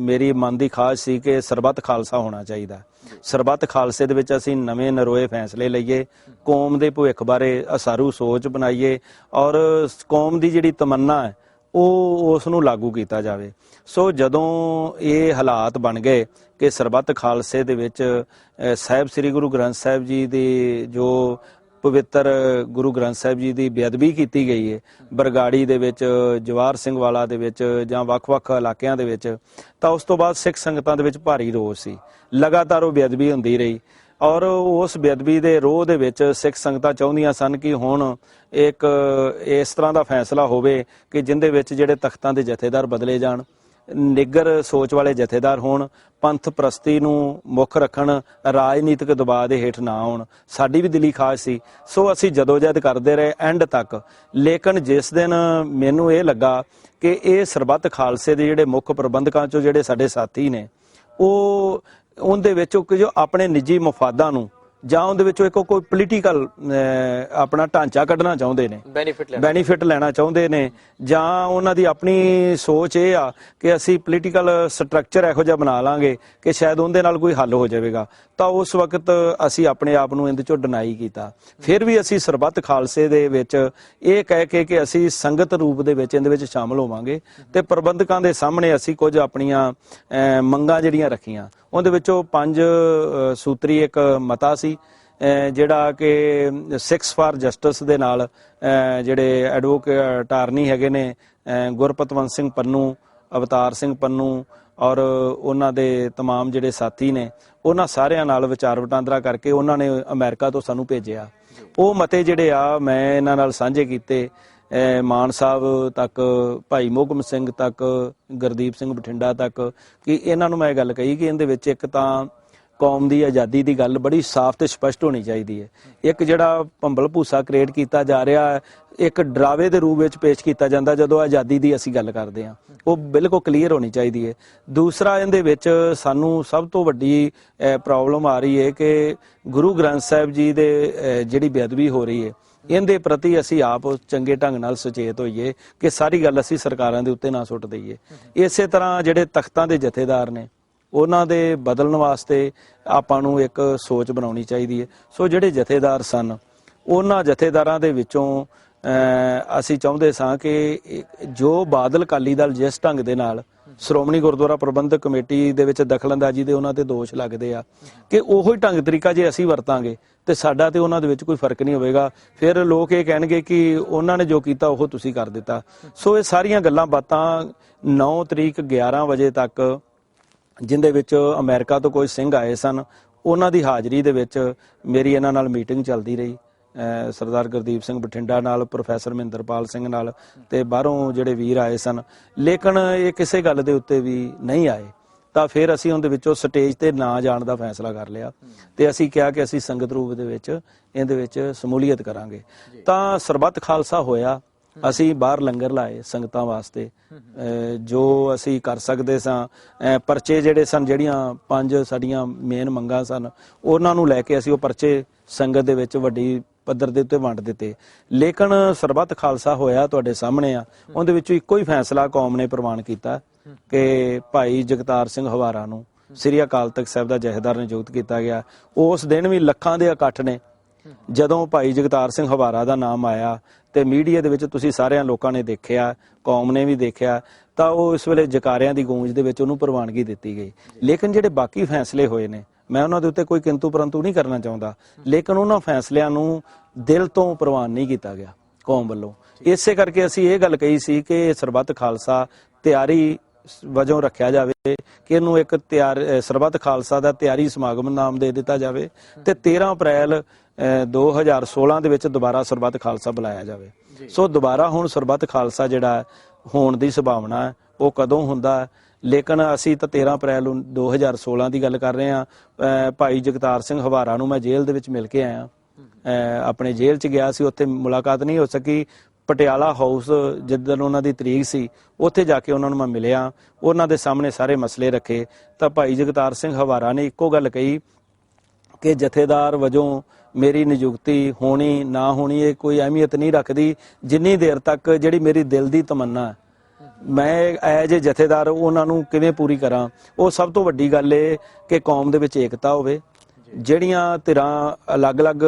ਮੇਰੀ ਮਨ ਦੀ ਖਾਹਿਸ਼ ਸੀ ਕਿ ਸਰਬੱਤ ਖਾਲਸਾ ਹੋਣਾ ਚਾਹੀਦਾ। ਸਰਬੱਤ ਖਾਲਸੇ ਦੇ ਵਿੱਚ ਅਸੀਂ ਨਵੇਂ ਨਰੋਏ ਫੈਸਲੇ ਲਈਏ, ਕੌਮ ਦੇ ਭਵਿੱਖ ਬਾਰੇ ਅਸਾਰੂ ਸੋਚ ਬਣਾਈਏ ਔਰ ਕੌਮ ਦੀ ਜਿਹੜੀ ਤਮੰਨਾ ਹੈ ਉਹ ਉਸ ਨੂੰ ਲਾਗੂ ਕੀਤਾ ਜਾਵੇ। ਸੋ ਜਦੋਂ ਇਹ ਹਾਲਾਤ ਬਣ ਗਏ ਕਿ ਸਰਬੱਤ ਖਾਲਸੇ ਦੇ ਵਿੱਚ ਸਾਹਿਬ ਸ੍ਰੀ ਗੁਰੂ ਗ੍ਰੰਥ ਸਾਹਿਬ ਜੀ ਦੇ ਜੋ ਪਵਿੱਤਰ ਗੁਰੂ ਗ੍ਰੰਥ ਸਾਹਿਬ ਜੀ ਦੀ ਬੇਅਦਬੀ ਕੀਤੀ ਗਈ ਹੈ ਬਰਗਾੜੀ ਦੇ ਵਿੱਚ, ਜਵਾਹਰ ਸਿੰਘ ਵਾਲਾ ਦੇ ਵਿੱਚ ਜਾਂ ਵੱਖ-ਵੱਖ ਇਲਾਕਿਆਂ ਦੇ ਵਿੱਚ, ਤਾਂ ਉਸ ਤੋਂ ਬਾਅਦ ਸਿੱਖ ਸੰਗਤਾਂ ਦੇ ਵਿੱਚ ਭਾਰੀ ਰੋਸ ਸੀ। ਲਗਾਤਾਰ ਉਹ ਬੇਅਦਬੀ ਹੁੰਦੀ ਰਹੀ ਔਰ ਉਸ ਬੇਅਦਬੀ ਦੇ ਰੋਹ ਦੇ ਵਿੱਚ ਸਿੱਖ ਸੰਗਤਾਂ ਚਾਹੁੰਦੀਆਂ ਸਨ ਕਿ ਹੁਣ ਇੱਕ ਇਸ ਤਰ੍ਹਾਂ ਦਾ ਫੈਸਲਾ ਹੋਵੇ ਕਿ ਜਿੰਦੇ ਵਿੱਚ ਜਿਹੜੇ ਤਖਤਾਂ ਦੇ ਜਥੇਦਾਰ ਬਦਲੇ ਜਾਣ, ਨਿੱਗਰ ਸੋਚ ਵਾਲੇ ਜਥੇਦਾਰ ਹੋਣ, ਪੰਥ ਪ੍ਰਸਤੀ ਨੂੰ ਮੁੱਖ ਰੱਖਣ, ਰਾਜਨੀਤਿਕ ਦਬਾਅ ਦੇ ਹੇਠ ਨਾ ਆਉਣ। ਸਾਡੀ ਵੀ ਦਿਲੀ ਖਾਹਿਸ਼ ਸੀ, ਸੋ ਅਸੀਂ ਜਦੋਜਹਿਦ ਕਰਦੇ ਰਹੇ ਐਂਡ ਤੱਕ। ਲੇਕਿਨ ਜਿਸ ਦਿਨ ਮੈਨੂੰ ਇਹ ਲੱਗਾ ਕਿ ਇਹ ਸਰਬੱਤ ਖਾਲਸੇ ਦੇ ਜਿਹੜੇ ਮੁੱਖ ਪ੍ਰਬੰਧਕਾਂ ਚੋਂ ਜਿਹੜੇ ਸਾਡੇ ਸਾਥੀ ਨੇ, ਉਹ ਉਹਦੇ ਵਿੱਚੋਂ ਜੋ ਆਪਣੇ ਨਿੱਜੀ ਮਫਾਦਾਂ ਨੂੰ ਜਾਂ ਉਹਦੇ ਵਿੱਚੋਂ ਇੱਕ ਕੋਈ ਪੋਲੀਟੀਕਲ ਆਪਣਾ ਢਾਂਚਾ ਕੱਢਣਾ ਚਾਹੁੰਦੇ ਨੇ, ਬੈਨੀਫਿਟ ਲੈਣਾ ਚਾਹੁੰਦੇ ਨੇ, ਜਾਂ ਉਹਨਾਂ ਦੀ ਆਪਣੀ ਸੋਚ ਇਹ ਆ ਕਿ ਅਸੀਂ ਪੋਲੀਟੀਕਲ ਸਟਰਕਚਰ ਇਹੋ ਜਿਹਾ ਬਣਾ ਲਾਂਗੇ ਕਿ ਸ਼ਾਇਦ ਉਹਦੇ ਨਾਲ ਕੋਈ ਹੱਲ ਹੋ ਜਾਵੇਗਾ, ਤਾਂ ਉਸ ਵਕਤ ਅਸੀਂ ਆਪਣੇ ਆਪ ਨੂੰ ਇਹਦੇ ਚੋਂ ਡਿਨਾਈ ਕੀਤਾ। ਫਿਰ ਵੀ ਅਸੀਂ ਸਰਬੱਤ ਖਾਲਸੇ ਦੇ ਵਿੱਚ ਇਹ ਕਹਿ ਕੇ ਕਿ ਅਸੀਂ ਸੰਗਤ ਰੂਪ ਦੇ ਵਿੱਚ ਇਹਦੇ ਵਿੱਚ ਸ਼ਾਮਲ ਹੋਵਾਂਗੇ ਤੇ ਪ੍ਰਬੰਧਕਾਂ ਦੇ ਸਾਹਮਣੇ ਅਸੀਂ ਕੁਝ ਆਪਣੀਆਂ ਮੰਗਾਂ ਜਿਹੜੀਆਂ ਰੱਖੀਆਂ, ਉਹਦੇ ਵਿੱਚੋਂ 5 ਸੂਤਰੀ ਇੱਕ ਮਤਾ ਸੀ ਜਿਹੜਾ ਕਿ 6 ਫਾਰ ਜਸਟਿਸ ਦੇ ਨਾਲ ਜਿਹੜੇ ਐਡਵੋਕੇਟ ਅਟਾਰਨੀ ਹੈਗੇ ਨੇ ਗੁਰਪਤਵੰਤ ਸਿੰਘ ਪੰਨੂ, ਅਵਤਾਰ ਸਿੰਘ ਪੰਨੂ ਔਰ ਉਹਨਾਂ ਦੇ तमाम ਜਿਹੜੇ ਸਾਥੀ ਨੇ, ਉਹਨਾਂ ਸਾਰਿਆਂ ਨਾਲ ਵਿਚਾਰ ਵਟਾਂਦਰਾ ਕਰਕੇ ਉਹਨਾਂ ਨੇ ਅਮਰੀਕਾ ਤੋਂ ਸਾਨੂੰ ਭੇਜਿਆ। ਉਹ ਮਤੇ ਜਿਹੜੇ ਆ ਮੈਂ ਇਹਨਾਂ ਨਾਲ ਸਾਂਝੇ ਕੀਤੇ, ਮਾਨ ਸਾਹਿਬ ਤੱਕ, ਭਾਈ ਮੋਹਕਮ ਸਿੰਘ ਤੱਕ, ਗੁਰਦੀਪ ਸਿੰਘ ਬਠਿੰਡਾ ਤੱਕ, ਕਿ ਇਹਨਾਂ ਨੂੰ ਮੈਂ ਗੱਲ ਕਹੀ ਕਿ ਇਹਦੇ ਵਿੱਚ ਇੱਕ ਤਾਂ ਕੌਮ ਦੀ ਆਜ਼ਾਦੀ ਦੀ ਗੱਲ ਬੜੀ ਸਾਫ਼ ਤੇ ਸਪਸ਼ਟ ਹੋਣੀ ਚਾਹੀਦੀ ਹੈ। ਇੱਕ ਜਿਹੜਾ ਭੰਬਲ ਭੂਸਾ ਕ੍ਰੀਏਟ ਕੀਤਾ ਜਾ ਰਿਹਾ, ਇੱਕ ਡਰਾਵੇ ਦੇ ਰੂਪ ਵਿੱਚ ਪੇਸ਼ ਕੀਤਾ ਜਾਂਦਾ ਜਦੋਂ ਆਜ਼ਾਦੀ ਦੀ ਅਸੀਂ ਗੱਲ ਕਰਦੇ ਹਾਂ, ਉਹ ਬਿਲਕੁਲ ਕਲੀਅਰ ਹੋਣੀ ਚਾਹੀਦੀ ਹੈ। ਦੂਸਰਾ, ਇਹਦੇ ਵਿੱਚ ਸਾਨੂੰ ਸਭ ਤੋਂ ਵੱਡੀ ਪ੍ਰੋਬਲਮ ਆ ਰਹੀ ਹੈ ਕਿ ਗੁਰੂ ਗ੍ਰੰਥ ਸਾਹਿਬ ਜੀ ਦੇ ਜਿਹੜੀ ਬੇਅਦਬੀ ਹੋ ਰਹੀ ਹੈ, ਇਹਦੇ ਪ੍ਰਤੀ ਅਸੀਂ ਆਪ ਚੰਗੇ ਢੰਗ ਨਾਲ ਸੁਚੇਤ ਹੋਈਏ ਕਿ ਸਾਰੀ ਗੱਲ ਅਸੀਂ ਸਰਕਾਰਾਂ ਦੇ ਉੱਤੇ ਨਾ ਸੁੱਟ ਦਈਏ। ਇਸੇ ਤਰ੍ਹਾਂ ਜਿਹੜੇ ਤਖਤਾਂ ਦੇ ਜਥੇਦਾਰ ਨੇ, ਉਹਨਾਂ ਦੇ ਬਦਲਣ ਵਾਸਤੇ ਆਪਾਂ ਨੂੰ ਇੱਕ ਸੋਚ ਬਣਾਉਣੀ ਚਾਹੀਦੀ ਹੈ। ਸੋ ਜਿਹੜੇ ਜਥੇਦਾਰ ਸਨ, ਉਹਨਾਂ ਜਥੇਦਾਰਾਂ ਦੇ ਵਿੱਚੋਂ ਅਸੀਂ ਚਾਹੁੰਦੇ ਸਾਂ ਕਿ ਜੋ ਬਾਦਲ ਅਕਾਲੀ ਦਲ ਜਿਸ ਢੰਗ ਦੇ ਨਾਲ ਸ਼੍ਰੋਮਣੀ ਗੁਰਦੁਆਰਾ ਪ੍ਰਬੰਧਕ ਕਮੇਟੀ ਦੇ ਵਿੱਚ ਦਖਲਅੰਦਾਜ਼ੀ ਦੇ ਉਹਨਾਂ ਤੇ ਦੋਸ਼ ਲੱਗਦੇ ਆ, ਕਿ ਉਹੋ ਹੀ ਢੰਗ ਤਰੀਕਾ ਜੇ ਅਸੀਂ ਵਰਤਾਂਗੇ ਤੇ ਸਾਡਾ ਤੇ ਉਹਨਾਂ ਦੇ ਵਿੱਚ ਕੋਈ ਫਰਕ ਨਹੀਂ ਹੋਵੇਗਾ। ਫਿਰ ਲੋਕ ਇਹ ਕਹਿਣਗੇ ਕਿ ਉਹਨਾਂ ਨੇ ਜੋ ਕੀਤਾ ਉਹ ਤੁਸੀਂ ਕਰ ਦਿੱਤਾ। ਸੋ ਇਹ ਸਾਰੀਆਂ ਗੱਲਾਂ ਬਾਤਾਂ 9 ਤਰੀਕ 11 ਵਜੇ ਤੱਕ, ਜਿੰਦੇ ਵਿੱਚ ਅਮਰੀਕਾ ਤੋਂ ਕੋਈ ਸਿੰਘ ਆਏ ਸਨ, ਉਹਨਾਂ ਦੀ ਹਾਜ਼ਰੀ ਦੇ ਵਿੱਚ ਮੇਰੀ ਇਹਨਾਂ ਨਾਲ ਮੀਟਿੰਗ ਚੱਲਦੀ ਰਹੀ, ਸਰਦਾਰ ਗੁਰਦੀਪ ਸਿੰਘ ਬਠਿੰਡਾ ਨਾਲ, ਪ੍ਰੋਫੈਸਰ ਮਹਿੰਦਰਪਾਲ ਸਿੰਘ ਨਾਲ, ਤੇ ਬਾਹਰੋਂ ਜਿਹੜੇ ਵੀਰ ਆਏ ਸਨ। ਲੇਕਿਨ ਇਹ ਕਿਸੇ ਗੱਲ ਦੇ ਉੱਤੇ ਵੀ ਨਹੀਂ ਆਏ, ਤਾਂ ਫਿਰ ਅਸੀਂ ਉਹਦੇ ਵਿੱਚੋਂ ਸਟੇਜ ਤੇ ਨਾ ਜਾਣ ਦਾ ਫੈਸਲਾ ਕਰ ਲਿਆ ਤੇ ਅਸੀਂ ਕਿਹਾ ਕਿ ਅਸੀਂ ਸੰਗਤ ਰੂਪ ਦੇ ਵਿੱਚ ਇਹਦੇ ਵਿੱਚ ਸਮੂਲੀਅਤ ਕਰਾਂਗੇ। ਤਾਂ ਸਰਬੱਤ ਖਾਲਸਾ ਹੋਇਆ, ਅਸੀਂ ਬਾਹਰ ਲੰਗਰ ਲਾਏ ਸੰਗਤਾਂ ਵਾਸਤੇ, ਜੋ ਅਸੀਂ ਕਰ ਸਕਦੇ ਸਾਂ। ਪਰਚੇ ਜਿਹੜੇ ਸਨ, ਜਿਹੜੀਆਂ 5 ਸਾਡੀਆਂ ਮੇਨ ਮੰਗਾਂ ਸਨ, ਉਹਨਾਂ ਨੂੰ ਲੈ ਕੇ ਅਸੀਂ ਉਹ ਪਰਚੇ ਸੰਗਤ ਦੇ ਵਿੱਚ ਵੱਡੀ ਪੱਧਰ ਦੇ ਉੱਤੇ ਵੰਡ ਦਿੱਤੇ। ਲੇਕਿਨ ਸਰਬੱਤ ਖਾਲਸਾ ਹੋਇਆ ਤੁਹਾਡੇ ਸਾਹਮਣੇ ਆ, ਉਹਦੇ ਵਿੱਚੋਂ ਇੱਕੋ ਹੀ ਫੈਸਲਾ ਕੌਮ ਨੇ ਪ੍ਰਵਾਨ ਕੀਤਾ ਕਿ ਭਾਈ ਜਗਤਾਰ ਸਿੰਘ ਹਵਾਰਾ ਨੂੰ ਸ੍ਰੀ ਅਕਾਲ ਤਖਤ ਸਾਹਿਬ ਦਾ ਜਥੇਦਾਰ ਨਿਯੁਕਤ ਕੀਤਾ ਗਿਆ। ਉਸ ਦਿਨ ਵੀ ਲੱਖਾਂ ਦੇ ਇਕੱਠ ਨੇ। ਜਦੋਂ ਭਾਈ ਜਗਤਾਰ ਸਿੰਘ ਹਵਾਰਾ ਦਾ ਨਾਮ ਆਇਆ ਤੇ ਮੀਡੀਆ ਦੇ ਵਿੱਚ ਤੁਸੀਂ ਸਾਰਿਆਂ ਲੋਕਾਂ ਨੇ ਦੇਖਿਆ, ਕੌਮ ਨੇ ਵੀ ਦੇਖਿਆ, ਤਾਂ ਉਹ ਇਸ ਵੇਲੇ ਜਕਾਰਿਆਂ ਦੀ ਗੂੰਜ ਦੇ ਵਿੱਚ ਉਹਨੂੰ ਪ੍ਰਵਾਨਗੀ ਦਿੱਤੀ ਗਈ। ਲੇਕਿਨ ਜਿਹੜੇ ਬਾਕੀ ਫੈਸਲੇ ਹੋਏ ਨੇ, ਮੈਂ ਉਹਨਾਂ ਦੇ ਉੱਤੇ ਕੋਈ ਕਿੰਤੂ ਪਰੰਤੂ ਨਹੀਂ ਕਰਨਾ ਚਾਹੁੰਦਾ, ਲੇਕਿਨ ਉਹਨਾਂ ਫੈਸਲਿਆਂ ਨੂੰ ਦਿਲ ਤੋਂ ਪ੍ਰਵਾਨ ਨਹੀਂ ਕੀਤਾ ਗਿਆ ਕੌਮ ਵੱਲੋਂ। ਇਸੇ ਕਰਕੇ ਅਸੀਂ ਇਹ ਗੱਲ ਕਹੀ ਸੀ ਕਿ ਸਰਬੱਤ ਖਾਲਸਾ ਤਿਆਰੀ ਵਜੋਂ ਰੱਖਿਆ ਜਾਵੇ, ਕਿ ਇਹਨੂੰ ਇੱਕ ਸਰਬੱਤ ਖਾਲਸਾ ਦਾ ਤਿਆਰੀ ਸਮਾਗਮ ਨਾਮ ਦੇ ਦਿੱਤਾ ਜਾਵੇ ਤੇ 13 ਅਪ੍ਰੈਲ 2016 ਦੇ ਵਿੱਚ ਦੁਬਾਰਾ ਸਰਬੱਤ ਖਾਲਸਾ ਬੁਲਾਇਆ ਜਾਵੇ। ਸੋ ਦੁਬਾਰਾ ਹੁਣ ਸਰਬੱਤ ਖਾਲਸਾ ਜਿਹੜਾ ਹੋਣ ਦੀ ਸੰਭਾਵਨਾ ਹੈ, ਉਹ ਕਦੋਂ ਹੁੰਦਾ, ਲੇਕਿਨ ਅਸੀਂ ਤਾਂ 13 ਅਪ੍ਰੈਲ 2016 ਦੀ ਗੱਲ ਕਰ ਰਹੇ ਹਾਂ। ਭਾਈ ਜਗਤਾਰ ਸਿੰਘ ਹਵਾਰਾ ਨੂੰ ਮੈਂ ਜੇਲ੍ਹ ਦੇ ਵਿੱਚ ਮਿਲ ਕੇ ਆਇਆ, ਆਪਣੇ ਜੇਲ੍ਹ 'ਚ ਗਿਆ ਸੀ, ਉੱਥੇ ਮੁਲਾਕਾਤ ਨਹੀਂ ਹੋ ਸਕੀ। ਪਟਿਆਲਾ ਹਾਊਸ ਜਿੱਦਣ ਉਹਨਾਂ ਦੀ ਤਰੀਕ ਸੀ, ਉੱਥੇ ਜਾ ਕੇ ਉਹਨਾਂ ਨੂੰ ਮੈਂ ਮਿਲਿਆ, ਉਹਨਾਂ ਦੇ ਸਾਹਮਣੇ ਸਾਰੇ ਮਸਲੇ ਰੱਖੇ। ਤਾਂ ਭਾਈ ਜਗਤਾਰ ਸਿੰਘ ਹਵਾਰਾ ਨੇ ਇੱਕੋ ਗੱਲ ਕਹੀ ਕਿ ਜਥੇਦਾਰ ਵਜੋਂ ਮੇਰੀ ਨਿਯੁਕਤੀ ਹੋਣੀ ਨਾ ਹੋਣੀ ਇਹ ਕੋਈ ਅਹਿਮੀਅਤ ਨਹੀਂ ਰੱਖਦੀ, ਜਿੰਨੀ ਦੇਰ ਤੱਕ ਜਿਹੜੀ ਮੇਰੀ ਦਿਲ ਦੀ ਤਮੰਨਾ ਮੈਂ ਐਜ ਏ ਜਥੇਦਾਰ ਉਹਨਾਂ ਨੂੰ ਕਿਵੇਂ ਪੂਰੀ ਕਰਾਂ। ਉਹ ਸਭ ਤੋਂ ਵੱਡੀ ਗੱਲ ਇਹ ਕਿ ਕੌਮ ਦੇ ਵਿੱਚ ਏਕਤਾ ਹੋਵੇ, ਜਿਹੜੀਆਂ ਧਿਰਾਂ ਅਲੱਗ-ਅਲੱਗ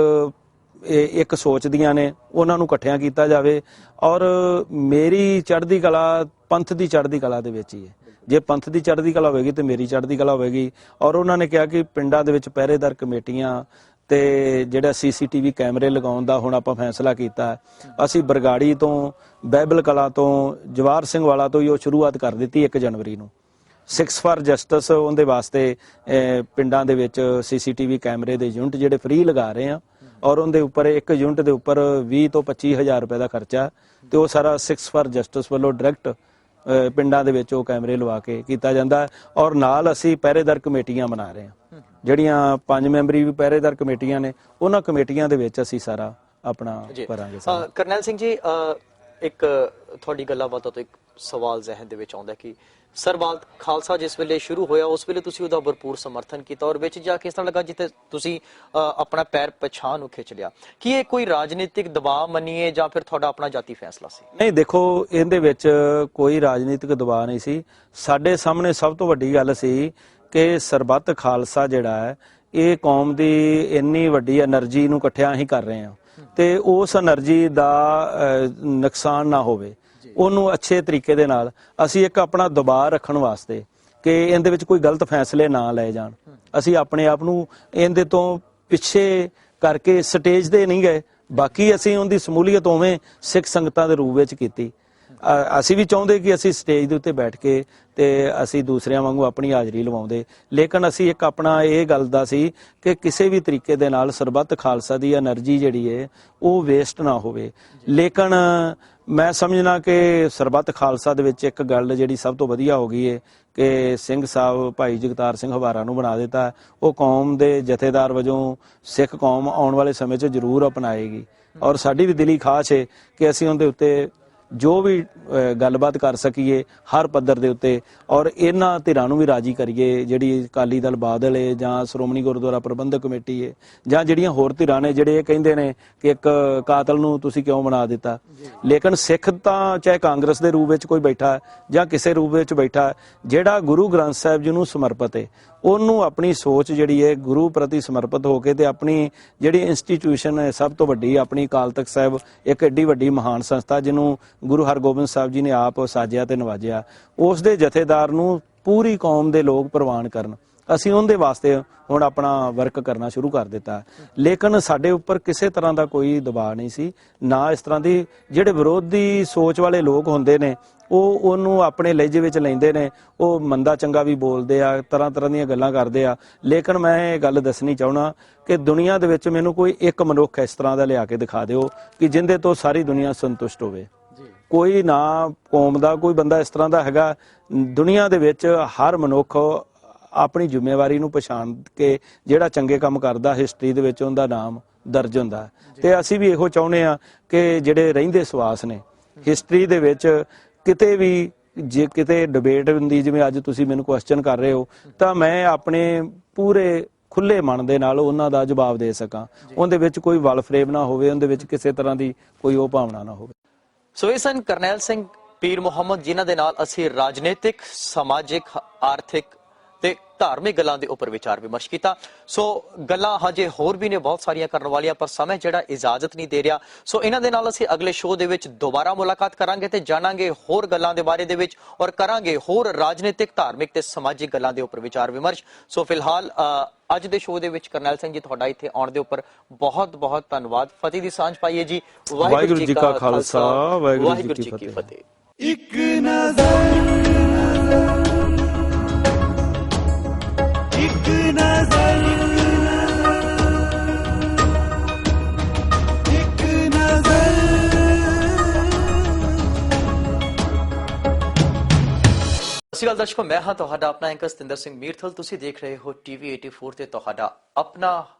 ਇੱਕ ਸੋਚਦੀਆਂ ਨੇ ਉਹਨਾਂ ਨੂੰ ਇਕੱਠਿਆਂ ਕੀਤਾ ਜਾਵੇ, ਔਰ ਮੇਰੀ ਚੜ੍ਹਦੀ ਕਲਾ ਪੰਥ ਦੀ ਚੜ੍ਹਦੀ ਕਲਾ ਦੇ ਵਿੱਚ ਹੀ ਹੈ। ਜੇ ਪੰਥ ਦੀ ਚੜ੍ਹਦੀ ਕਲਾ ਹੋਵੇਗੀ ਤੇ ਮੇਰੀ ਚੜ੍ਹਦੀ ਕਲਾ ਹੋਵੇਗੀ। ਔਰ ਉਹਨਾਂ ਨੇ ਕਿਹਾ ਕਿ ਪਿੰਡਾਂ ਦੇ ਵਿੱਚ ਪਹਿਰੇਦਾਰ ਕਮੇਟੀਆਂ ਤੇ ਜਿਹੜਾ ਸੀਸੀਟੀਵੀ ਕੈਮਰੇ ਲਗਾਉਣ ਦਾ ਹੁਣ ਆਪਾਂ ਫੈਸਲਾ ਕੀਤਾ। ਅਸੀਂ ਬਰਗਾੜੀ ਤੋਂ, ਬਾਈਬਲ ਕਲਾ ਤੋਂ, ਜਵਾਹਰ ਸਿੰਘ ਵਾਲਾ ਤੋਂ ਹੀ ਉਹ ਸ਼ੁਰੂਆਤ ਕਰ ਦਿੱਤੀ 1 ਜਨਵਰੀ ਨੂੰ। 6 ਫਾਰ ਜਸਟਿਸ ਉਹਦੇ ਵਾਸਤੇ ਪਿੰਡਾਂ ਦੇ ਵਿੱਚ ਸੀਸੀਟੀਵੀ ਕੈਮਰੇ ਦੇ ਯੂਨਿਟ ਜਿਹੜੇ ਫ੍ਰੀ ਲਗਾ ਰਹੇ ਆ, ਔਰ ਉਹਦੇ ਉੱਪਰ ਇੱਕ ਯੂਨਿਟ ਦੇ ਉੱਪਰ 20 ਤੋਂ 25,000 ਰੁਪਏ ਦਾ ਖਰਚਾ, ਤੇ ਉਹ ਸਾਰਾ 6 ਫਾਰ ਜਸਟਿਸ ਵੱਲੋਂ ਡਾਇਰੈਕਟ ਪਿੰਡਾਂ ਦੇ ਵਿੱਚ ਉਹ ਕੈਮਰੇ ਲਵਾ ਕੇ ਕੀਤਾ ਜਾਂਦਾ। ਔਰ ਨਾਲ ਅਸੀਂ ਪਹਿਰੇਦਾਰ ਕਮੇਟੀਆਂ ਬਣਾ ਰਹੇ ਹਾਂ, ਜਿਹੜੀਆਂ 5 ਮੈਂਬਰੀ ਵੀ ਪਹਿਰੇਦਾਰ ਕਮੇਟੀਆਂ ਨੇ, ਉਹਨਾਂ ਕਮੇਟੀਆਂ ਦੇ ਵਿੱਚ ਅਸੀਂ ਸਾਰਾ ਆਪਣਾ ਕਰਾਂਗੇ। ਕਰਨੈਲ ਸਿੰਘ ਜੀ, ਇੱਕ ਤੁਹਾਡੀ ਗੱਲਾਂ ਬਾਤਾਂ ਤੋਂ ਇੱਕ ਸਵਾਲ ਜ਼ਿਹਨ ਦੇ ਵਿੱਚ ਆਉਂਦਾ ਕਿ ਸਰਬੱਲ ਖਾਲਸਾ ਜਿਸ ਵੇਲੇ ਸ਼ੁਰੂ ਹੋਇਆ ਉਸ ਵੇਲੇ ਤੁਸੀਂ ਉਹਦਾ ਭਰਪੂਰ ਸਮਰਥਨ ਕੀਤਾ, ਔਰ ਵਿੱਚ ਜਾ ਕੇ ਇਸ ਤਰ੍ਹਾਂ ਲੱਗਾ ਜਿੱਥੇ ਤੁਸੀਂ ਆਪਣਾ ਪੈਰ ਪਛਾਣ ਨੂੰ ਖਿੱਚ ਲਿਆ। ਕੀ ਇਹ ਕੋਈ ਰਾਜਨੀਤਿਕ ਦਬਾਅ ਮੰਨੀਏ ਜਾਂ ਫਿਰ ਤੁਹਾਡਾ ਆਪਣਾ ਜਾਤੀ ਫੈਸਲਾ ਸੀ? ਨਹੀਂ, ਦੇਖੋ ਇਹਦੇ ਵਿੱਚ ਕੋਈ ਰਾਜਨੀਤਿਕ ਦਬਾਅ ਨਹੀਂ ਸੀ। ਸਾਡੇ ਸਾਹਮਣੇ ਸਭ ਤੋਂ ਵੱਡੀ ਗੱਲ ਸੀ ਕਿ ਸਰਬੱਤ ਖਾਲਸਾ ਜਿਹੜਾ ਹੈ, ਇਹ ਕੌਮ ਦੀ ਇੰਨੀ ਵੱਡੀ એનર્ਜੀ ਨੂੰ ਇਕੱਠਿਆਂ ਹੀ ਕਰ ਰਹੇ ਹਾਂ, ਤੇ ਉਸ એનર્ਜੀ ਦਾ ਨੁਕਸਾਨ ਨਾ ਹੋਵੇ, ਉਹਨੂੰ ਅੱਛੇ ਤਰੀਕੇ ਦੇ ਨਾਲ ਅਸੀਂ ਇੱਕ ਆਪਣਾ ਦਬਾਅ ਰੱਖਣ ਵਾਸਤੇ ਕਿ ਇਹਦੇ ਵਿੱਚ ਕੋਈ ਗਲਤ ਫੈਸਲੇ ਨਾ ਲਏ ਜਾਣ, ਅਸੀਂ ਆਪਣੇ ਆਪ ਨੂੰ ਇਹਦੇ ਤੋਂ ਪਿੱਛੇ ਕਰਕੇ ਸਟੇਜ ਤੇ ਨਹੀਂ ਗਏ। ਬਾਕੀ ਅਸੀਂ ਉਹਦੀ ਸਮੂਲੀਅਤ ਉਵੇਂ ਸਿੱਖ ਸੰਗਤਾਂ ਦੇ ਰੂਪ ਵਿੱਚ ਕੀਤੀ। ਅਸੀਂ ਵੀ ਚਾਹੁੰਦੇ ਕਿ ਅਸੀਂ ਸਟੇਜ ਦੇ ਉੱਤੇ ਬੈਠ ਕੇ ਤੇ ਅਸੀਂ ਦੂਸਰਿਆਂ ਵਾਂਗੂ ਆਪਣੀ ਹਾਜ਼ਰੀ ਲਵਾਉਂਦੇ, ਲੇਕਿਨ ਅਸੀਂ ਇੱਕ ਆਪਣਾ ਇਹ ਗੱਲ ਦਾ ਸੀ ਕਿ ਕਿਸੇ ਵੀ ਤਰੀਕੇ ਦੇ ਨਾਲ ਸਰਬੱਤ ਖਾਲਸਾ ਦੀ એનર્ਜੀ ਜਿਹੜੀ ਹੈ ਉਹ ਵੇਸਟ ਨਾ ਹੋਵੇ। ਲੇਕਿਨ ਮੈਂ ਸਮਝਣਾ ਕਿ ਸਰਬੱਤ ਖਾਲਸਾ ਦੇ ਵਿੱਚ ਇੱਕ ਗੱਲ ਜਿਹੜੀ ਸਭ ਤੋਂ ਵਧੀਆ ਹੋ ਗਈ ਹੈ ਕਿ ਸਿੰਘ ਸਾਹਿਬ ਭਾਈ ਜਗਤਾਰ ਸਿੰਘ ਹਵਾਰਾ ਨੂੰ ਬਣਾ ਦਿੱਤਾ। ਉਹ ਕੌਮ ਦੇ ਜਥੇਦਾਰ ਵਜੋਂ ਸਿੱਖ ਕੌਮ ਆਉਣ ਵਾਲੇ ਸਮੇਂ 'ਚ ਜ਼ਰੂਰ ਅਪਣਾਏਗੀ, ਔਰ ਸਾਡੀ ਵੀ ਦਿਲੀ ਖਾਸ਼ ਹੈ ਕਿ ਅਸੀਂ ਉਹਦੇ ਉੱਤੇ ਜੋ ਵੀ ਗੱਲਬਾਤ ਕਰ ਸਕੀਏ ਹਰ ਪੱਧਰ ਦੇ ਉੱਤੇ, ਔਰ ਇਹਨਾਂ ਧਿਰਾਂ ਨੂੰ ਵੀ ਰਾਜੀ ਕਰੀਏ, ਜਿਹੜੀ ਅਕਾਲੀ ਦਲ ਬਾਦਲ ਹੈ ਜਾਂ ਸ਼੍ਰੋਮਣੀ ਗੁਰਦੁਆਰਾ ਪ੍ਰਬੰਧਕ ਕਮੇਟੀ ਹੈ ਜਾਂ ਜਿਹੜੀਆਂ ਹੋਰ ਧਿਰਾਂ ਨੇ ਜਿਹੜੇ ਇਹ ਕਹਿੰਦੇ ਨੇ ਕਿ ਇੱਕ ਕਾਤਲ ਨੂੰ ਤੁਸੀਂ ਕਿਉਂ ਬਣਾ ਦਿੱਤਾ। ਲੇਕਿਨ ਸਿੱਖ ਤਾਂ ਚਾਹੇ ਕਾਂਗਰਸ ਦੇ ਰੂਪ ਵਿੱਚ ਕੋਈ ਬੈਠਾ ਜਾਂ ਕਿਸੇ ਰੂਪ ਵਿੱਚ ਬੈਠਾ, ਜਿਹੜਾ ਗੁਰੂ ਗ੍ਰੰਥ ਸਾਹਿਬ ਜੀ ਨੂੰ ਸਮਰਪਿਤ ਹੈ, ਉਹਨੂੰ ਆਪਣੀ ਸੋਚ ਜਿਹੜੀ ਹੈ ਗੁਰੂ ਪ੍ਰਤੀ ਸਮਰਪਿਤ ਹੋ ਕੇ ਤੇ ਆਪਣੀ ਜਿਹੜੀ ਇੰਸਟੀਟਿਊਸ਼ਨ ਹੈ ਸਭ ਤੋਂ ਵੱਡੀ ਆਪਣੀ ਅਕਾਲ ਤਖਤ ਸਾਹਿਬ, ਇੱਕ ਏਡੀ ਵੱਡੀ ਮਹਾਨ ਸੰਸਥਾ ਜਿਹਨੂੰ ਗੁਰੂ ਹਰਗੋਬਿੰਦ ਸਾਹਿਬ ਜੀ ਨੇ ਆਪ ਸਾਜਿਆ ਤੇ ਨਵਾਜਿਆ, ਉਸ ਦੇ ਜਥੇਦਾਰ ਨੂੰ ਪੂਰੀ ਕੌਮ ਦੇ ਲੋਕ ਪ੍ਰਵਾਨ ਕਰਨ। ਅਸੀਂ ਉਹਦੇ ਵਾਸਤੇ ਹੁਣ ਆਪਣਾ ਵਰਕ ਕਰਨਾ ਸ਼ੁਰੂ ਕਰ ਦਿੱਤਾ। ਲੇਕਿਨ ਸਾਡੇ ਉੱਪਰ ਕਿਸੇ ਤਰ੍ਹਾਂ ਦਾ ਕੋਈ ਦਬਾਅ ਨਹੀਂ ਸੀ, ਨਾ ਇਸ ਤਰ੍ਹਾਂ ਦੀ ਜਿਹੜੇ ਵਿਰੋਧੀ ਸੋਚ ਵਾਲੇ ਲੋਕ ਹੁੰਦੇ ਨੇ ਉਹ ਉਹਨੂੰ ਆਪਣੇ ਲਹਿਜੇ ਵਿੱਚ ਲੈਂਦੇ ਨੇ, ਉਹ ਮੰਦਾ ਚੰਗਾ ਵੀ ਬੋਲਦੇ ਆ, ਤਰ੍ਹਾਂ ਤਰ੍ਹਾਂ ਦੀਆਂ ਗੱਲਾਂ ਕਰਦੇ ਆ। ਲੇਕਿਨ ਮੈਂ ਇਹ ਗੱਲ ਦੱਸਣੀ ਚਾਹੁੰਦਾ ਕਿ ਦੁਨੀਆ ਦੇ ਵਿੱਚ ਮੈਨੂੰ ਕੋਈ ਇੱਕ ਮਨੁੱਖ ਇਸ ਤਰ੍ਹਾਂ ਦਾ ਲਿਆ ਕੇ ਦਿਖਾ ਦਿਓ ਕਿ ਜਿੰਦੇ ਤੋਂ ਸਾਰੀ ਦੁਨੀਆ ਸੰਤੁਸ਼ਟ ਹੋਵੇ। ਕੋਈ ਨਾ ਕੌਮ ਦਾ ਕੋਈ ਬੰਦਾ ਇਸ ਤਰ੍ਹਾਂ ਦਾ ਹੈਗਾ ਦੁਨੀਆ ਦੇ ਵਿੱਚ। ਹਰ ਮਨੁੱਖ ਆਪਣੀ ਜ਼ਿੰਮੇਵਾਰੀ ਨੂੰ ਪਛਾਣ ਕੇ ਜਿਹੜਾ ਚੰਗੇ ਕੰਮ ਕਰਦਾ, ਹਿਸਟਰੀ ਦੇ ਵਿੱਚ ਉਹਦਾ ਨਾਮ ਦਰਜ ਹੁੰਦਾ। ਤੇ ਅਸੀਂ ਵੀ ਇਹੋ ਚਾਹੁੰਦੇ ਆ ਕਿ ਜਿਹੜੇ ਰਹਿੰਦੇ ਸਵਾਸ ਨੇ ਹਿਸਟਰੀ ਦੇ ਵਿੱਚ, ਕਿਤੇ ਵੀ ਜੇ ਕਿਤੇ ਡਿਬੇਟ ਹੁੰਦੀ, ਜਿਵੇਂ ਅੱਜ ਤੁਸੀਂ ਮੈਨੂੰ ਕੁਐਸਚਨ ਕਰ ਰਹੇ ਹੋ, ਤਾਂ ਮੈਂ ਆਪਣੇ ਪੂਰੇ ਖੁੱਲੇ ਮਨ ਦੇ ਨਾਲ ਉਹਨਾਂ ਦਾ ਜਵਾਬ ਦੇ ਸਕਾਂ। ਉਹਦੇ ਵਿੱਚ ਕੋਈ ਵਲ ਫਰੇਬ ਨਾ ਹੋਵੇ, ਉਹਦੇ ਵਿੱਚ ਕਿਸੇ ਤਰ੍ਹਾਂ ਦੀ ਕੋਈ ਉਹ ਭਾਵਨਾ ਨਾ ਹੋਵੇ। ਸੋ ਇਹ ਸਨ ਕਰਨੈਲ ਸਿੰਘ ਪੀਰ ਮੁਹੰਮਦ, ਜਿਨ੍ਹਾਂ ਦੇ ਨਾਲ ਅਸੀਂ ਰਾਜਨੀਤਿਕ, ਸਮਾਜਿਕ, ਆਰਥਿਕ ਤੇ ਧਾਰਮਿਕ ਗੱਲਾਂ ਦੇ ਉੱਪਰ ਵਿਚਾਰ ਵਿਮਰਸ਼ ਕੀਤਾ। ਸੋ ਗੱਲਾਂ ਹਜੇ ਹੋਰ ਵੀ ਨੇ ਬਹੁਤ ਸਾਰੀਆਂ ਕਰਨ ਵਾਲੀਆਂ, ਪਰ ਸਮੇਂ ਜਿਹੜਾ ਇਜਾਜ਼ਤ ਨਹੀਂ ਦੇ ਰਿਹਾ। ਸੋ ਇਹਨਾਂ ਦੇ ਨਾਲ ਅਸੀਂ ਅਗਲੇ ਸ਼ੋਅ ਦੇ ਵਿੱਚ ਦੁਬਾਰਾ ਮੁਲਾਕਾਤ ਕਰਾਂਗੇ ਤੇ ਜਾਣਾਂਗੇ ਹੋਰ ਗੱਲਾਂ ਦੇ ਬਾਰੇ ਦੇ ਵਿੱਚ, ਔਰ ਕਰਾਂਗੇ ਹੋਰ ਰਾਜਨੀਤਿਕ, ਧਾਰਮਿਕ ਤੇ ਸਮਾਜਿਕ ਗੱਲਾਂ ਦੇ ਉੱਪਰ ਵਿਚਾਰ ਵਿਮਰਸ਼। ਸੋ ਫਿਲਹਾਲ ਅੱਜ ਦੇ ਸ਼ੋਅ ਦੇ ਵਿੱਚ ਕਰਨੈਲ ਸਿੰਘ ਜੀ ਤੁਹਾਡਾ ਇੱਥੇ ਆਉਣ ਦੇ ਉੱਪਰ ਬਹੁਤ ਬਹੁਤ ਧੰਨਵਾਦ। ਫਤਿਹ ਦੀ ਸਾਂਝ ਪਾਈਏ ਜੀ। ਵਾਹਿਗੁਰੂ ਜੀ ਕਾ ਖਾਲਸਾ, ਵਾਹਿਗੁਰੂ ਜੀ ਕੀ ਫਤਿਹ। ਇੱਕ ਨਜ਼ਰ ਸਤਿ ਸ਼੍ਰੀ ਅਕਾਲ ਦਰਸ਼ਕੋ, ਮੈਂ ਹਾਂ ਤੁਹਾਡਾ ਆਪਣਾ ਐਂਕਰ ਸਤਿੰਦਰ ਸਿੰਘ ਮੀਰਥਲ। ਤੁਸੀਂ ਦੇਖ ਰਹੇ ਹੋ TV 84 ਤੇ ਤੁਹਾਡਾ ਆਪਣਾ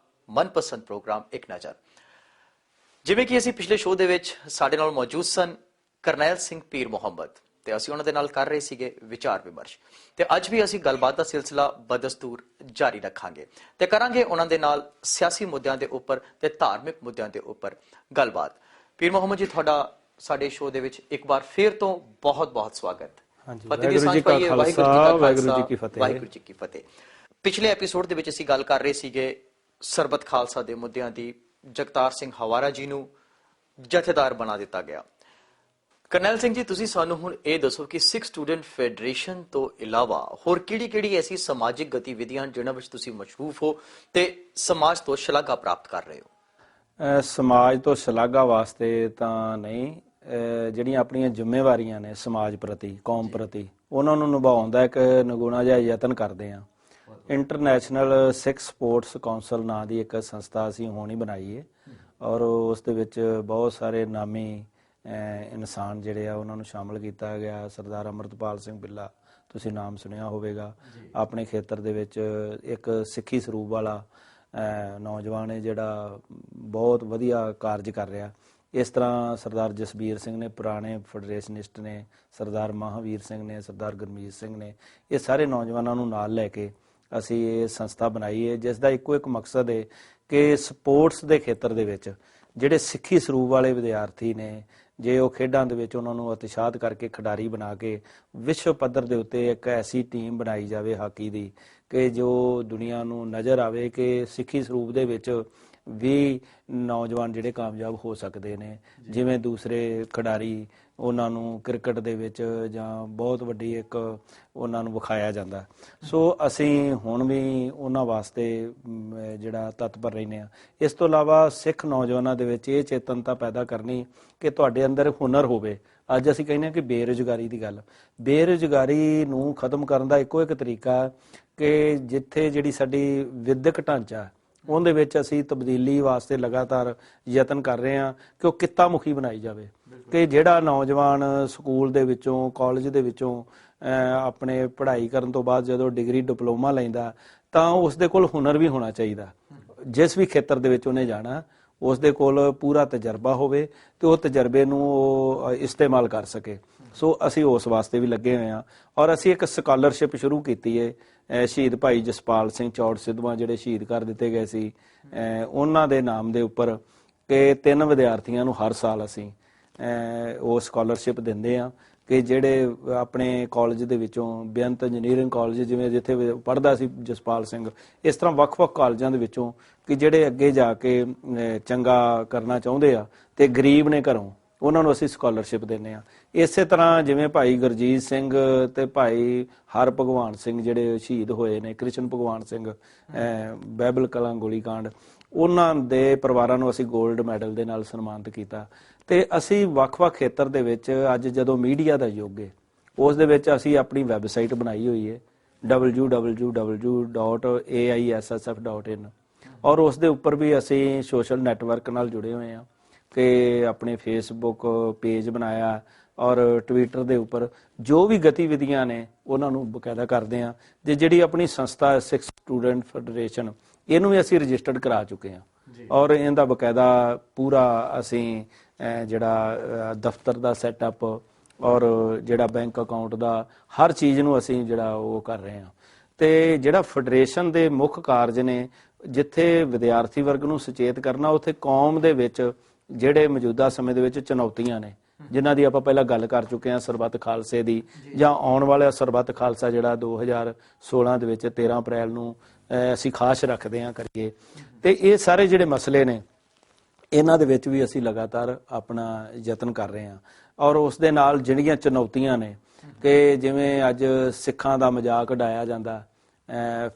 ਮਨਪਸੰਦ ਪ੍ਰੋਗਰਾਮ ਇੱਕ ਨਜ਼ਰ। ਜਿਵੇਂ ਕਿ ਅਸੀਂ ਪਿਛਲੇ ਸ਼ੋਅ ਦੇ ਵਿੱਚ ਸਾਡੇ ਨਾਲ ਮੌਜੂਦ ਸਨ ਕਰਨੈਲ ਸਿੰਘ ਪੀਰ ਮੁਹੰਮਦ, ਤੇ ਅਸੀਂ ਉਹਨਾਂ ਦੇ ਨਾਲ ਕਰ ਰਹੇ ਸੀਗੇ ਵਿਚਾਰ ਵਿਮਰਸ਼, ਤੇ ਅੱਜ ਵੀ ਅਸੀਂ ਗੱਲਬਾਤ ਦਾ ਸਿਲਸਿਲਾ ਬਦਸਤੂਰ ਜਾਰੀ ਰੱਖਾਂਗੇ ਤੇ ਕਰਾਂਗੇ ਉਹਨਾਂ ਦੇ ਨਾਲ ਸਿਆਸੀ ਮੁੱਦਿਆਂ ਦੇ ਉੱਪਰ ਤੇ ਧਾਰਮਿਕ ਮੁੱਦਿਆਂ ਦੇ ਉੱਪਰ ਗੱਲਬਾਤ। ਪੀਰ ਮੁਹੰਮਦ ਜੀ, ਤੁਹਾਡਾ ਸਾਡੇ ਸ਼ੋਅ ਦੇ ਵਿੱਚ ਇੱਕ ਵਾਰ ਫੇਰ ਤੋਂ ਬਹੁਤ ਬਹੁਤ ਸਵਾਗਤ। ਵਾਹਿਗੁਰੂ ਜੀ ਕਾ ਖਾਲਸਾ, ਵਾਹਿਗੁਰੂ ਜੀ ਕੀ ਫਤਿਹ। ਵਾਹਿਗੁਰੂ ਜੀ ਕੀ ਫਤਿਹ। ਪਿਛਲੇ ਐਪੀਸੋਡ ਦੇ ਵਿੱਚ ਅਸੀਂ ਗੱਲ ਕਰ ਰਹੇ ਸੀਗੇ ਸਰਬੱਤ ਖਾਲਸਾ ਦੇ ਮੁੱਦਿਆਂ ਦੀ। ਜਗਤਾਰ ਸਿੰਘ ਹਵਾਰਾ ਜੀ ਨੂੰ ਜਥੇਦਾਰ ਬਣਾ ਦਿੱਤਾ ਗਿਆ। ਕਰਨੈਲ ਸਿੰਘ ਜੀ, ਤੁਸੀਂ ਸਾਨੂੰ ਹੁਣ ਇਹ ਦੱਸੋ ਕਿ ਸਿੱਖ ਸਟੂਡੈਂਟ ਫੈਡਰੇਸ਼ਨ ਤੋਂ ਇਲਾਵਾ ਹੋਰ ਕਿਹੜੀ-ਕਿਹੜੀ ਐਸੀ ਸਮਾਜਿਕ ਗਤੀਵਿਧੀਆਂ ਜਿਨ੍ਹਾਂ ਵਿੱਚ ਤੁਸੀਂ ਮਸ਼ਰੂਫ ਹੋ ਤੇ ਸਮਾਜ ਤੋਂ ਸ਼ਲਾਘਾ ਪ੍ਰਾਪਤ ਕਰ ਰਹੇ ਹੋ? ਸਮਾਜ ਤੋਂ ਸ਼ਲਾਘਾ ਵਾਸਤੇ ਤਾਂ ਨਹੀਂ, ਜਿਹੜੀਆਂ ਆਪਣੀਆਂ ਜ਼ਿੰਮੇਵਾਰੀਆਂ ਨੇ ਸਮਾਜ ਪ੍ਰਤੀ, ਕੌਮ ਪ੍ਰਤੀ, ਉਹਨਾਂ ਨੂੰ ਨਿਭਾਉਣ ਦਾ ਇੱਕ ਨਿਗੁਣਾ ਜਿਹਾ ਯਤਨ ਕਰਦੇ ਹਾਂ। ਇੰਟਰਨੈਸ਼ਨਲ ਸਿੱਖ ਸਪੋਰਟਸ ਕਾਉਂਸਲ ਨਾਂ ਦੀ ਇੱਕ ਸੰਸਥਾ ਅਸੀਂ ਹੁਣ ਹੀ ਬਣਾਈ ਹੈ ਔਰ ਉਸ ਦੇ ਵਿੱਚ ਬਹੁਤ ਸਾਰੇ ਨਾਮੀ ਇਨਸਾਨ ਜਿਹੜੇ ਆ ਉਹਨਾਂ ਨੂੰ ਸ਼ਾਮਲ ਕੀਤਾ ਗਿਆ। ਸਰਦਾਰ ਅੰਮ੍ਰਿਤਪਾਲ ਸਿੰਘ ਬਿੱਲਾ, ਤੁਸੀਂ ਨਾਮ ਸੁਣਿਆ ਹੋਵੇਗਾ। ਆਪਣੇ ਖੇਤਰ ਦੇ ਵਿੱਚ ਇੱਕ ਸਿੱਖੀ ਸਰੂਪ ਵਾਲਾ ਨੌਜਵਾਨ ਹੈ ਜਿਹੜਾ ਬਹੁਤ ਵਧੀਆ ਕਾਰਜ ਕਰ ਰਿਹਾ। ਇਸ ਤਰ੍ਹਾਂ ਸਰਦਾਰ ਜਸਬੀਰ ਸਿੰਘ ਨੇ, ਪੁਰਾਣੇ ਫੈਡਰੇਸ਼ਨਿਸਟ ਨੇ, ਸਰਦਾਰ ਮਹਾਵੀਰ ਸਿੰਘ ਨੇ, ਸਰਦਾਰ ਗੁਰਮੀਤ ਸਿੰਘ ਨੇ, ਇਹ ਸਾਰੇ ਨੌਜਵਾਨਾਂ ਨੂੰ ਨਾਲ ਲੈ ਕੇ ਅਸੀਂ ਇਹ ਸੰਸਥਾ ਬਣਾਈ ਹੈ, ਜਿਸ ਦਾ ਇੱਕੋ ਇੱਕ ਮਕਸਦ ਹੈ ਕਿ ਸਪੋਰਟਸ ਦੇ ਖੇਤਰ ਦੇ ਵਿੱਚ ਜਿਹੜੇ ਸਿੱਖੀ ਸਰੂਪ ਵਾਲੇ ਵਿਦਿਆਰਥੀ ਨੇ, ਜੇ ਉਹ ਖੇਡਾਂ ਦੇ ਵਿੱਚ ਉਹਨਾਂ ਨੂੰ ਉਤਸ਼ਾਹਿਤ ਕਰਕੇ ਖਿਡਾਰੀ ਬਣਾ ਕੇ ਵਿਸ਼ਵ ਪੱਧਰ ਦੇ ਉੱਤੇ ਇੱਕ ਐਸੀ ਟੀਮ ਬਣਾਈ ਜਾਵੇ ਹਾਕੀ ਦੀ ਕਿ ਜੋ ਦੁਨੀਆ ਨੂੰ ਨਜ਼ਰ ਆਵੇ ਕਿ ਸਿੱਖੀ ਸਰੂਪ ਦੇ ਵਿੱਚ ਵੀ ਨੌਜਵਾਨ ਜਿਹੜੇ ਕਾਮਯਾਬ ਹੋ ਸਕਦੇ ਨੇ, ਜਿਵੇਂ ਦੂਸਰੇ ਖਿਡਾਰੀ ਉਹਨਾਂ ਨੂੰ ਕ੍ਰਿਕਟ ਦੇ ਵਿੱਚ ਜਾਂ ਬਹੁਤ ਵੱਡੀ ਇੱਕ ਉਹਨਾਂ ਨੂੰ ਵਿਖਾਇਆ ਜਾਂਦਾ। ਸੋ ਅਸੀਂ ਹੁਣ ਵੀ ਉਹਨਾਂ ਵਾਸਤੇ ਜਿਹੜਾ ਤਤਪਰ ਰਹਿੰਦੇ ਹਾਂ। ਇਸ ਤੋਂ ਇਲਾਵਾ ਸਿੱਖ ਨੌਜਵਾਨਾਂ ਦੇ ਵਿੱਚ ਇਹ ਚੇਤਨਤਾ ਪੈਦਾ ਕਰਨੀ ਕਿ ਤੁਹਾਡੇ ਅੰਦਰ ਹੁਨਰ ਹੋਵੇ। ਅੱਜ ਅਸੀਂ ਕਹਿੰਦੇ ਹਾਂ ਕਿ ਬੇਰੁਜ਼ਗਾਰੀ ਦੀ ਗੱਲ, ਬੇਰੁਜ਼ਗਾਰੀ ਨੂੰ ਖਤਮ ਕਰਨ ਦਾ ਇੱਕੋ ਇੱਕ ਤਰੀਕਾ ਕਿ ਜਿੱਥੇ ਜਿਹੜੀ ਸਾਡੀ ਵਿਦਿਅਕ ਢਾਂਚਾ ਉਹਦੇ ਵਿੱਚ ਅਸੀਂ ਤਬਦੀਲੀ ਵਾਸਤੇ ਲਗਾਤਾਰ ਯਤਨ ਕਰ ਰਹੇ ਹਾਂ ਕਿ ਉਹ ਕਿੱਤਾ ਮੁਖੀ ਬਣਾਈ ਜਾਵੇ, ਕਿ ਜਿਹੜਾ ਨੌਜਵਾਨ ਸਕੂਲ ਦੇ ਵਿੱਚੋਂ, ਕਾਲਜ ਦੇ ਵਿੱਚੋਂ ਆਪਣੇ ਪੜ੍ਹਾਈ ਕਰਨ ਤੋਂ ਬਾਅਦ ਜਦੋਂ ਡਿਗਰੀ ਡਿਪਲੋਮਾ ਲੈਂਦਾ ਤਾਂ ਉਸ ਦੇ ਕੋਲ ਹੁਨਰ ਵੀ ਹੋਣਾ ਚਾਹੀਦਾ। ਜਿਸ ਵੀ ਖੇਤਰ ਦੇ ਵਿੱਚ ਉਹਨੇ ਜਾਣਾ ਉਸ ਦੇ ਕੋਲ ਪੂਰਾ ਤਜਰਬਾ ਹੋਵੇ ਤੇ ਉਹ ਤਜਰਬੇ ਨੂੰ ਉਹ ਇਸਤੇਮਾਲ ਕਰ ਸਕੇ। ਸੋ ਅਸੀਂ ਉਸ ਵਾਸਤੇ ਵੀ ਲੱਗੇ ਹੋਏ ਹਾਂ ਔਰ ਅਸੀਂ ਇੱਕ ਸਕਾਲਰਸ਼ਿਪ ਸ਼ੁਰੂ ਕੀਤੀ ਹੈ। ਸ਼ਹੀਦ ਭਾਈ ਜਸਪਾਲ ਸਿੰਘ ਚੌੜ ਸਿੱਧਵਾਂ ਜਿਹੜੇ ਸ਼ਹੀਦ ਕਰ ਦਿੱਤੇ ਗਏ ਸੀ, ਉਹਨਾਂ ਦੇ ਨਾਮ ਦੇ ਉੱਪਰ ਕਿ 3 ਵਿਦਿਆਰਥੀਆਂ ਨੂੰ ਹਰ ਸਾਲ ਅਸੀਂ ਉਹ ਸਕਾਲਰਸ਼ਿਪ ਦਿੰਦੇ ਹਾਂ ਕਿ ਜਿਹੜੇ ਆਪਣੇ ਕਾਲਜ ਦੇ ਵਿੱਚੋਂ, ਬੇਅੰਤ ਇੰਜੀਨੀਅਰਿੰਗ ਕਾਲਜ ਜਿਵੇਂ ਜਿੱਥੇ ਪੜ੍ਹਦਾ ਸੀ ਜਸਪਾਲ ਸਿੰਘ, ਇਸ ਤਰ੍ਹਾਂ ਵੱਖ-ਵੱਖ ਕਾਲਜਾਂ ਦੇ ਵਿੱਚੋਂ ਕਿ ਜਿਹੜੇ ਅੱਗੇ ਜਾ ਕੇ ਚੰਗਾ ਕਰਨਾ ਚਾਹੁੰਦੇ ਆ ਤੇ ਗਰੀਬ ਨੇ ਘਰੋਂ, ਉਹਨਾਂ ਨੂੰ ਅਸੀਂ ਸਕਾਲਰਸ਼ਿਪ ਦਿੰਦੇ ਹਾਂ। ਇਸੇ ਤਰ੍ਹਾਂ ਜਿਵੇਂ ਭਾਈ ਗੁਰਜੀਤ ਸਿੰਘ ਤੇ ਭਾਈ ਹਰ ਭਗਵਾਨ ਸਿੰਘ ਜਿਹੜੇ ਸ਼ਹੀਦ ਹੋਏ ਨੇ, ਕ੍ਰਿਸ਼ਨ ਭਗਵਾਨ ਸਿੰਘ ਬਾਈਬਲ ਕਲਾਂ ਗੋਲੀकांड, ਉਹਨਾਂ ਦੇ ਪਰਿਵਾਰਾਂ ਨੂੰ ਅਸੀਂ 골ਡ ਮੈਡਲ ਦੇ ਨਾਲ ਸਨਮਾਨਿਤ ਕੀਤਾ। ਤੇ ਅਸੀਂ ਵੱਖ-ਵੱਖ ਖੇਤਰ ਦੇ ਵਿੱਚ ਅੱਜ ਜਦੋਂ ਮੀਡੀਆ ਦਾ ਯੁੱਗ ਹੈ ਉਸ ਦੇ ਵਿੱਚ ਅਸੀਂ ਆਪਣੀ ਵੈਬਸਾਈਟ ਬਣਾਈ ਹੋਈ ਹੈ www.aissf.in ਔਰ ਉਸ ਦੇ ਉੱਪਰ ਵੀ ਅਸੀਂ ਸੋਸ਼ਲ ਨੈਟਵਰਕ ਨਾਲ ਜੁੜੇ ਹੋਏ ਹਾਂ ਕਿ ਆਪਣੇ ਫੇਸਬੁੱਕ ਪੇਜ ਬਣਾਇਆ ਔਰ ਟਵਿੱਟਰ ਦੇ ਉੱਪਰ ਜੋ ਵੀ ਗਤੀਵਿਧੀਆਂ ਨੇ ਉਹਨਾਂ ਨੂੰ ਬਕਾਇਦਾ ਕਰਦੇ ਹਾਂ। ਤੇ ਜਿਹੜੀ ਆਪਣੀ ਸੰਸਥਾ ਸਿੱਖ ਸਟੂਡੈਂਟ ਫੈਡਰੇਸ਼ਨ, ਇਹਨੂੰ ਵੀ ਅਸੀਂ ਰਜਿਸਟਰਡ ਕਰਾ ਚੁੱਕੇ ਹਾਂ ਔਰ ਇਹਦਾ ਬਕਾਇਦਾ ਪੂਰਾ ਅਸੀਂ ਜਿਹੜਾ ਦਫ਼ਤਰ ਦਾ ਸੈਟਅਪ ਔਰ ਜਿਹੜਾ ਬੈਂਕ ਅਕਾਊਂਟ ਦਾ ਹਰ ਚੀਜ਼ ਨੂੰ ਅਸੀਂ ਜਿਹੜਾ ਉਹ ਕਰ ਰਹੇ ਹਾਂ। ਤੇ ਜਿਹੜਾ ਫੈਡਰੇਸ਼ਨ ਦੇ ਮੁੱਖ ਕਾਰਜ ਨੇ, ਜਿੱਥੇ ਵਿਦਿਆਰਥੀ ਵਰਗ ਨੂੰ ਸੁਚੇਤ ਕਰਨਾ, ਉੱਥੇ ਕੌਮ ਦੇ ਵਿੱਚ ਜਿਹੜੇ ਮੌਜੂਦਾ ਸਮੇਂ ਦੇ ਵਿੱਚ ਚੁਣੌਤੀਆਂ ਨੇ ਜਿਨ੍ਹਾਂ ਦੀ ਆਪਾਂ ਪਹਿਲਾਂ ਗੱਲ ਕਰ ਚੁੱਕੇ ਹਾਂ, ਸਰਬੱਤ ਖਾਲਸੇ ਦੀ ਜਾਂ ਆਉਣ ਵਾਲਾ ਸਰਬੱਤ ਖਾਲਸਾ ਜਿਹੜਾ 2016 ਦੇ ਵਿੱਚ 13 ਅਪ੍ਰੈਲ ਨੂੰ ਅਸੀਂ ਖਾਸ ਰੱਖਦੇ ਹਾਂ ਕਰੀਏ। ਤੇ ਇਹ ਸਾਰੇ ਜਿਹੜੇ ਮਸਲੇ ਨੇ ਇਹਨਾਂ ਦੇ ਵਿੱਚ ਵੀ ਅਸੀਂ ਲਗਾਤਾਰ ਆਪਣਾ ਯਤਨ ਕਰ ਰਹੇ ਹਾਂ ਔਰ ਉਸ ਦੇ ਨਾਲ ਜਿਹੜੀਆਂ ਚੁਣੌਤੀਆਂ ਨੇ ਕਿ ਜਿਵੇਂ ਅੱਜ ਸਿੱਖਾਂ ਦਾ ਮਜ਼ਾਕ ਉਡਾਇਆ ਜਾਂਦਾ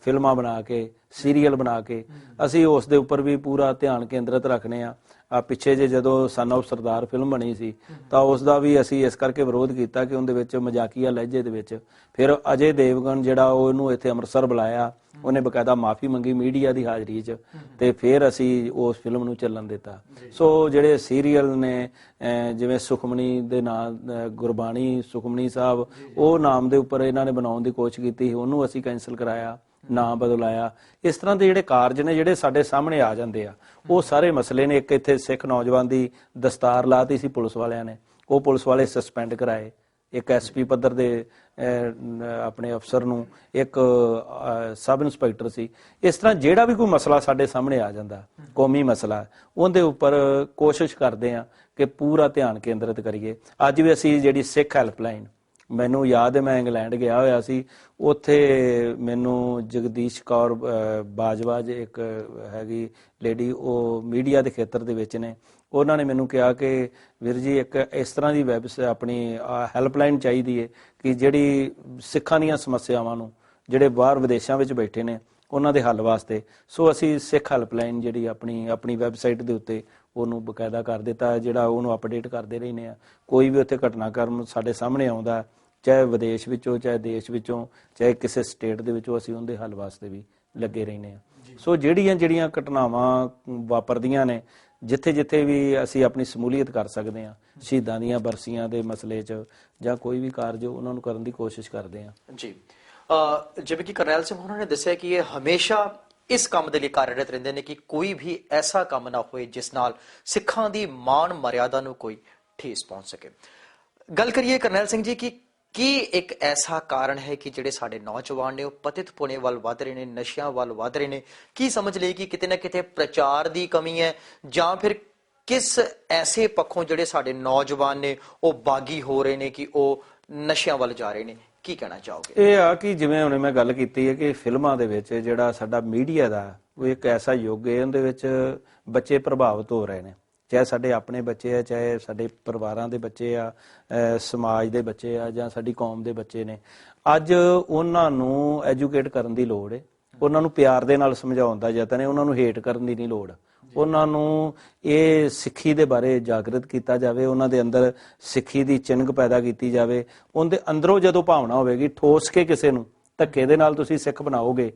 ਫਿਲਮਾਂ ਬਣਾ ਕੇ, ਸੀਰੀਅਲ ਬਣਾ ਕੇ, ਅਸੀਂ ਉਸ ਦੇ ਉੱਪਰ ਵੀ ਪੂਰਾ ਧਿਆਨ ਕੇਂਦਰਿਤ ਰੱਖਦੇ ਹਾਂ। ਪਿੱਛੇ ਜੇ ਜਦੋਂ ਸਨ ਆਫ ਸਰਦਾਰ ਫਿਲਮ ਬਣੀ ਸੀ ਤਾਂ ਉਸ ਦਾ ਵੀ ਅਸੀਂ ਇਸ ਕਰਕੇ ਵਿਰੋਧ ਕੀਤਾ ਕਿ ਉਹਦੇ ਵਿੱਚ ਮਜ਼ਾਕੀਆ ਲਹਿਜੇ ਦੇ ਵਿੱਚ ਫਿਰ ਅਜੇ ਦੇਵਗਨ ਜਿਹੜਾ ਉਹਨੂੰ ਇੱਥੇ ਅੰਮ੍ਰਿਤਸਰ ਬੁਲਾਇਆ, ਉਹਨੇ ਬਕਾਇਦਾ ਮਾਫੀ ਮੰਗੀ ਮੀਡੀਆ ਦੀ ਹਾਜ਼ਰੀ 'ਚ ਤੇ ਫਿਰ ਅਸੀਂ ਉਸ ਫਿਲਮ ਨੂੰ ਚੱਲਣ ਦਿੱਤਾ। ਸੋ ਜਿਹੜੇ ਸੀਰੀਅਲ ਨੇ ਜਿਵੇਂ ਸੁਖਮਣੀ ਦੇ ਨਾਂ, ਗੁਰਬਾਣੀ ਸੁਖਮਣੀ ਸਾਹਿਬ, ਉਹ ਨਾਮ ਦੇ ਉੱਪਰ ਇਹਨਾਂ ਨੇ ਬਣਾਉਣ ਦੀ ਕੋਸ਼ਿਸ਼ ਕੀਤੀ, ਉਹਨੂੰ ਅਸੀਂ ਕੈਂਸਲ ਕਰਾਇਆ, ਨਾਂ ਬਦਲਾਇਆ। ਇਸ ਤਰ੍ਹਾਂ ਦੇ ਜਿਹੜੇ ਕਾਰਜ ਨੇ ਜਿਹੜੇ ਸਾਡੇ ਸਾਹਮਣੇ ਆ ਜਾਂਦੇ ਆ, ਉਹ ਸਾਰੇ ਮਸਲੇ ਨੇ। ਇੱਕ ਇੱਥੇ ਸਿੱਖ ਨੌਜਵਾਨ ਦੀ ਦਸਤਾਰ ਲਾਤੀ ਸੀ ਪੁਲਿਸ ਵਾਲਿਆਂ ਨੇ, ਉਹ ਪੁਲਿਸ ਵਾਲੇ ਸਸਪੈਂਡ ਕਰਾਏ। ਇੱਕ ਐਸਪੀ ਪੱਧਰ ਦੇ ਆਪਣੇ ਅਫਸਰ ਨੂੰ, ਇੱਕ ਸਬ ਇੰਸਪੈਕਟਰ ਸੀ। ਇਸ ਤਰ੍ਹਾਂ ਜਿਹੜਾ ਵੀ ਕੋਈ ਮਸਲਾ ਸਾਡੇ ਸਾਹਮਣੇ ਆ ਜਾਂਦਾ, ਕੌਮੀ ਮਸਲਾ, ਉਹਦੇ ਉੱਪਰ ਕੋਸ਼ਿਸ਼ ਕਰਦੇ ਆ ਕਿ ਪੂਰਾ ਧਿਆਨ ਕੇਂਦਰਿਤ ਕਰੀਏ। ਅੱਜ ਵੀ ਅਸੀਂ ਜਿਹੜੀ ਸਿੱਖ ਹੈਲਪਲਾਈਨ, ਮੈਨੂੰ ਯਾਦ ਹੈ ਮੈਂ ਇੰਗਲੈਂਡ ਗਿਆ ਹੋਇਆ ਸੀ, ਉੱਥੇ ਮੈਨੂੰ ਜਗਦੀਸ਼ ਕੌਰ ਬਾਜਵਾ ਇੱਕ ਹੈਗੀ ਲੇਡੀ, ਉਹ ਮੀਡੀਆ ਦੇ ਖੇਤਰ ਦੇ ਵਿੱਚ ਨੇ, ਉਹਨਾਂ ਨੇ ਮੈਨੂੰ ਕਿਹਾ ਕਿ ਵੀਰ ਜੀ ਇੱਕ ਇਸ ਤਰ੍ਹਾਂ ਦੀ ਆਪਣੀ ਹੈਲਪਲਾਈਨ ਚਾਹੀਦੀ ਹੈ ਕਿ ਜਿਹੜੀ ਸਿੱਖਾਂ ਦੀਆਂ ਸਮੱਸਿਆਵਾਂ ਨੂੰ ਜਿਹੜੇ ਬਾਹਰ ਵਿਦੇਸ਼ਾਂ ਵਿੱਚ ਬੈਠੇ ਨੇ ਉਹਨਾਂ ਦੇ ਹੱਲ ਵਾਸਤੇ। ਸੋ ਅਸੀਂ ਸਿੱਖ ਹੈਲਪਲਾਈਨ ਜਿਹੜੀ ਆਪਣੀ ਵੈਬਸਾਈਟ ਦੇ ਉੱਤੇ ਉਹਨੂੰ ਬਕਾਇਦਾ ਕਰ ਦਿੱਤਾ, ਜਿਹੜਾ ਉਹਨੂੰ ਅਪਡੇਟ ਕਰਦੇ ਰਹਿੰਦੇ ਆ। ਕੋਈ ਵੀ ਉੱਥੇ ਘਟਨਾਕ੍ਰਮ ਸਾਡੇ ਸਾਹਮਣੇ ਆਉਂਦਾ, ਚਾਹੇ ਵਿਦੇਸ਼ ਵਿੱਚੋਂ, ਚਾਹੇ ਦੇਸ਼ ਵਿੱਚੋਂ, ਚਾਹੇ ਕਿਸੇ ਸਟੇਟ ਦੇ ਵਿੱਚੋਂ, ਅਸੀਂ ਉਹਦੇ ਹੱਲ ਵਾਸਤੇ ਵੀ ਲੱਗੇ ਰਹਿੰਦੇ ਆ। ਸੋ ਜਿਹੜੀਆਂ ਘਟਨਾਵਾਂ ਵਾਪਰਦੀਆਂ ਨੇ, ਜਿੱਥੇ ਵੀ ਅਸੀਂ ਆਪਣੀ ਸਮੂਲੀਅਤ ਕਰ ਸਕਦੇ ਹਾਂ, ਸ਼ਹੀਦਾਂ ਦੀਆਂ ਬਰਸੀਆਂ ਦੇ ਮਸਲੇ 'ਚ ਜਾਂ ਕੋਈ ਵੀ ਕਾਰਜ ਉਹਨਾਂ ਨੂੰ ਕਰਨ ਦੀ ਕੋਸ਼ਿਸ਼ ਕਰਦੇ ਹਾਂ ਜੀ। ਜਿਵੇਂ ਕਿ ਕਰਨੈਲ ਸਿੰਘ ਉਹਨਾਂ ਨੇ ਦੱਸਿਆ ਕਿ ਇਹ ਹਮੇਸ਼ਾ ਇਸ ਕੰਮ ਦੇ ਲਈ ਕਾਰਜਰਤ ਰਹਿੰਦੇ ਨੇ ਕਿ ਕੋਈ ਵੀ ਐਸਾ ਕੰਮ ਨਾ ਹੋਏ ਜਿਸ ਨਾਲ ਸਿੱਖਾਂ ਦੀ ਮਾਣ ਮਰਿਆਦਾ ਨੂੰ ਕੋਈ ਠੇਸ ਪਹੁੰਚ ਸਕੇ। ਗੱਲ ਕਰੀਏ ਕਰਨੈਲ ਸਿੰਘ ਜੀ ਕਿ ਕੀ ਇੱਕ ਐਸਾ ਕਾਰਨ ਹੈ ਕਿ ਜਿਹੜੇ ਸਾਡੇ ਨੌਜਵਾਨ ਨੇ ਉਹ ਪਤਿਤ ਪੁਣੇ ਵੱਲ ਵੱਧ ਰਹੇ ਨੇ, ਨਸ਼ਿਆਂ ਵੱਲ ਵੱਧ ਰਹੇ ਨੇ? ਕੀ ਸਮਝ ਲਈ ਕਿ ਕਿਤੇ ਨਾ ਕਿਤੇ ਪ੍ਰਚਾਰ ਦੀ ਕਮੀ ਹੈ, ਜਾਂ ਫਿਰ ਕਿਸ ਐਸੇ ਪੱਖੋਂ ਜਿਹੜੇ ਸਾਡੇ ਨੌਜਵਾਨ ਨੇ ਉਹ ਬਾਗੀ ਹੋ ਰਹੇ ਨੇ ਕਿ ਉਹ ਨਸ਼ਿਆਂ ਵੱਲ ਜਾ ਰਹੇ ਨੇ? ਕੀ ਕਹਿਣਾ ਚਾਹੋਗੇ? ਇਹ ਆ ਕਿ ਜਿਵੇਂ ਹੁਣ ਮੈਂ ਗੱਲ ਕੀਤੀ ਹੈ ਕਿ ਫਿਲਮਾਂ ਦੇ ਵਿੱਚ ਜਿਹੜਾ ਸਾਡਾ ਮੀਡੀਆ ਦਾ ਉਹ ਇੱਕ ਐਸਾ ਯੁੱਗ ਹੈ, ਉਹਦੇ ਵਿੱਚ ਬੱਚੇ ਪ੍ਰਭਾਵਿਤ ਹੋ ਰਹੇ ਨੇ, ਚਾਹੇ ਸਾਡੇ ਆਪਣੇ ਬੱਚੇ ਆ, ਚਾਹੇ ਸਾਡੇ ਪਰਿਵਾਰਾਂ ਦੇ ਬੱਚੇ ਆ, ਸਮਾਜ ਦੇ ਬੱਚੇ ਆ, ਜਾਂ ਸਾਡੀ ਕੌਮ ਦੇ ਬੱਚੇ ਨੇ। ਅੱਜ ਉਹਨਾਂ ਨੂੰ ਐਜੂਕੇਟ ਕਰਨ ਦੀ ਲੋੜ ਹੈ, ਉਹਨਾਂ ਨੂੰ ਪਿਆਰ ਦੇ ਨਾਲ ਸਮਝਾਉਣ ਦਾ ਯਤਨ ਹੈ, ਉਹਨਾਂ ਨੂੰ ਹੇਟ ਕਰਨ ਦੀ ਨਹੀਂ ਲੋੜ। ਉਹਨਾਂ ਨੂੰ ਇਹ ਸਿੱਖੀ ਦੇ ਬਾਰੇ ਜਾਗਰਤ ਕੀਤਾ ਜਾਵੇ, ਉਹਨਾਂ ਦੇ ਅੰਦਰ ਸਿੱਖੀ ਦੀ ਚਿੰਨ੍ਹ ਪੈਦਾ ਕੀਤੀ ਜਾਵੇ। ਉਹਦੇ ਅੰਦਰੋਂ ਜਦੋਂ ਭਾਵਨਾ ਹੋਵੇਗੀ, ਠੋਸ ਕੇ ਕਿਸੇ ਨੂੰ ਧੱਕੇ ਦੇ ਨਾਲ ਤੁਸੀਂ ਸਿੱਖ ਬਣਾਓਗੇ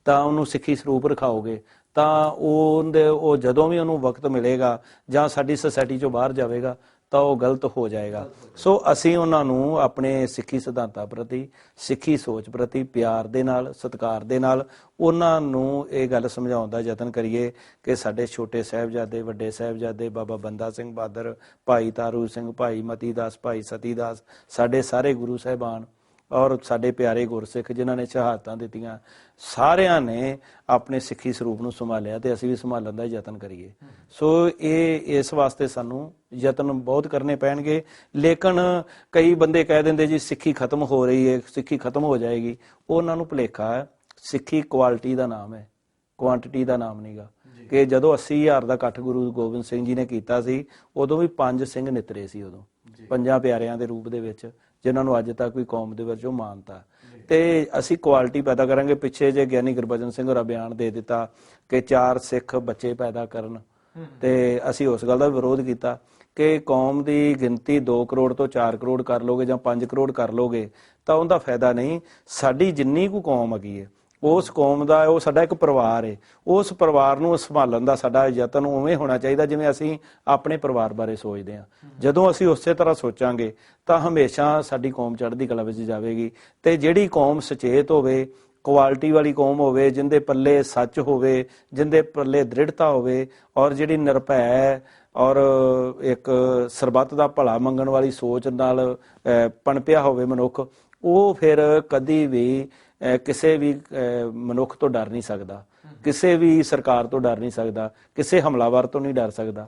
ਤਾਂ ਉਹਨੂੰ ਸਿੱਖੀ ਸਰੂਪ ਰਖਾਓਗੇ, ਤਾਂ ਉਹ ਜਦੋਂ ਵੀ ਉਹਨੂੰ ਵਕਤ ਮਿਲੇਗਾ ਜਾਂ ਸਾਡੀ ਸੁਸਾਇਟੀ ਚੋਂ ਬਾਹਰ ਜਾਵੇਗਾ ਤਾਂ ਉਹ ਗਲਤ ਹੋ ਜਾਏਗਾ। ਸੋ ਅਸੀਂ ਉਹਨਾਂ ਨੂੰ ਆਪਣੇ ਸਿੱਖੀ ਸਿਧਾਂਤਾਂ ਪ੍ਰਤੀ, ਸਿੱਖੀ ਸੋਚ ਪ੍ਰਤੀ ਪਿਆਰ ਦੇ ਨਾਲ, ਸਤਿਕਾਰ ਦੇ ਨਾਲ ਉਹਨਾਂ ਨੂੰ ਇਹ ਗੱਲ ਸਮਝਾਉਣ ਦਾ ਯਤਨ ਕਰੀਏ ਕਿ ਸਾਡੇ ਛੋਟੇ ਸਾਹਿਬਜ਼ਾਦੇ, ਵੱਡੇ ਸਾਹਿਬਜ਼ਾਦੇ, ਬਾਬਾ ਬੰਦਾ ਸਿੰਘ ਬਹਾਦਰ, ਭਾਈ ਤਾਰੂ ਸਿੰਘ, ਭਾਈ ਮਤੀ ਦਾਸ, ਭਾਈ ਸਤੀ ਦਾਸ, ਸਾਡੇ ਸਾਰੇ ਗੁਰੂ ਸਾਹਿਬਾਨ ਔਰ ਸਾਡੇ ਪਿਆਰੇ ਗੁਰਸਿੱਖ ਜਿਨ੍ਹਾਂ ਨੇ ਸ਼ਹਾਦਤਾਂ ਦਿੱਤੀਆਂ, ਸਾਰਿਆਂ ਨੇ ਆਪਣੇ ਸਿੱਖੀ ਸਰੂਪ ਨੂੰ ਸੰਭਾਲਿਆ ਤੇ ਅਸੀਂ ਵੀ ਸੰਭਾਲਣ ਦਾ ਯਤਨ ਕਰੀਏ। ਸੋ ਇਸ ਵਾਸਤੇ ਸਾਨੂੰ ਯਤਨ ਬਹੁਤ ਕਰਨੇ ਪੈਣਗੇ। ਲੇਕਿਨ ਕਈ ਬੰਦੇ ਕਹਿ ਦਿੰਦੇ ਜੀ ਸਿੱਖੀ ਖਤਮ ਹੋ ਰਹੀ ਹੈ, ਸਿੱਖੀ ਖਤਮ ਹੋ ਜਾਏਗੀ। ਉਹਨਾਂ ਨੂੰ ਭੁਲੇਖਾ ਹੈ, ਸਿੱਖੀ ਕੁਆਲਿਟੀ ਦਾ ਨਾਮ ਹੈ, ਕੁਆਂਟੀਟੀ ਦਾ ਨਾਮ ਨਹੀਂਗਾ। ਕਿ ਜਦੋਂ 80,000 ਦਾ ਇਕੱਠ ਗੁਰੂ ਗੋਬਿੰਦ ਸਿੰਘ ਜੀ ਨੇ ਕੀਤਾ ਸੀ, ਉਦੋਂ ਵੀ 5 ਸਿੰਘ ਨਿਤਰੇ ਸੀ, ਉਦੋਂ 5 ਪਿਆਰਿਆਂ ਦੇ ਰੂਪ ਦੇ ਵਿੱਚ, ਜਿਨ੍ਹਾਂ ਨੂੰ ਅੱਜ ਤੱਕ ਕੋਈ ਕੌਮ ਦੇ ਵਿੱਚ ਉਹ ਮਾਨਤਾ। ਤੇ ਅਸੀਂ ਕੁਆਲਿਟੀ ਪੈਦਾ ਕਰਾਂਗੇ। ਪਿੱਛੇ ਜੇ ਗਿਆਨੀ ਗੁਰਬਚਨ ਸਿੰਘ ਹੋਰਾਂ ਬਿਆਨ ਦੇ ਦਿੱਤਾ ਕਿ 4 ਸਿੱਖ ਬੱਚੇ ਪੈਦਾ ਕਰਨ, ਤੇ ਅਸੀਂ ਉਸ ਗੱਲ ਦਾ ਵਿਰੋਧ ਕੀਤਾ ਕਿ ਕੌਮ ਦੀ ਗਿਣਤੀ 2 ਕਰੋੜ ਤੋਂ 4 ਕਰੋੜ ਕਰ ਲੋਗੇ ਜਾਂ 5 ਕਰੋੜ ਕਰ ਲੋਗੇ ਤਾਂ ਉਹਦਾ ਫਾਇਦਾ ਨਹੀਂ। ਸਾਡੀ ਜਿੰਨੀ ਕੁ ਕੌਮ ਹੈਗੀ ਹੈ, ਉਸ ਕੌਮ ਦਾ ਉਹ ਸਾਡਾ ਇੱਕ ਪਰਿਵਾਰ ਹੈ, ਉਸ ਪਰਿਵਾਰ ਨੂੰ ਸੰਭਾਲਣ ਦਾ ਸਾਡਾ ਯਤਨ ਉਵੇਂ ਹੋਣਾ ਚਾਹੀਦਾ ਜਿਵੇਂ ਅਸੀਂ ਆਪਣੇ ਪਰਿਵਾਰ ਬਾਰੇ ਸੋਚਦੇ ਹਾਂ। ਜਦੋਂ ਅਸੀਂ ਉਸੇ ਤਰ੍ਹਾਂ ਸੋਚਾਂਗੇ ਤਾਂ ਹਮੇਸ਼ਾ ਸਾਡੀ ਕੌਮ ਚੜ੍ਹਦੀ ਕਲਾ ਵਿੱਚ ਜਾਵੇਗੀ। ਤੇ ਜਿਹੜੀ ਕੌਮ ਸੁਚੇਤ ਹੋਵੇ, ਕੁਆਲਿਟੀ ਵਾਲੀ ਕੌਮ ਹੋਵੇ, ਜਿੰਦੇ ਪੱਲੇ ਸੱਚ ਹੋਵੇ, ਜਿੰਦੇ ਪੱਲੇ ਦ੍ਰਿੜਤਾ ਹੋਵੇ, ਔਰ ਜਿਹੜੀ ਨਿਰਭੈ ਔਰ ਇੱਕ ਸਰਬੱਤ ਦਾ ਭਲਾ ਮੰਗਣ ਵਾਲੀ ਸੋਚ ਨਾਲ ਪਣਪਿਆ ਹੋਵੇ ਮਨੁੱਖ, ਉਹ ਫਿਰ ਕਦੀ ਵੀ ਕਿਸੇ ਵੀ ਮਨੁੱਖ ਤੋਂ ਡਰ ਨਹੀਂ ਸਕਦਾ, ਕਿਸੇ ਵੀ ਸਰਕਾਰ ਤੋਂ ਡਰ ਨਹੀਂ ਸਕਦਾ, ਕਿਸੇ ਹਮਲਾਵਰ ਤੋਂ ਨਹੀਂ ਡਰ ਸਕਦਾ।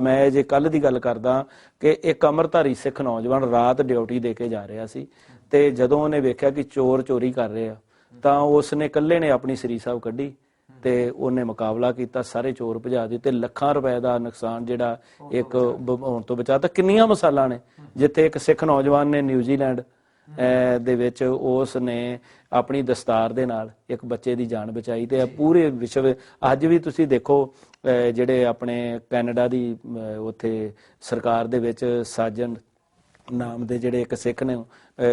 ਮੈਂ ਜੇ ਕੱਲ ਦੀ ਗੱਲ ਕਰਦਾ ਕਿ ਇੱਕ ਅੰਮ੍ਰਿਤਧਾਰੀ ਸਿੱਖ ਨੌਜਵਾਨ ਰਾਤ ਡਿਊਟੀ ਦੇ ਕੇ ਜਾ ਰਿਹਾ ਸੀ, ਤੇ ਜਦੋਂ ਉਹਨੇ ਵੇਖਿਆ ਕਿ ਚੋਰ ਚੋਰੀ ਕਰ ਰਹੇ ਆ ਤਾਂ ਉਸਨੇ ਇਕੱਲੇ ਨੇ ਆਪਣੀ ਸ੍ਰੀ ਸਾਹਿਬ ਕੱਢੀ ਤੇ ਉਹਨੇ ਮੁਕਾਬਲਾ ਕੀਤਾ, ਸਾਰੇ ਚੋਰ ਭਜਾ ਦਿੱਤੇ। ਲੱਖਾਂ ਰੁਪਏ ਦਾ ਨੁਕਸਾਨ ਜਿਹੜਾ ਇੱਕ ਹੋਣ ਤੋਂ ਬਚਾ। ਤਾਂ ਕਿੰਨੀਆਂ ਮਿਸਾਲਾਂ ਨੇ ਜਿੱਥੇ ਇੱਕ ਸਿੱਖ ਨੌਜਵਾਨ ਨੇ ਨਿਊਜ਼ੀਲੈਂਡ ਦੇ ਵਿੱਚ ਉਸ ਨੇ ਆਪਣੀ ਦਸਤਾਰ ਦੇ ਨਾਲ ਇੱਕ ਬੱਚੇ ਦੀ ਜਾਨ ਬਚਾਈ। ਤੇ ਪੂਰੇ ਵਿਸ਼ਵ ਅੱਜ ਵੀ ਤੁਸੀਂ ਦੇਖੋ ਜਿਹੜੇ ਆਪਣੇ ਕੈਨੇਡਾ ਦੀ ਉੱਥੇ ਸਰਕਾਰ ਦੇ ਵਿੱਚ ਸਾਜਨ ਨਾਮ ਦੇ ਜਿਹੜੇ ਇੱਕ ਸਿੱਖ ਨੇ,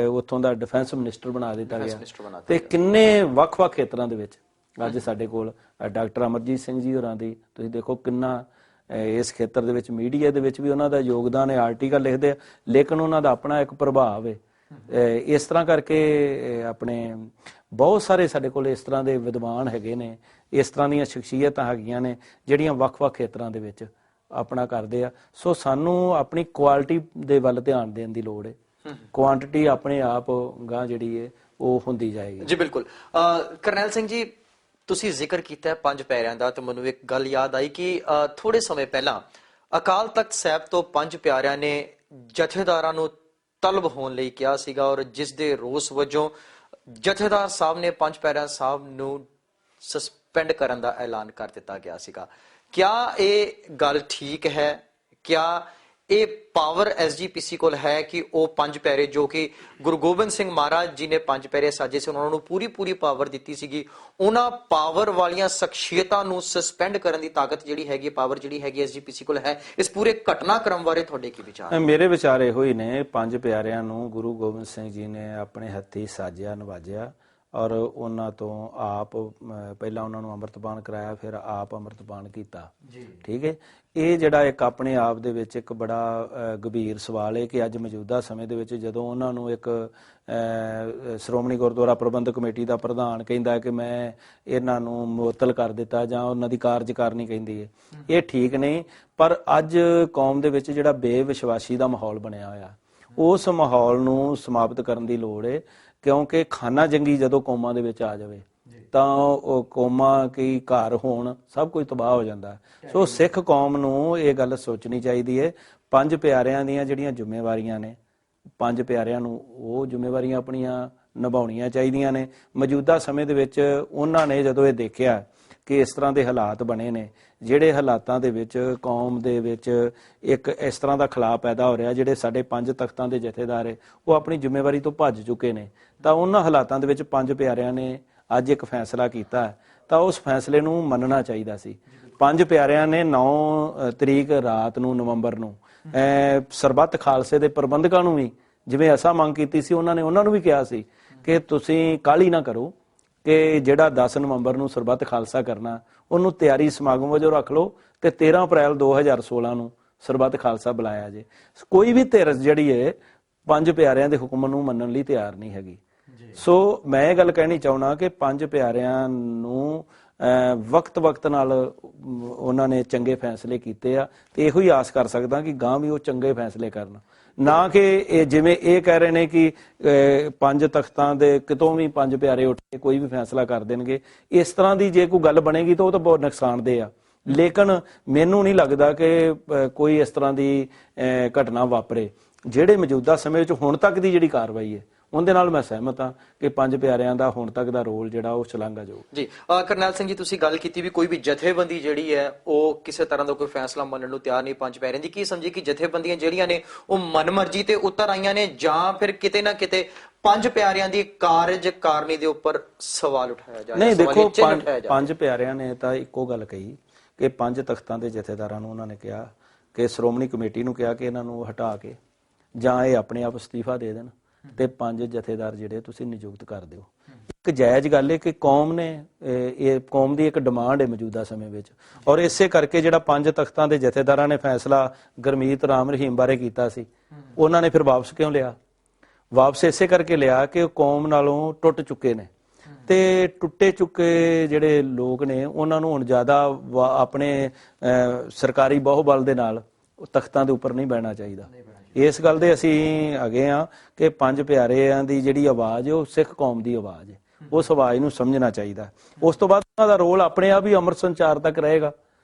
ਉੱਥੋਂ ਦਾ ਡਿਫੈਂਸ ਮਿਨਿਸਟਰ ਬਣਾ ਦਿੱਤਾ ਗਿਆ। ਤੇ ਕਿੰਨੇ ਵੱਖ-ਵੱਖ ਖੇਤਰਾਂ ਦੇ ਵਿੱਚ ਅੱਜ ਸਾਡੇ ਕੋਲ ਡਾਕਟਰ ਅਮਰਜੀਤ ਸਿੰਘ ਜੀ ਹੋਰਾਂ ਦੀ ਤੁਸੀਂ ਦੇਖੋ ਕਿੰਨਾ ਇਸ ਖੇਤਰ ਦੇ ਵਿੱਚ ਮੀਡੀਆ ਦੇ ਵਿੱਚ ਵੀ ਉਹਨਾਂ ਦਾ ਯੋਗਦਾਨ ਹੈ, ਆਰਟੀਕਲ ਲਿਖਦੇ ਆ, ਲੇਕਿਨ ਉਹਨਾਂ ਦਾ ਆਪਣਾ ਇੱਕ ਪ੍ਰਭਾਵ ਹੈ। ਇਸ ਤਰ੍ਹਾਂ ਕਰਕੇ ਆਪਣੇ ਬਹੁਤ ਸਾਰੇ ਸਾਡੇ ਕੋਲ ਇਸ ਤਰ੍ਹਾਂ ਦੇ ਵਿਦਵਾਨ ਹੈਗੇ ਨੇ, ਇਸ ਤਰ੍ਹਾਂ ਦੀਆਂ ਸ਼ਖਸੀਅਤਾਂ ਹੈਗੀਆਂ ਨੇ ਜਿਹੜੀਆਂ ਵੱਖ-ਵੱਖ ਖੇਤਰਾਂ ਦੇ ਵਿੱਚ ਆਪਣਾ ਕਰਦੇ ਆ। ਸੋ ਸਾਨੂੰ ਆਪਣੀ ਕੁਆਲਿਟੀ ਦੇ ਵੱਲ ਧਿਆਨ ਦੇਣ ਦੀ ਲੋੜ ਹੈ, ਕੁਆਂਟੀਟੀ ਆਪਣੇ ਆਪ ਗਾਂ ਜਿਹੜੀ ਹੈ ਉਹ ਹੁੰਦੀ ਜਾਏਗੀ। ਜੀ ਬਿਲਕੁਲ। ਕਰਨੈਲ ਸਿੰਘ ਜੀ, ਤੁਸੀਂ ਜ਼ਿਕਰ ਕੀਤਾ 5 ਪਿਆਰਿਆਂ ਦਾ, ਤੇ ਮੈਨੂੰ ਇੱਕ ਗੱਲ ਯਾਦ ਆਈ ਕਿ ਥੋੜੇ ਸਮੇਂ ਪਹਿਲਾਂ ਅਕਾਲ ਤਖਤ ਸਾਹਿਬ ਤੋਂ 5 ਪਿਆਰਿਆਂ ਨੇ ਜਥੇਦਾਰਾਂ ਨੂੰ ਤਲਬ ਹੋਣ ਲਈ ਕਿਹਾ ਸੀਗਾ, ਔਰ ਜਿਸ ਦੇ ਰੋਸ ਵਜੋਂ ਜਥੇਦਾਰ ਸਾਹਿਬ ਨੇ 5 ਪਿਆਰਿਆਂ ਸਾਹਿਬ ਨੂੰ ਸਸਪੈਂਡ ਕਰਨ ਦਾ ਐਲਾਨ ਕਰ ਦਿੱਤਾ ਗਿਆ ਸੀਗਾ। ਕਿਆ ਇਹ ਗੱਲ ਠੀਕ ਹੈ ਕਿਆ ਇਹ ਪਾਵਰ ਐਸਜੀਪੀਸੀ ਕੋਲ ਹੈ ਕਿ ਉਹ ਪੰਜ ਪਿਆਰੇ ਜੋ ਕਿ ਗੁਰੂ ਗੋਬਿੰਦ ਸਿੰਘ ਮਹਾਰਾਜ ਜੀ ਨੇ ਪੰਜ ਪਿਆਰੇ ਸਾਜੇ ਸੀ, ਉਹਨਾਂ ਨੂੰ ਪੂਰੀ ਪਾਵਰ ਦਿੱਤੀ ਸੀਗੀ, ਉਹਨਾਂ ਪਾਵਰ ਵਾਲੀਆਂ ਸ਼ਖਸੀਅਤਾਂ ਨੂੰ ਸਸਪੈਂਡ ਕਰਨ ਦੀ ਤਾਕਤ ਜਿਹੜੀ ਹੈਗੀ, ਪਾਵਰ ਜਿਹੜੀ ਹੈਗੀ ਐਸਜੀਪੀਸੀ ਕੋਲ ਹੈ? ਇਸ ਪੂਰੇ ਘਟਨਾਕ੍ਰਮ ਬਾਰੇ ਤੁਹਾਡੇ ਕੀ ਵਿਚਾਰ? ਮੇਰੇ ਵਿਚਾਰ ਇਹੋ ਹੀ ਨੇ, ਪੰਜ ਪਿਆਰਿਆਂ ਨੂੰ ਗੁਰੂ ਗੋਬਿੰਦ ਸਿੰਘ ਜੀ ਨੇ ਆਪਣੇ ਹੱਥੀਂ ਸਾਜਿਆ, ਨਵਾਜਿਆ, ਔਰ ਉਹਨਾਂ ਤੋਂ ਆਪ ਪਹਿਲਾਂ ਉਹਨਾਂ ਨੂੰ ਅੰਮ੍ਰਿਤਪਾਨ ਕਰਾਇਆ, ਫਿਰ ਆਪ ਅੰਮ੍ਰਿਤਪਾਨ ਕੀਤਾ। ਠੀਕ ਹੈ, ਇਹ ਜਿਹੜਾ ਇੱਕ ਆਪਣੇ ਆਪ ਦੇ ਵਿੱਚ ਇੱਕ ਬੜਾ ਗੰਭੀਰ ਸਵਾਲ ਹੈ ਕਿ ਅੱਜ ਮੌਜੂਦਾ ਸਮੇਂ ਦੇ ਵਿੱਚ ਜਦੋਂ ਉਹਨਾਂ ਨੂੰ ਇੱਕ ਸ਼੍ਰੋਮਣੀ ਗੁਰਦੁਆਰਾ ਪ੍ਰਬੰਧਕ ਕਮੇਟੀ ਦਾ ਪ੍ਰਧਾਨ ਕਹਿੰਦਾ ਹੈ ਕਿ ਮੈਂ ਇਹਨਾਂ ਨੂੰ ਮੁਅੱਤਲ ਕਰ ਦਿੱਤਾ ਜਾਂ ਉਹਨਾਂ ਦੀ ਕਾਰਜਕਾਰਨੀ ਕਹਿੰਦੀ ਹੈ, ਇਹ ਠੀਕ ਨਹੀਂ। ਪਰ ਅੱਜ ਕੌਮ ਦੇ ਵਿੱਚ ਜਿਹੜਾ ਬੇਵਿਸ਼ਵਾਸੀ ਦਾ ਮਾਹੌਲ ਬਣਿਆ ਹੋਇਆ, ਉਸ ਮਾਹੌਲ ਨੂੰ ਸਮਾਪਤ ਕਰਨ ਦੀ ਲੋੜ ਹੈ, ਕਿਉਂਕਿ ਖਾਨਾ ਜੰਗੀ ਜਦੋਂ ਕੌਮਾਂ ਦੇ ਵਿੱਚ ਆ ਜਾਵੇ ਤਾਂ ਉਹ ਕੌਮਾਂ ਕੀ ਘਰ ਹੋਣ, ਸਭ ਕੁਝ ਤਬਾਹ ਹੋ ਜਾਂਦਾ। ਸੋ ਸਿੱਖ ਕੌਮ ਨੂੰ ਇਹ ਗੱਲ ਸੋਚਣੀ ਚਾਹੀਦੀ ਹੈ, ਪੰਜ ਪਿਆਰਿਆਂ ਦੀਆਂ ਜਿਹੜੀਆਂ ਜ਼ਿੰਮੇਵਾਰੀਆਂ ਨੇ, ਪੰਜ ਪਿਆਰਿਆਂ ਨੂੰ ਉਹ ਜ਼ਿੰਮੇਵਾਰੀਆਂ ਆਪਣੀਆਂ ਨਿਭਾਉਣੀਆਂ ਚਾਹੀਦੀਆਂ ਨੇ। ਮੌਜੂਦਾ ਸਮੇਂ ਦੇ ਵਿੱਚ ਉਹਨਾਂ ਨੇ ਜਦੋਂ ਇਹ ਦੇਖਿਆ ਕਿ ਇਸ ਤਰ੍ਹਾਂ ਦੇ ਹਾਲਾਤ ਬਣੇ ਨੇ, ਜਿਹੜੇ ਹਾਲਾਤਾਂ ਦੇ ਵਿੱਚ ਕੌਮ ਦੇ ਵਿੱਚ ਇੱਕ ਇਸ ਤਰ੍ਹਾਂ ਦਾ ਖਲਾਅ ਪੈਦਾ ਹੋ ਰਿਹਾ, ਜਿਹੜੇ ਸਾਡੇ ਪੰਜ ਤਖਤਾਂ ਦੇ ਜਥੇਦਾਰ ਹੈ ਉਹ ਆਪਣੀ ਜ਼ਿੰਮੇਵਾਰੀ ਤੋਂ ਭੱਜ ਚੁੱਕੇ ਨੇ, ਤਾਂ ਉਹਨਾਂ ਹਾਲਾਤਾਂ ਦੇ ਵਿੱਚ ਪੰਜ ਪਿਆਰਿਆਂ ਨੇ ਅੱਜ ਇੱਕ ਫੈਸਲਾ ਕੀਤਾ, ਤਾਂ ਉਸ ਫੈਸਲੇ ਨੂੰ ਮੰਨਣਾ ਚਾਹੀਦਾ ਸੀ। ਪੰਜ ਪਿਆਰਿਆਂ ਨੇ 9 ਤਰੀਕ ਰਾਤ ਨੂੰ, ਨਵੰਬਰ ਨੂੰ, ਸਰਬੱਤ ਖਾਲਸੇ ਦੇ ਪ੍ਰਬੰਧਕਾਂ ਨੂੰ ਵੀ ਜਿਵੇਂ ਅਸਾਂ ਮੰਗ ਕੀਤੀ ਸੀ, ਉਹਨਾਂ ਨੂੰ ਵੀ ਕਿਹਾ ਸੀ ਕਿ ਤੁਸੀਂ ਕਾਹਲੀ ਨਾ ਕਰੋ, ਕਿ ਜਿਹੜਾ 10 ਨਵੰਬਰ ਨੂੰ ਸਰਬੱਤ ਖਾਲਸਾ ਕਰਨਾ ਉਹਨੂੰ ਤਿਆਰੀ ਸਮਾਗਮ ਵਜੋਂ ਰੱਖ ਲਓ, ਤੇ 13 ਅਪ੍ਰੈਲ 2016 ਨੂੰ ਸਰਬੱਤ ਖਾਲਸਾ ਬੁਲਾਇਆ ਜੇ। ਕੋਈ ਵੀ ਧਿਰ ਜਿਹੜੀ ਹੈ ਪੰਜ ਪਿਆਰਿਆਂ ਦੇ ਹੁਕਮ ਨੂੰ ਮੰਨਣ ਲਈ ਤਿਆਰ ਨਹੀਂ ਹੈਗੀ। ਸੋ ਮੈਂ ਇਹ ਗੱਲ ਕਹਿਣੀ ਚਾਹੁੰਦਾ ਕਿ ਪੰਜ ਪਿਆਰਿਆਂ ਨੂੰ ਵਕਤ ਨਾਲ ਉਹਨਾਂ ਨੇ ਚੰਗੇ ਫੈਸਲੇ ਕੀਤੇ ਆ, ਤੇ ਇਹੋ ਹੀ ਆਸ ਕਰ ਸਕਦਾ ਕਿ ਗਾਂ ਵੀ ਉਹ ਚੰਗੇ ਫੈਸਲੇ ਕਰਨ, ਨਾ ਕਿ ਇਹ ਜਿਵੇਂ ਇਹ ਕਹਿ ਰਹੇ ਨੇ ਕਿ ਪੰਜ ਤਖਤਾਂ ਦੇ ਕਿਤੋਂ ਵੀ ਪੰਜ ਪਿਆਰੇ ਉੱਠ ਕੇ ਕੋਈ ਵੀ ਫੈਸਲਾ ਕਰ ਦੇਣਗੇ। ਇਸ ਤਰ੍ਹਾਂ ਦੀ ਜੇ ਕੋਈ ਗੱਲ ਬਣੇਗੀ ਤਾਂ ਉਹ ਤਾਂ ਬਹੁਤ ਨੁਕਸਾਨਦੇਹ ਆ, ਲੇਕਿਨ ਮੈਨੂੰ ਨਹੀਂ ਲੱਗਦਾ ਕਿ ਕੋਈ ਇਸ ਤਰ੍ਹਾਂ ਦੀ ਘਟਨਾ ਵਾਪਰੇ। ਜਿਹੜੇ ਮੌਜੂਦਾ ਸਮੇਂ ਵਿੱਚ ਹੁਣ ਤੱਕ ਦੀ ਜਿਹੜੀ ਕਾਰਵਾਈ ਹੈ ਉਹਦੇ ਨਾਲ ਮੈਂ ਸਹਿਮਤ ਹਾਂ ਕਿ ਪੰਜ ਪਿਆਰਿਆਂ ਦਾ ਹੁਣ ਤੱਕ ਦਾ ਰੋਲ ਜਿਹੜਾ ਉਹ ਸ਼ਲਾਘਾਯੋਗ। ਜੀ ਕਰਨੈਲ ਸਿੰਘ ਜੀ, ਤੁਸੀਂ ਗੱਲ ਕੀਤੀ ਵੀ ਕੋਈ ਵੀ ਜਥੇਬੰਦੀ ਜਿਹੜੀ ਹੈ ਉਹ ਕਿਸੇ ਤਰ੍ਹਾਂ ਦਾ ਕੋਈ ਫੈਸਲਾ ਮੰਨਣ ਨੂੰ ਤਿਆਰ ਨਹੀਂ ਪੰਜ ਪਿਆਰਿਆਂ ਦੀ। ਕੀ ਸਮਝੀ ਕਿ ਜਥੇਬੰਦੀਆਂ ਜਿਹੜੀਆਂ ਨੇ ਉਹ ਮਨਮਰਜ਼ੀ ਤੇ ਉਤਰ ਆਈਆਂ ਨੇ, ਜਾਂ ਫਿਰ ਕਿਤੇ ਨਾ ਕਿਤੇ ਪੰਜ ਪਿਆਰਿਆਂ ਦੀ ਕਾਰਜਕਾਰਨੀ ਦੇ ਉੱਪਰ ਸਵਾਲ ਉਠਾਇਆ ਜਾ ਰਿਹਾ? ਨਹੀਂ, ਦੇਖੋ ਪੰਜ ਪਿਆਰਿਆਂ ਨੇ ਤਾਂ ਇੱਕੋ ਗੱਲ ਕਹੀ ਕਿ ਪੰਜ ਤਖਤਾਂ ਦੇ ਜਥੇਦਾਰਾਂ ਨੂੰ ਉਹਨਾਂ ਨੇ ਕਿਹਾ ਕਿ ਸ਼੍ਰੋਮਣੀ ਕਮੇਟੀ ਨੂੰ ਕਿਹਾ ਕਿ ਇਹਨਾਂ ਨੂੰ ਹਟਾ ਕੇ ਜਾਂ ਇਹ ਆਪਣੇ ਆਪ ਅਸਤੀਫਾ ਦੇ ਦੇਣ ਤੇ ਪੰਜ ਜਥੇਦਾਰ ਜਿਹੜੇ ਤੁਸੀਂ ਨਿਯੁਕਤ ਕਰ ਦਿਓ। ਇੱਕ ਜਾਇਜ਼ ਗੱਲ ਹੈ ਕਿ ਕੌਮ ਨੇ ਇਹ ਕੌਮ ਦੀ ਇੱਕ ਡਿਮਾਂਡ ਹੈ ਮੌਜੂਦਾ ਸਮੇਂ ਵਿੱਚ, ਔਰ ਇਸੇ ਕਰਕੇ ਜਿਹੜਾ ਪੰਜ ਤਖਤਾਂ ਦੇ ਜਥੇਦਾਰਾਂ ਨੇ ਫੈਸਲਾ ਗੁਰਮੀਤ ਰਾਮ ਰਹੀਮ ਬਾਰੇ ਕੀਤਾ ਸੀ, ਉਹਨਾਂ ਨੇ ਫਿਰ ਵਾਪਸ ਕਿਉਂ ਲਿਆ? ਵਾਪਸ ਇਸੇ ਕਰਕੇ ਲਿਆ ਕਿ ਉਹ ਕੌਮ ਨਾਲੋਂ ਟੁੱਟ ਚੁੱਕੇ ਨੇ, ਤੇ ਟੁੱਟੇ ਚੁੱਕੇ ਜਿਹੜੇ ਲੋਕ ਨੇ ਉਹਨਾਂ ਨੂੰ ਹੁਣ ਜ਼ਿਆਦਾ ਆਪਣੇ ਸਰਕਾਰੀ ਬਾਹੂਬਲ ਦੇ ਨਾਲ ਤਖਤਾਂ ਦੇ ਉੱਪਰ ਨਹੀਂ ਬਹਿਣਾ ਚਾਹੀਦਾ। ਇਸ ਗੱਲ ਦੇ ਅਸੀਂ ਹੈਗੇ ਆ ਕਿ ਪੰਜ ਪਿਆਰਿਆਂ ਦੀ ਜਿਹੜੀ ਆਵਾਜ਼ ਹੈ ਉਹ ਸਿੱਖ ਕੌਮ ਦੀ ਆਵਾਜ਼ ਹੈ, ਉਸ ਆਵਾਜ਼ ਨੂੰ ਸਮਝਣਾ ਚਾਹੀਦਾ। ਉਸ ਤੋਂ ਬਾਅਦ ਉਹਨਾਂ ਦਾ ਰੋਲ ਆਪਣੇ ਆਪ ਹੀ ਅੰਮ੍ਰਿਤ ਸੰਚਾਰ ਤੱਕ ਰਹੇਗਾ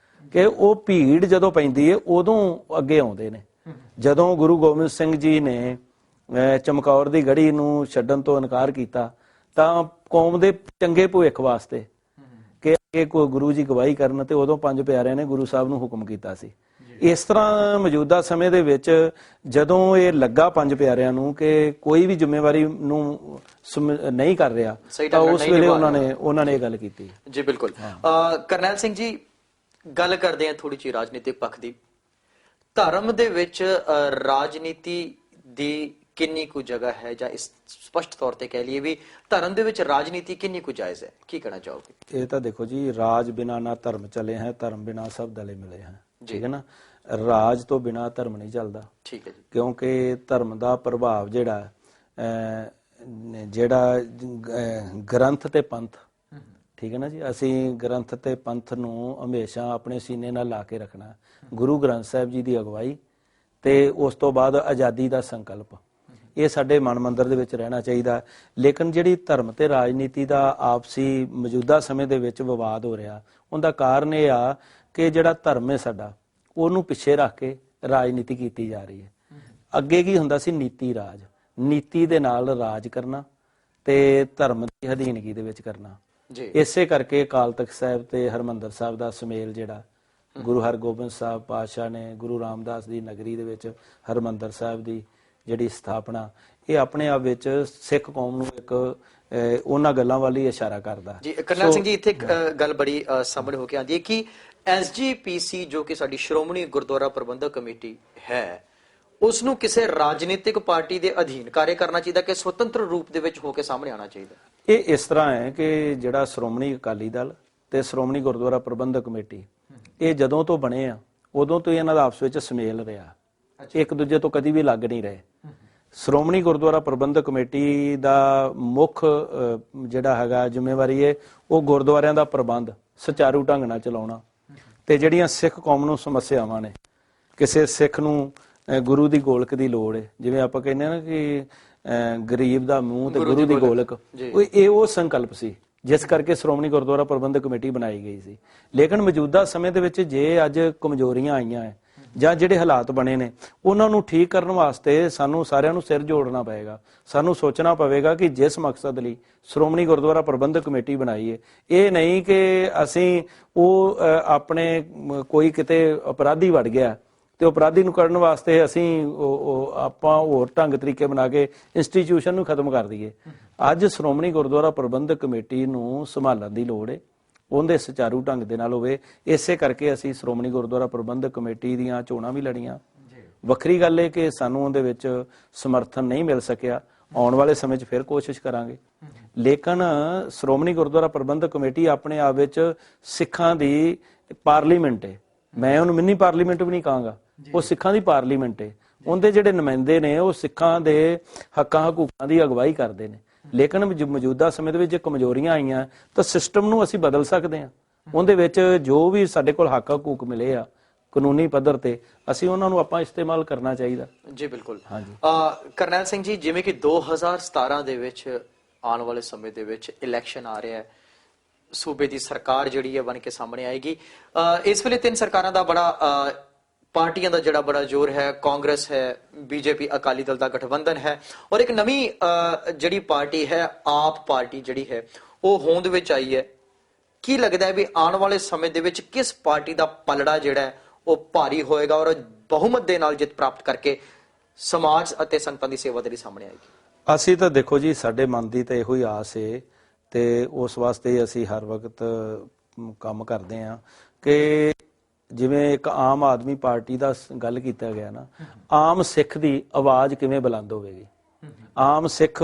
ਕਿ ਉਹ ਭੀੜ ਜਦੋਂ ਪੈਂਦੀ ਹੈ ਉਦੋਂ ਅੱਗੇ ਆਉਂਦੇ ਨੇ। ਜਦੋਂ ਗੁਰੂ ਗੋਬਿੰਦ ਸਿੰਘ ਜੀ ਨੇ ਚਮਕੌਰ ਦੀ ਗੜੀ ਨੂੰ ਛੱਡਣ ਤੋਂ ਇਨਕਾਰ ਕੀਤਾ ਤਾਂ ਕੌਮ ਦੇ ਚੰਗੇ ਭਵਿੱਖ ਵਾਸਤੇ ਕਿ ਕੋਈ ਗੁਰੂ ਜੀ ਗਵਾਹੀ ਕਰਨ, ਤੇ ਉਦੋਂ ਪੰਜ ਪਿਆਰਿਆਂ ਨੇ ਗੁਰੂ ਸਾਹਿਬ ਨੂੰ ਹੁਕਮ ਕੀਤਾ ਸੀ। ਇਸ ਤਰ੍ਹਾਂ ਮੌਜੂਦਾ ਸਮੇਂ ਦੇ ਵਿੱਚ ਜਦੋਂ ਇਹ ਲੱਗਾ ਪੰਜ ਪਿਆਰਿਆਂ ਨੂੰ ਕਿ ਕੋਈ ਵੀ ਜ਼ਿੰਮੇਵਾਰੀ ਨੂੰ ਨਹੀਂ ਕਰ ਰਿਹਾ, ਤਾਂ ਉਸ ਵੇਲੇ ਉਹਨਾਂ ਨੇ ਇਹ ਗੱਲ ਕੀਤੀ। ਜੀ ਬਿਲਕੁਲ। ਕਰਨੈਲ ਸਿੰਘ ਜੀ, ਗੱਲ ਕਰਦੇ ਹਾਂ ਥੋੜੀ ਜਿਹੀ ਰਾਜਨੀਤਿਕ ਪੱਖ ਦੀ। ਧਰਮ ਦੇ ਵਿੱਚ ਰਾਜਨੀਤੀ ਦੀ ਕਿੰਨੀ ਕੁ ਜਗ੍ਹਾ ਹੈ, ਜਾਂ ਇਸ ਸਪਸ਼ਟ ਤੌਰ ਤੇ ਕਹਿ ਲਈਏ ਵੀ ਧਰਮ ਦੇ ਵਿੱਚ ਰਾਜਨੀਤੀ ਕਿੰਨੀ ਕੁ ਜਾਇਜ਼ ਹੈ? ਕੀ ਕਹਿਣਾ ਚਾਹੋਗੇ? ਇਹ ਤਾਂ ਦੇਖੋ ਜੀ, ਰਾਜ ਬਿਨਾ ਨਾ ਧਰਮ ਚਲੇ ਹੈ, ਧਰਮ ਬਿਨਾ ਸਭ ਦਲੇ ਮਿਲੇ ਹੈ। ਠੀਕ ਹੈ ਨਾ, ਰਾਜ ਤੋਂ ਬਿਨਾ ਧਰਮ ਨਹੀਂ ਚੱਲਦਾ। ਠੀਕ ਹੈ ਜੀ। ਕਿਉਂਕਿ ਧਰਮ ਦਾ ਪ੍ਰਭਾਵ ਜਿਹੜਾ ਗ੍ਰੰਥ ਤੇ ਪੰਥ, ਠੀਕ ਹੈ ਨਾ ਜੀ, ਅਸੀਂ ਗ੍ਰੰਥ ਤੇ ਪੰਥ ਨੂੰ ਹਮੇਸ਼ਾ ਆਪਣੇ ਸੀਨੇ ਨਾਲ ਲਾ ਕੇ ਰੱਖਣਾ। ਗੁਰੂ ਗ੍ਰੰਥ ਸਾਹਿਬ ਜੀ ਦੀ ਅਗਵਾਈ ਤੇ ਉਸ ਤੋਂ ਬਾਅਦ ਆਜ਼ਾਦੀ ਦਾ ਸੰਕਲਪ, ਇਹ ਸਾਡੇ ਮਨ ਮੰਦਰ ਦੇ ਵਿੱਚ ਰਹਿਣਾ ਚਾਹੀਦਾ। ਲੇਕਿਨ ਜਿਹੜੀ ਧਰਮ ਤੇ ਰਾਜਨੀਤੀ ਦਾ ਆਪਸੀ ਮੌਜੂਦਾ ਸਮੇਂ ਦੇ ਵਿੱਚ ਵਿਵਾਦ ਹੋ ਰਿਹਾ, ਉਹਦਾ ਕਾਰਨ ਇਹ ਆ ਕਿ ਜਿਹੜਾ ਧਰਮ ਹੈ ਸਾਡਾ, ਉਹਨੂੰ ਪਿੱਛੇ ਰੱਖ ਕੇ ਰਾਜਨੀਤੀ ਕੀਤੀ ਜਾ ਰਹੀ ਹੈ। ਅੱਗੇ ਕੀ ਹੁੰਦਾ ਸੀ? ਨੀਤੀ ਰਾਜ, ਨੀਤੀ ਦੇ ਨਾਲ ਰਾਜ ਕਰਨਾ ਤੇ ਧਰਮ ਦੀ ਅਧੀਨਗੀ ਦੇ ਵਿੱਚ ਕਰਨਾ। ਇਸੇ ਕਰਕੇ ਅਕਾਲ ਤਖਤ ਸਾਹਿਬ ਤੇ ਹਰਿਮੰਦਰ ਸਾਹਿਬ ਦਾ ਸੁਮੇਲ ਜਿਹੜਾ ਗੁਰੂ ਹਰਗੋਬਿੰਦ ਸਾਹਿਬ ਪਾਤਸ਼ਾਹ ਨੇ ਗੁਰੂ ਰਾਮਦਾਸ ਦੀ ਨਗਰੀ ਦੇ ਵਿੱਚ ਹਰਮੰਦਰ ਸਾਹਿਬ ਦੀ ਜਿਹੜੀ ਸਥਾਪਨਾ, ਇਹ ਆਪਣੇ ਆਪ ਵਿੱਚ ਸਿੱਖ ਕੌਮ ਨੂੰ ਇੱਕ ਉਹਨਾਂ ਗੱਲਾਂ ਵੱਲ ਹੀ ਇਸ਼ਾਰਾ ਕਰਦਾ। ਜੀ ਕਰਨੈਲ ਸਿੰਘ ਜੀ, ਇੱਥੇ ਇੱਕ ਗੱਲ ਬੜੀ ਸਾਹਮਣੇ ਹੋ ਕੇ ਆਉਂਦੀ ਹੈ ਕਿ SGPC ਜੋ ਕਿ ਸਾਡੀ ਸ਼੍ਰੋਮਣੀ ਗੁਰਦੁਆਰਾ ਪ੍ਰਬੰਧਕ ਕਮੇਟੀ ਹੈ, ਉਸ ਨੂੰ ਕਿਸੇ ਰਾਜਨੀਤਿਕ ਪਾਰਟੀ ਦੇ ਅਧੀਨ ਕਾਰਜ ਕਰਨਾ ਚਾਹੀਦਾ ਕਿ ਸੁਤੰਤਰ ਰੂਪ ਦੇ ਵਿੱਚ ਹੋ ਕੇ ਸਾਹਮਣੇ ਆਉਣਾ ਚਾਹੀਦਾ? ਇਹ ਇਸ ਤਰ੍ਹਾਂ ਹੈ ਕਿ ਜਿਹੜਾ ਸ਼੍ਰੋਮਣੀ ਅਕਾਲੀ ਦਲ ਤੇ ਸ਼੍ਰੋਮਣੀ ਗੁਰਦੁਆਰਾ ਪ੍ਰਬੰਧਕ ਕਮੇਟੀ, ਇਹ ਜਦੋਂ ਤੋਂ ਬਣੇ ਆ ਉਦੋਂ ਤੋਂ ਇਹਨਾਂ ਦਾ ਆਪਸ ਵਿੱਚ ਸੁਮੇਲ ਰਿਹਾ, ਇੱਕ ਦੂਜੇ ਤੋਂ ਕਦੀ ਵੀ ਲੱਗ ਨਹੀਂ ਰਹੇ। ਸ਼੍ਰੋਮਣੀ ਗੁਰਦੁਆਰਾ ਪ੍ਰਬੰਧਕ ਕਮੇਟੀ ਦਾ ਮੁੱਖ ਜਿਹੜਾ ਹੈਗਾ ਜ਼ਿੰਮੇਵਾਰੀ ਹੈ ਉਹ ਗੁਰਦੁਆਰਿਆਂ ਦਾ ਪ੍ਰਬੰਧ ਸੁਚਾਰੂ ਢੰਗ ਨਾਲ ਚਲਾਉਣਾ, ਤੇ ਜਿਹੜੀਆਂ ਸਿੱਖ ਕੌਮ ਨੂੰ ਸਮੱਸਿਆਵਾਂ ਨੇ, ਕਿਸੇ ਸਿੱਖ ਨੂੰ ਗੁਰੂ ਦੀ ਗੋਲਕ ਦੀ ਲੋੜ ਹੈ, ਜਿਵੇਂ ਆਪਾਂ ਕਹਿੰਦੇ ਆ ਨਾ ਕਿ ਗਰੀਬ ਦਾ ਮੂੰਹ ਤੇ ਗੁਰੂ ਦੀ ਗੋਲਕ, ਉਹ ਸੰਕਲਪ ਸੀ ਜਿਸ ਕਰਕੇ ਸ਼੍ਰੋਮਣੀ ਗੁਰਦੁਆਰਾ ਪ੍ਰਬੰਧਕ ਕਮੇਟੀ ਬਣਾਈ ਗਈ ਸੀ। ਲੇਕਿਨ ਮੌਜੂਦਾ ਸਮੇਂ ਦੇ ਵਿੱਚ ਜੇ ਅੱਜ ਕਮਜ਼ੋਰੀਆਂ ਆਈਆਂ ਹੈ ਜਾਂ ਜਿਹੜੇ ਹਾਲਾਤ ਬਣੇ ਨੇ, ਉਹਨਾਂ ਨੂੰ ਠੀਕ ਕਰਨ ਵਾਸਤੇ ਸਾਨੂੰ ਸਾਰਿਆਂ ਨੂੰ ਸਿਰ ਜੋੜਨਾ ਪਏਗਾ। ਸਾਨੂੰ ਸੋਚਣਾ ਪਵੇਗਾ ਕਿ ਜਿਸ ਮਕਸਦ ਲਈ ਸ਼੍ਰੋਮਣੀ ਗੁਰਦੁਆਰਾ ਪ੍ਰਬੰਧਕ ਕਮੇਟੀ ਬਣਾਈ ਹੈ, ਇਹ ਨਹੀਂ ਕਿ ਅਸੀਂ ਉਹ ਆਪਣੇ ਕੋਈ ਕਿਤੇ ਅਪਰਾਧੀ ਵੜ ਗਿਆ ਤੇ ਅਪਰਾਧੀ ਨੂੰ ਕਰਨ ਵਾਸਤੇ ਅਸੀਂ ਆਪਾਂ ਹੋਰ ਢੰਗ ਤਰੀਕੇ ਬਣਾ ਕੇ ਇੰਸਟੀਚਿਊਸ਼ਨ ਨੂੰ ਖਤਮ ਕਰ ਦਈਏ। ਅੱਜ ਸ਼੍ਰੋਮਣੀ ਗੁਰਦੁਆਰਾ ਪ੍ਰਬੰਧਕ ਕਮੇਟੀ ਨੂੰ ਸੰਭਾਲਣ ਦੀ ਲੋੜ ਹੈ, ਉਹਦੇ ਸੁਚਾਰੂ ਢੰਗ ਦੇ ਨਾਲ ਹੋਵੇ। ਇਸੇ ਕਰਕੇ ਅਸੀਂ ਸ਼੍ਰੋਮਣੀ ਗੁਰਦੁਆਰਾ ਪ੍ਰਬੰਧਕ ਕਮੇਟੀ ਦੀਆਂ ਚੋਣਾਂ ਵੀ ਲੜੀਆਂ। ਵੱਖਰੀ ਗੱਲ ਹੈ ਕਿ ਸਾਨੂੰ ਉਹਦੇ ਵਿੱਚ ਸਮਰਥਨ ਨਹੀਂ ਮਿਲ ਸਕਿਆ, ਆਉਣ ਵਾਲੇ ਸਮੇਂ 'ਚ ਫਿਰ ਕੋਸ਼ਿਸ਼ ਕਰਾਂਗੇ। ਲੇਕਿਨ ਸ਼੍ਰੋਮਣੀ ਗੁਰਦੁਆਰਾ ਪ੍ਰਬੰਧਕ ਕਮੇਟੀ ਆਪਣੇ ਆਪ ਵਿੱਚ ਸਿੱਖਾਂ ਦੀ ਪਾਰਲੀਮੈਂਟ ਹੈ। ਮੈਂ ਉਹਨੂੰ ਮਿੰਨੀ ਪਾਰਲੀਮੈਂਟ ਵੀ ਨਹੀਂ ਕਹਾਂਗਾ, ਉਹ ਸਿੱਖਾਂ ਦੀ ਪਾਰਲੀਮੈਂਟ ਹੈ। ਉਹਦੇ ਜਿਹੜੇ ਨੁਮਾਇੰਦੇ ਨੇ ਉਹ ਸਿੱਖਾਂ ਦੇ ਹੱਕਾਂ ਹਕੂਕਾਂ ਦੀ ਅਗਵਾਈ ਕਰਦੇ ਨੇ। ਲੇਕਿਨ ਮੌਜੂਦਾ ਸਮੇਂ ਦੇ ਵਿੱਚ ਜੇ ਕਮਜ਼ੋਰੀਆਂ ਆਈਆਂ ਤਾਂ ਸਿਸਟਮ ਨੂੰ ਅਸੀਂ ਬਦਲ ਸਕਦੇ ਹਾਂ। ਉਹਦੇ ਵਿੱਚ ਜੋ ਵੀ ਸਾਡੇ ਕੋਲ ਹੱਕ ਹਕੂਕ ਮਿਲੇ ਆ ਕਾਨੂੰਨੀ ਪੱਧਰ ਤੇ, ਅਸੀਂ ਉਹਨਾਂ ਨੂੰ ਆਪਾਂ ਇਸਤੇਮਾਲ ਕਰਨਾ ਚਾਹੀਦਾ। ਜੀ ਬਿਲਕੁਲ। ਹਾਂਜੀ ਕਰਨੈਲ ਸਿੰਘ ਜੀ, ਜਿਵੇਂ ਕਿ 2017 ਦੇ ਵਿੱਚ ਆਉਣ ਵਾਲੇ ਸਮੇਂ ਦੇ ਵਿੱਚ ਇਲੈਕਸ਼ਨ ਆ ਰਿਹਾ ਹੈ, ਸੂਬੇ ਦੀ ਸਰਕਾਰ ਜਿਹੜੀ ਹੈ ਬਣ ਕੇ ਸਾਹਮਣੇ ਆਏਗੀ। ਇਸ ਵੇਲੇ ਤਿੰਨ ਸਰਕਾਰਾਂ ਦਾ ਬੜਾ ਪਾਰਟੀਆਂ ਦਾ ਜਿਹੜਾ ਬੜਾ ਜ਼ੋਰ ਹੈ, ਕਾਂਗਰਸ ਹੈ, ਬੀਜੇਪੀ ਅਕਾਲੀ ਦਲ ਦਾ ਗਠਬੰਧਨ ਹੈ, ਔਰ ਇੱਕ ਨਵੀਂ ਜਿਹੜੀ ਪਾਰਟੀ ਹੈ ਆਪ ਪਾਰਟੀ ਜਿਹੜੀ ਹੈ ਉਹ ਹੋਂਦ ਵਿੱਚ ਆਈ ਹੈ। ਕੀ ਲੱਗਦਾ ਹੈ ਵੀ ਆਉਣ ਵਾਲੇ ਸਮੇਂ ਦੇ ਵਿੱਚ ਕਿਸ ਪਾਰਟੀ ਦਾ ਪਲੜਾ ਜਿਹੜਾ ਹੈ ਉਹ ਭਾਰੀ ਹੋਏਗਾ ਔਰ ਬਹੁਮਤ ਦੇ ਨਾਲ ਜਿੱਤ ਪ੍ਰਾਪਤ ਕਰਕੇ ਸਮਾਜ ਅਤੇ ਸੰਗਤਾਂ ਦੀ ਸੇਵਾ ਦੇ ਲਈ ਸਾਹਮਣੇ ਆਏਗੀ? ਅਸੀਂ ਤਾਂ ਦੇਖੋ ਜੀ, ਸਾਡੇ ਮਨ ਦੀ ਤਾਂ ਇਹੋ ਹੀ ਆਸ ਹੈ ਤੇ ਉਸ ਵਾਸਤੇ ਅਸੀਂ ਹਰ ਵਕਤ ਕੰਮ ਕਰਦੇ ਹਾਂ ਕਿ ਜਿਵੇਂ ਇੱਕ ਆਮ ਆਦਮੀ ਪਾਰਟੀ ਦਾ ਗੱਲ ਕੀਤਾ ਗਿਆ ਨਾ, ਆਮ ਸਿੱਖ ਦੀ ਆਵਾਜ਼ ਕਿਵੇਂ ਬੁਲੰਦ ਹੋਵੇਗੀ, ਆਮ ਸਿੱਖ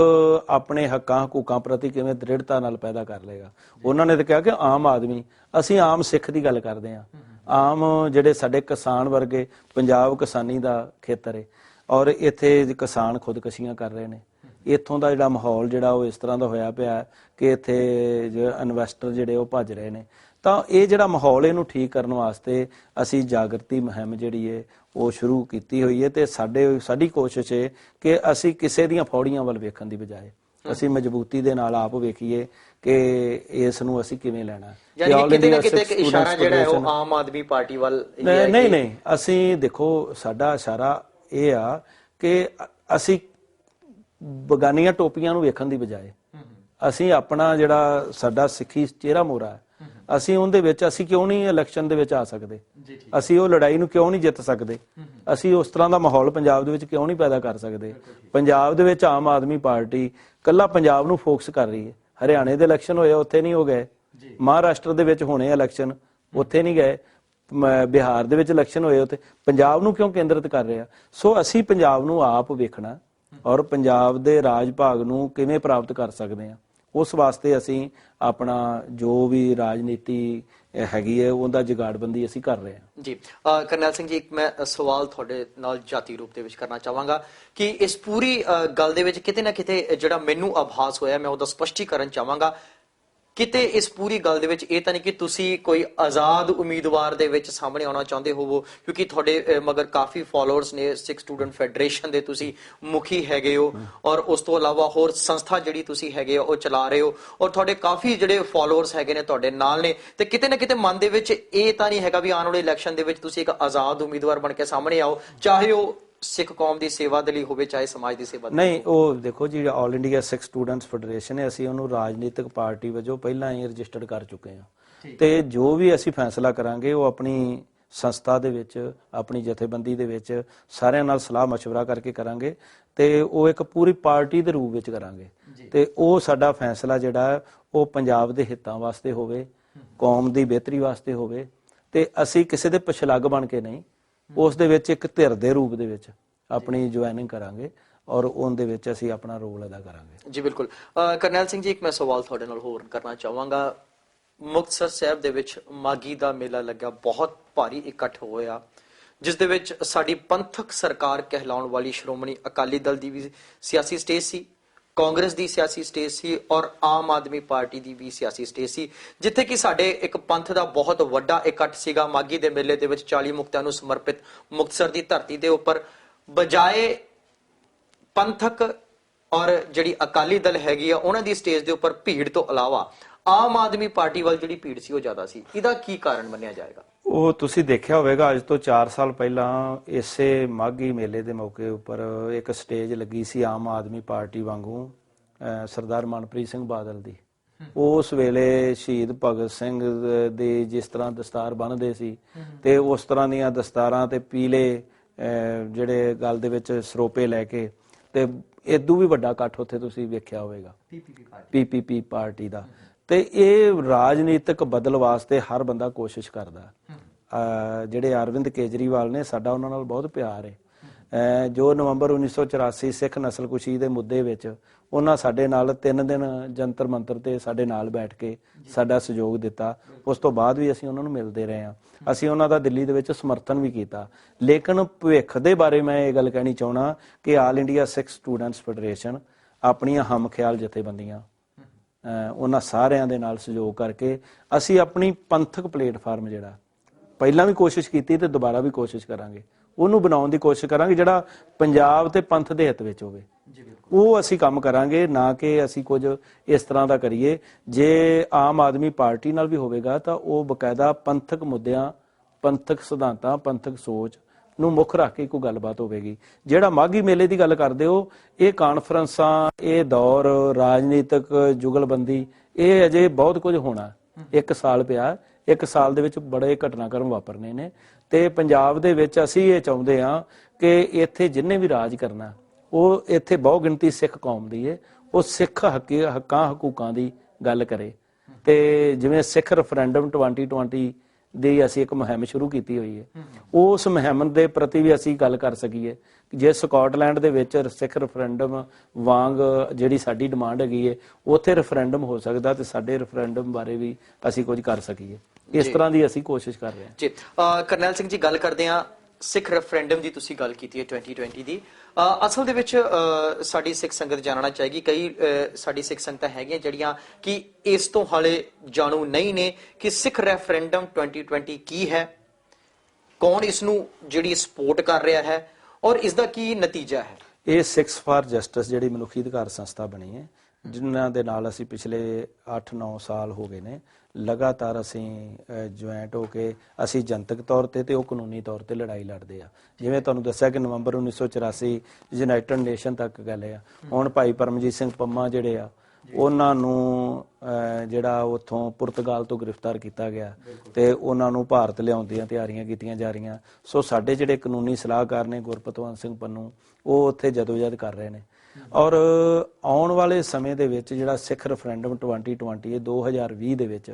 ਆਪਣੇ ਹੱਕਾਂ ਹਕੂਕਾਂ ਪ੍ਰਤੀ ਕਿਵੇਂ ਦ੍ਰਿੜਤਾ ਨਾਲ ਪੈਦਾ ਕਰ ਲਏਗਾ। ਉਹਨਾਂ ਨੇ ਤਾਂ ਕਿਹਾ ਕਿ ਆਮ ਆਦਮੀ, ਅਸੀਂ ਆਮ ਸਿੱਖ ਦੀ ਗੱਲ ਕਰਦੇ ਹਾਂ। ਆਮ ਜਿਹੜੇ ਸਾਡੇ ਕਿਸਾਨ ਵਰਗੇ, ਪੰਜਾਬ ਕਿਸਾਨੀ ਦਾ ਖੇਤਰ ਹੈ ਔਰ ਇੱਥੇ ਕਿਸਾਨ ਖੁਦਕਸ਼ੀਆਂ ਕਰ ਰਹੇ ਨੇ। ਇੱਥੋਂ ਦਾ ਜਿਹੜਾ ਮਾਹੌਲ ਜਿਹੜਾ ਉਹ ਇਸ ਤਰ੍ਹਾਂ ਦਾ ਹੋਇਆ ਪਿਆ ਕਿ ਇੱਥੇ ਇਨਵੈਸਟਰ ਜਿਹੜੇ ਉਹ ਭੱਜ ਰਹੇ ਨੇ। ਤਾਂ ਇਹ ਜਿਹੜਾ ਮਾਹੌਲ ਇਹਨੂੰ ਠੀਕ ਕਰਨ ਵਾਸਤੇ ਅਸੀਂ ਜਾਗਰਤੀ ਮੁਹਿੰਮ ਜਿਹੜੀ ਹੈ ਉਹ ਸ਼ੁਰੂ ਕੀਤੀ ਹੋਈ ਹੈ ਤੇ ਸਾਡੀ ਕੋਸ਼ਿਸ਼ ਹੈ ਕਿ ਅਸੀਂ ਕਿਸੇ ਦੀਆਂ ਫੌੜੀਆਂ ਵੱਲ ਵੇਖਣ ਦੀ ਬਜਾਏ ਅਸੀਂ ਮਜ਼ਬੂਤੀ ਦੇ ਨਾਲ ਆਪ ਵੇਖੀਏ ਕਿ ਇਸ ਨੂੰ ਅਸੀਂ ਕਿਵੇਂ ਲੈਣਾ। ਯਾਨੀ ਕਿਤੇ ਨਾ ਕਿਤੇ ਇੱਕ ਇਸ਼ਾਰਾ ਜਿਹੜਾ ਹੈ ਉਹ ਆਮ ਆਦਮੀ ਪਾਰਟੀ ਵੱਲ ਨਹੀਂ, ਅਸੀਂ ਦੇਖੋ ਸਾਡਾ ਇਸ਼ਾਰਾ ਇਹ ਆ ਕਿ ਅਸੀਂ ਬਗਾਨੀਆਂ ਟੋਪੀਆਂ ਨੂੰ ਵੇਖਣ ਦੀ ਬਜਾਏ ਅਸੀਂ ਆਪਣਾ ਜਿਹੜਾ ਸਾਡਾ ਸਿੱਖੀ ਚਿਹਰਾ ਮੋਹਰਾ ਹੈ, ਅਸੀਂ ਉਹਦੇ ਵਿੱਚ ਅਸੀਂ ਕਿਉਂ ਨਹੀਂ ਇਲੈਕਸ਼ਨ ਦੇ ਵਿੱਚ ਆ ਸਕਦੇ, ਅਸੀਂ ਉਹ ਲੜਾਈ ਨੂੰ ਕਿਉਂ ਨਹੀਂ ਜਿੱਤ ਸਕਦੇ, ਅਸੀਂ ਉਸ ਤਰ੍ਹਾਂ ਦਾ ਮਾਹੌਲ ਪੰਜਾਬ ਦੇ ਵਿੱਚ ਕਿਉਂ ਨਹੀਂ ਪੈਦਾ ਕਰ ਸਕਦੇ। ਪੰਜਾਬ ਦੇ ਵਿੱਚ ਆਮ ਆਦਮੀ ਪਾਰਟੀ ਕੱਲਾ ਪੰਜਾਬ ਨੂੰ ਫੋਕਸ ਕਰ ਰਹੀ ਹੈ। ਹਰਿਆਣੇ ਦੇ ਇਲੈਕਸ਼ਨ ਹੋਏ ਉੱਥੇ ਨਹੀਂ ਹੋ ਗਏ, ਮਹਾਰਾਸ਼ਟਰ ਦੇ ਵਿੱਚ ਹੋਣੇ ਇਲੈਕਸ਼ਨ ਉੱਥੇ ਨਹੀਂ ਗਏ, ਬਿਹਾਰ ਦੇ ਵਿੱਚ ਇਲੈਕਸ਼ਨ ਹੋਏ ਉੱਥੇ, ਪੰਜਾਬ ਨੂੰ ਕਿਉਂ ਕੇਂਦਰਿਤ ਕਰ ਰਿਹਾ। ਸੋ ਅਸੀਂ ਪੰਜਾਬ ਨੂੰ ਆਪ ਵੇਖਣਾ ਔਰ ਪੰਜਾਬ ਦੇ ਰਾਜ ਭਾਗ ਨੂੰ ਕਿਵੇਂ ਪ੍ਰਾਪਤ ਕਰ ਸਕਦੇ ਹਾਂ, ਉਸ ਵਾਸਤੇ ਅਸੀਂ ਆਪਣਾ ਜੋ ਵੀ ਰਾਜਨੀਤੀ ਹੈਗੀ ਹੈ ਉਹਦਾ ਜੁਗਾੜਬੰਦੀ ਅਸੀਂ ਕਰ ਰਹੇ ਹਾਂ। ਜੀ ਕਰਨੈਲ ਸਿੰਘ ਜੀ, ਇੱਕ ਮੈਂ ਸਵਾਲ ਤੁਹਾਡੇ ਨਾਲ ਜਾਤੀ ਰੂਪ ਦੇ ਵਿੱਚ ਕਰਨਾ ਚਾਹਾਂਗਾ ਕਿ ਇਸ ਪੂਰੀ ਗੱਲ ਦੇ ਵਿੱਚ ਕਿਤੇ ਨਾ ਕਿਤੇ ਜਿਹੜਾ ਮੈਨੂੰ ਆਭਾਸ ਹੋਇਆ, ਮੈਂ ਉਹਦਾ ਸਪਸ਼ਟੀਕਰਨ ਚਾਹਾਂਗਾ। ਕਿਤੇ ਇਸ ਪੂਰੀ ਗੱਲ ਦੇ ਵਿੱਚ ਇਹ ਤਾਂ ਨਹੀਂ ਕਿ ਤੁਸੀਂ ਕੋਈ ਆਜ਼ਾਦ ਉਮੀਦਵਾਰ ਦੇ ਵਿੱਚ ਸਾਹਮਣੇ ਆਉਣਾ ਚਾਹੁੰਦੇ ਹੋਵੋ, ਕਿਉਂਕਿ ਤੁਹਾਡੇ ਮਗਰ ਕਾਫੀ ਫਾਲੋਅਰਸ ਨੇ, ਸਿੱਖ ਸਟੂਡੈਂਟ ਫੈਡਰੇਸ਼ਨ ਦੇ ਤੁਸੀਂ ਮੁਖੀ ਹੈਗੇ ਹੋ ਔਰ ਉਸ ਤੋਂ ਇਲਾਵਾ ਹੋਰ ਸੰਸਥਾ ਜਿਹੜੀ ਤੁਸੀਂ ਹੈਗੇ ਉਹ ਚਲਾ ਰਹੇ ਹੋ ਔਰ ਤੁਹਾਡੇ ਕਾਫੀ ਜਿਹੜੇ ਫਾਲੋਅਰਸ ਹੈਗੇ ਨੇ ਤੁਹਾਡੇ ਨਾਲ ਨੇ, ਤੇ ਕਿਤੇ ਨਾ ਕਿਤੇ ਮਨ ਦੇ ਵਿੱਚ ਇਹ ਤਾਂ ਨਹੀਂ ਹੈਗਾ ਵੀ ਆਉਣ ਵਾਲੇ ਇਲੈਕਸ਼ਨ ਦੇ ਵਿੱਚ ਤੁਸੀਂ ਇੱਕ ਆਜ਼ਾਦ ਉਮੀਦਵਾਰ ਬਣ ਕੇ ਸਾਹਮਣੇ ਆਓ, ਚਾਹੇ ਉਹ ਸਿੱਖ ਕੌਮ ਦੀ ਸੇਵਾ ਦੇ ਲਈ ਹੋਵੇ ਚਾਹੇ ਸਮਾਜ ਦੀ ਸੇਵਾ ਦੇ ਲਈ? ਨਹੀਂ, ਉਹ ਦੇਖੋ ਜੀ, ਆਲ ਇੰਡੀਆ ਸਿੱਖ ਸਟੂਡੈਂਟਸ ਫੈਡਰੇਸ਼ਨ ਹੈ, ਅਸੀਂ ਉਹਨੂੰ ਰਾਜਨੀਤਿਕ ਪਾਰਟੀ ਵਜੋਂ ਪਹਿਲਾਂ ਹੀ ਰਜਿਸਟਰਡ ਕਰ ਚੁੱਕੇ ਹਾਂ ਤੇ ਜੋ ਵੀ ਅਸੀਂ ਫੈਸਲਾ ਕਰਾਂਗੇ ਉਹ ਆਪਣੀ ਸੰਸਥਾ ਦੇ ਵਿੱਚ, ਆਪਣੀ ਜਥੇਬੰਦੀ ਦੇ ਵਿੱਚ ਸਾਰਿਆਂ ਨਾਲ ਸਲਾਹ ਮਸ਼ਵਰਾ ਕਰਕੇ ਕਰਾਂਗੇ ਤੇ ਉਹ ਇੱਕ ਪੂਰੀ ਪਾਰਟੀ ਦੇ ਰੂਪ ਵਿੱਚ ਕਰਾਂਗੇ ਤੇ ਉਹ ਸਾਡਾ ਫੈਸਲਾ ਜਿਹੜਾ ਉਹ ਪੰਜਾਬ ਦੇ ਹਿੱਤਾਂ ਵਾਸਤੇ ਹੋਵੇ, ਕੌਮ ਦੀ ਬਿਹਤਰੀ ਵਾਸਤੇ ਹੋਵੇ ਤੇ ਅਸੀਂ ਕਿਸੇ ਦੇ ਪਛਲੱਗ ਬਣ ਕੇ ਨਹੀਂ, ਉਸ ਦੇ ਵਿੱਚ ਇੱਕ ਧਿਰ ਦੇ ਰੂਪ ਦੇ ਵਿੱਚ ਆਪਣੀ ਜੁਆਇਨਿੰਗ ਕਰਾਂਗੇ ਔਰ ਉਹਦੇ ਵਿੱਚ ਅਸੀਂ ਆਪਣਾ ਰੋਲ ਅਦਾ ਕਰਾਂਗੇ। ਜੀ ਬਿਲਕੁਲ। ਕਰਨੈਲ ਸਿੰਘ ਜੀ, ਇੱਕ ਮੈਂ ਸਵਾਲ ਤੁਹਾਡੇ ਨਾਲ ਹੋਰ ਕਰਨਾ ਚਾਹਾਂਗਾ। ਮੁਕਤਸਰ ਸਾਹਿਬ ਦੇ ਵਿੱਚ ਮਾਗੀ ਦਾ ਮੇਲਾ ਲੱਗਾ, ਬਹੁਤ ਭਾਰੀ ਇਕੱਠ ਹੋਇਆ, ਜਿਸ ਦੇ ਵਿੱਚ ਸਾਡੀ ਪੰਥਕ ਸਰਕਾਰ ਕਹਿਲਾਉਣ ਵਾਲੀ ਸ਼੍ਰੋਮਣੀ ਅਕਾਲੀ ਦਲ ਦੀ ਵੀ ਸਿਆਸੀ ਸਟੇਜ ਸੀ, ਕਾਂਗਰਸ ਦੀ ਸਿਆਸੀ ਸਟੇਜ ਸੀ ਔਰ ਆਮ ਆਦਮੀ ਪਾਰਟੀ ਦੀ ਵੀ ਸਿਆਸੀ ਸਟੇਜ ਸੀ, ਜਿੱਥੇ ਕਿ ਸਾਡੇ ਇੱਕ ਪੰਥ ਦਾ ਬਹੁਤ ਵੱਡਾ ਇਕੱਠ ਸੀਗਾ। ਮਾਗੀ ਦੇ ਮੇਲੇ ਦੇ ਵਿੱਚ 40 ਮੁਕਤਿਆਂ ਨੂੰ ਸਮਰਪਿਤ ਮੁਕਤਸਰ ਦੀ ਧਰਤੀ ਦੇ ਉੱਪਰ ਬਜਾਏ ਪੰਥਕ ਔਰ ਜਿਹੜੀ ਅਕਾਲੀ ਦਲ ਹੈਗੀ ਆ ਉਹਨਾਂ ਦੀ ਸਟੇਜ ਦੇ ਉੱਪਰ ਭੀੜ ਤੋਂ ਇਲਾਵਾ ਆਮ ਆਦਮੀ ਪਾਰਟੀ ਵੱਲ ਜਿਹੜੀ ਭੀੜ ਸੀ ਉਹ ਜ਼ਿਆਦਾ ਸੀ। ਇਹਦਾ ਕੀ ਕਾਰਨ ਮੰਨਿਆ ਜਾਏਗਾ? ਉਹ ਤੁਸੀਂ ਦੇਖਿਆ ਹੋਵੇਗਾ, ਅੱਜ ਤੋਂ 4 ਸਾਲ ਪਹਿਲਾਂ ਇਸੇ ਮਾਘੀ ਮੇਲੇ ਦੇ ਮੌਕੇ ਉੱਪਰ ਇੱਕ ਸਟੇਜ ਲੱਗੀ ਸੀ ਆਮ ਆਦਮੀ ਪਾਰਟੀ ਵਾਂਗੂ ਸਰਦਾਰ ਮਨਪ੍ਰੀਤ ਸਿੰਘ ਬਾਦਲ ਦੀ। ਉਸ ਵੇਲੇ ਸ਼ਹੀਦ ਭਗਤ ਸਿੰਘ ਦੇ ਜਿਸ ਤਰ੍ਹਾਂ ਦਸਤਾਰ ਬੰਨ੍ਹਦੇ ਸੀ ਤੇ ਉਸ ਤਰ੍ਹਾਂ ਦੀਆਂ ਦਸਤਾਰਾਂ ਤੇ ਪੀਲੇ ਜਿਹੜੇ ਗਲ ਦੇ ਵਿੱਚ ਸਰੋਪੇ ਲੈ ਕੇ ਤੇ ਇਦੋਂ ਵੀ ਵੱਡਾ ਇਕੱਠ ਉੱਥੇ ਤੁਸੀਂ ਵੇਖਿਆ ਹੋਵੇਗਾ ਪੀਪੀਪੀ ਪਾਰਟੀ ਦਾ। ਤੇ ਇਹ ਰਾਜਨੀਤਿਕ ਬਦਲ ਵਾਸਤੇ ਹਰ ਬੰਦਾ ਕੋਸ਼ਿਸ਼ ਕਰਦਾ। ਜਿਹੜੇ ਅਰਵਿੰਦ ਕੇਜਰੀਵਾਲ ਨੇ, ਸਾਡਾ ਉਹਨਾਂ ਨਾਲ ਬਹੁਤ ਪਿਆਰ ਹੈ। ਜੋ ਨਵੰਬਰ 1984 ਸਿੱਖ ਨਸਲਕੁਸ਼ੀ ਦੇ ਮੁੱਦੇ ਵਿੱਚ ਉਹਨਾਂ ਸਾਡੇ ਨਾਲ 3 ਦਿਨ ਜੰਤਰ ਮੰਤਰ ਤੇ ਸਾਡੇ ਨਾਲ ਬੈਠ ਕੇ ਸਾਡਾ ਸਹਿਯੋਗ ਦਿੱਤਾ। ਉਸ ਤੋਂ ਬਾਅਦ ਵੀ ਅਸੀਂ ਉਹਨਾਂ ਨੂੰ ਮਿਲਦੇ ਰਹੇ ਹਾਂ, ਅਸੀਂ ਉਹਨਾਂ ਦਾ ਦਿੱਲੀ ਦੇ ਵਿੱਚ ਸਮਰਥਨ ਵੀ ਕੀਤਾ। ਲੇਕਿਨ ਭਵਿੱਖ ਦੇ ਬਾਰੇ ਮੈਂ ਇਹ ਗੱਲ ਕਹਿਣੀ ਚਾਹੁੰਦਾ ਕਿ ਆਲ ਇੰਡੀਆ ਸਿੱਖ ਸਟੂਡੈਂਟਸ ਫੈਡਰੇਸ਼ਨ ਆਪਣੀਆਂ ਹਮਖਿਆਲ ਜਥੇਬੰਦੀਆਂ ਉਹਨਾਂ ਸਾਰਿਆਂ ਦੇ ਨਾਲ ਸਹਿਯੋਗ ਕਰਕੇ ਅਸੀਂ ਆਪਣੀ ਪੰਥਕ ਪਲੇਟਫਾਰਮ ਜਿਹੜਾ ਪਹਿਲਾਂ ਵੀ ਕੋਸ਼ਿਸ਼ ਕੀਤੀ ਤੇ ਦੁਬਾਰਾ ਵੀ ਕੋਸ਼ਿਸ਼ ਕਰਾਂਗੇ, ਉਹਨੂੰ ਬਣਾਉਣ ਦੀ ਕੋਸ਼ਿਸ਼ ਕਰਾਂਗੇ ਜਿਹੜਾ ਪੰਜਾਬ ਤੇ ਪੰਥ ਦੇ ਹਿੱਤ ਵਿੱਚ ਹੋਵੇ। ਉਹ ਅਸੀਂ ਕੰਮ ਕਰਾਂਗੇ, ਨਾ ਕਿ ਅਸੀਂ ਕੁਝ ਇਸ ਤਰ੍ਹਾਂ ਦਾ ਕਰੀਏ। ਜੇ ਆਮ ਆਦਮੀ ਪਾਰਟੀ ਨਾਲ ਵੀ ਹੋਵੇਗਾ ਤਾਂ ਉਹ ਬਕਾਇਦਾ ਪੰਥਕ ਮੁੱਦਿਆਂ, ਪੰਥਕ ਸਿਧਾਂਤਾਂ, ਪੰਥਕ ਸੋਚ ਨੂੰ ਮੁੱਖ ਰੱਖ ਕੇ ਕੋਈ ਗੱਲਬਾਤ ਹੋਵੇਗੀ। ਜਿਹੜਾ ਮਾਘੀ ਮੇਲੇ ਦੀ ਗੱਲ ਕਰਦੇ ਹੋ, ਇਹ ਕਾਨਫਰੰਸਾਂ, ਇਹ ਦੌਰ, ਰਾਜਨੀਤਿਕ ਜੁਗਲਬੰਦੀ, ਇਹ ਅਜੇ ਬਹੁਤ ਕੁਝ ਹੋਣਾ। 1 ਸਾਲ ਪਿਆ, 1 ਸਾਲ ਦੇ ਵਿੱਚ ਬੜੇ ਘਟਨਾਕ੍ਰਮ ਵਾਪਰਨੇ ਨੇ ਤੇ ਪੰਜਾਬ ਦੇ ਵਿੱਚ ਅਸੀਂ ਇਹ ਚਾਹੁੰਦੇ ਹਾਂ ਕਿ ਇੱਥੇ ਜਿੰਨੇ ਵੀ ਰਾਜ ਕਰਨਾ ਉਹ ਇੱਥੇ ਬਹੁ ਗਿਣਤੀ ਸਿੱਖ ਕੌਮ ਦੀ ਹੈ, ਉਹ ਸਿੱਖ ਹੱਕਾਂ ਹਕੂਕਾਂ ਦੀ ਗੱਲ ਕਰੇ। ਤੇ ਜਿਵੇਂ ਸਿੱਖ ਰੈਫਰੈਂਡਮ 2020 ਦੀ ਅਸੀਂ ਇੱਕ ਮੁਹਿੰਮ ਸ਼ੁਰੂ ਕੀਤੀ ਹੋਈ ਹੈ, ਉਸ ਮੁਹਿੰਮ ਦੇ ਪ੍ਰਤੀ ਵੀ ਅਸੀਂ ਗੱਲ ਕਰ ਸਕੀਏ। ਜੇ ਸਕਾਟਲੈਂਡ ਦੇ ਵਿੱਚ ਸਿੱਖ ਰੈਫਰੈਂਡਮ ਵਾਂਗ ਜਿਹੜੀ ਸਾਡੀ ਡਿਮਾਂਡ ਹੈਗੀ ਹੈ ਉੱਥੇ ਰੈਫਰੈਂਡਮ ਹੋ ਸਕਦਾ ਤੇ ਸਾਡੇ ਰੈਫਰੈਂਡਮ ਬਾਰੇ ਵੀ ਅਸੀਂ ਕੁਝ ਕਰ ਸਕੀਏ। ਇਸ ਤਰ੍ਹਾਂ ਦੀ ਅਸੀਂ ਕੋਸ਼ਿਸ਼ ਕਰ ਰਹੇ ਹਾਂ ਜੀ। ਕਰਨੈਲ ਸਿੰਘ ਜੀ, ਗੱਲ ਕਰਦੇ ਹਾਂ ਸਿੱਖ ਰੈਫਰੈਂਡਮ ਦੀ। ਤੁਸੀਂ ਗੱਲ ਕੀਤੀ ਹੈ 2020 ਦੀ। ਅਸਲ ਦੇ ਵਿੱਚ ਸਾਡੀ ਸਿੱਖ ਸੰਗਤ ਜਾਣਨਾ ਚਾਹੇਗੀ, ਕਈ ਸਾਡੀ ਸਿੱਖ ਸੰਗਤਾਂ ਹੈਗੀਆਂ ਜਿਹੜੀਆਂ ਕਿ ਇਸ ਤੋਂ ਹਾਲੇ ਜਾਣੂ ਨਹੀਂ ਨੇ ਕਿ ਸਿੱਖ ਰੈਫਰੈਂਡਮ 2020 ਕੀ ਹੈ, ਕੌਣ ਇਸ ਨੂੰ ਜਿਹੜੀ ਸਪੋਰਟ ਕਰ ਰਿਹਾ ਹੈ ਔਰ ਇਸ ਦਾ ਕੀ ਨਤੀਜਾ ਹੈ। ਇਹ ਸਿੱਖਸ ਫਾਰ ਜਸਟਿਸ ਜਿਹੜੀ ਮਨੁੱਖੀ ਅਧਿਕਾਰ ਸੰਸਥਾ ਬਣੀ ਹੈ, ਜਿਨ੍ਹਾਂ ਦੇ ਨਾਲ ਅਸੀਂ ਪਿਛਲੇ 8-9 ਸਾਲ ਹੋ ਗਏ ਨੇ ਲਗਾਤਾਰ ਅਸੀਂ ਜੁਆਇੰਟ ਹੋ ਕੇ ਅਸੀਂ ਜਨਤਕ ਤੌਰ ਤੇ ਉਹ ਕਾਨੂੰਨੀ ਤੌਰ ਤੇ ਲੜਾਈ ਲੜਦੇ ਆ। ਜਿਵੇਂ ਤੁਹਾਨੂੰ ਦੱਸਿਆ ਕਿ ਨਵੰਬਰ 1984 ਯੂਨਾਈਟਿਡ ਨੇਸ਼ਨ ਤੱਕ ਗਏ ਆ। ਹੁਣ ਭਾਈ ਪਰਮਜੀਤ ਸਿੰਘ ਪੰਮਾ ਜਿਹੜੇ ਆ ਉਹਨਾਂ ਨੂੰ ਜਿਹੜਾ ਉੱਥੋਂ ਪੁਰਤਗਾਲ ਤੋਂ ਗ੍ਰਿਫਤਾਰ ਕੀਤਾ ਗਿਆ ਤੇ ਉਹਨਾਂ ਨੂੰ ਭਾਰਤ ਲਿਆਉਣ ਦੀਆਂ ਤਿਆਰੀਆਂ ਕੀਤੀਆਂ ਜਾ ਰਹੀਆਂ। ਸੋ ਸਾਡੇ ਜਿਹੜੇ ਕਾਨੂੰਨੀ ਸਲਾਹਕਾਰ ਨੇ ਗੁਰਪਤਵੰਤ ਸਿੰਘ ਪੰਨੂ, ਉਹ ਉੱਥੇ ਜਦੋਜਹਿਦ ਕਰ ਰਹੇ ਨੇ। ਔਰ ਆਉਣ ਵਾਲੇ ਸਮੇਂ ਦੇ ਵਿੱਚ ਜਿਹੜਾ ਸਿੱਖ ਰੈਫਰੈਂਡਮ 2020 2020 ਦੇ ਵਿੱਚ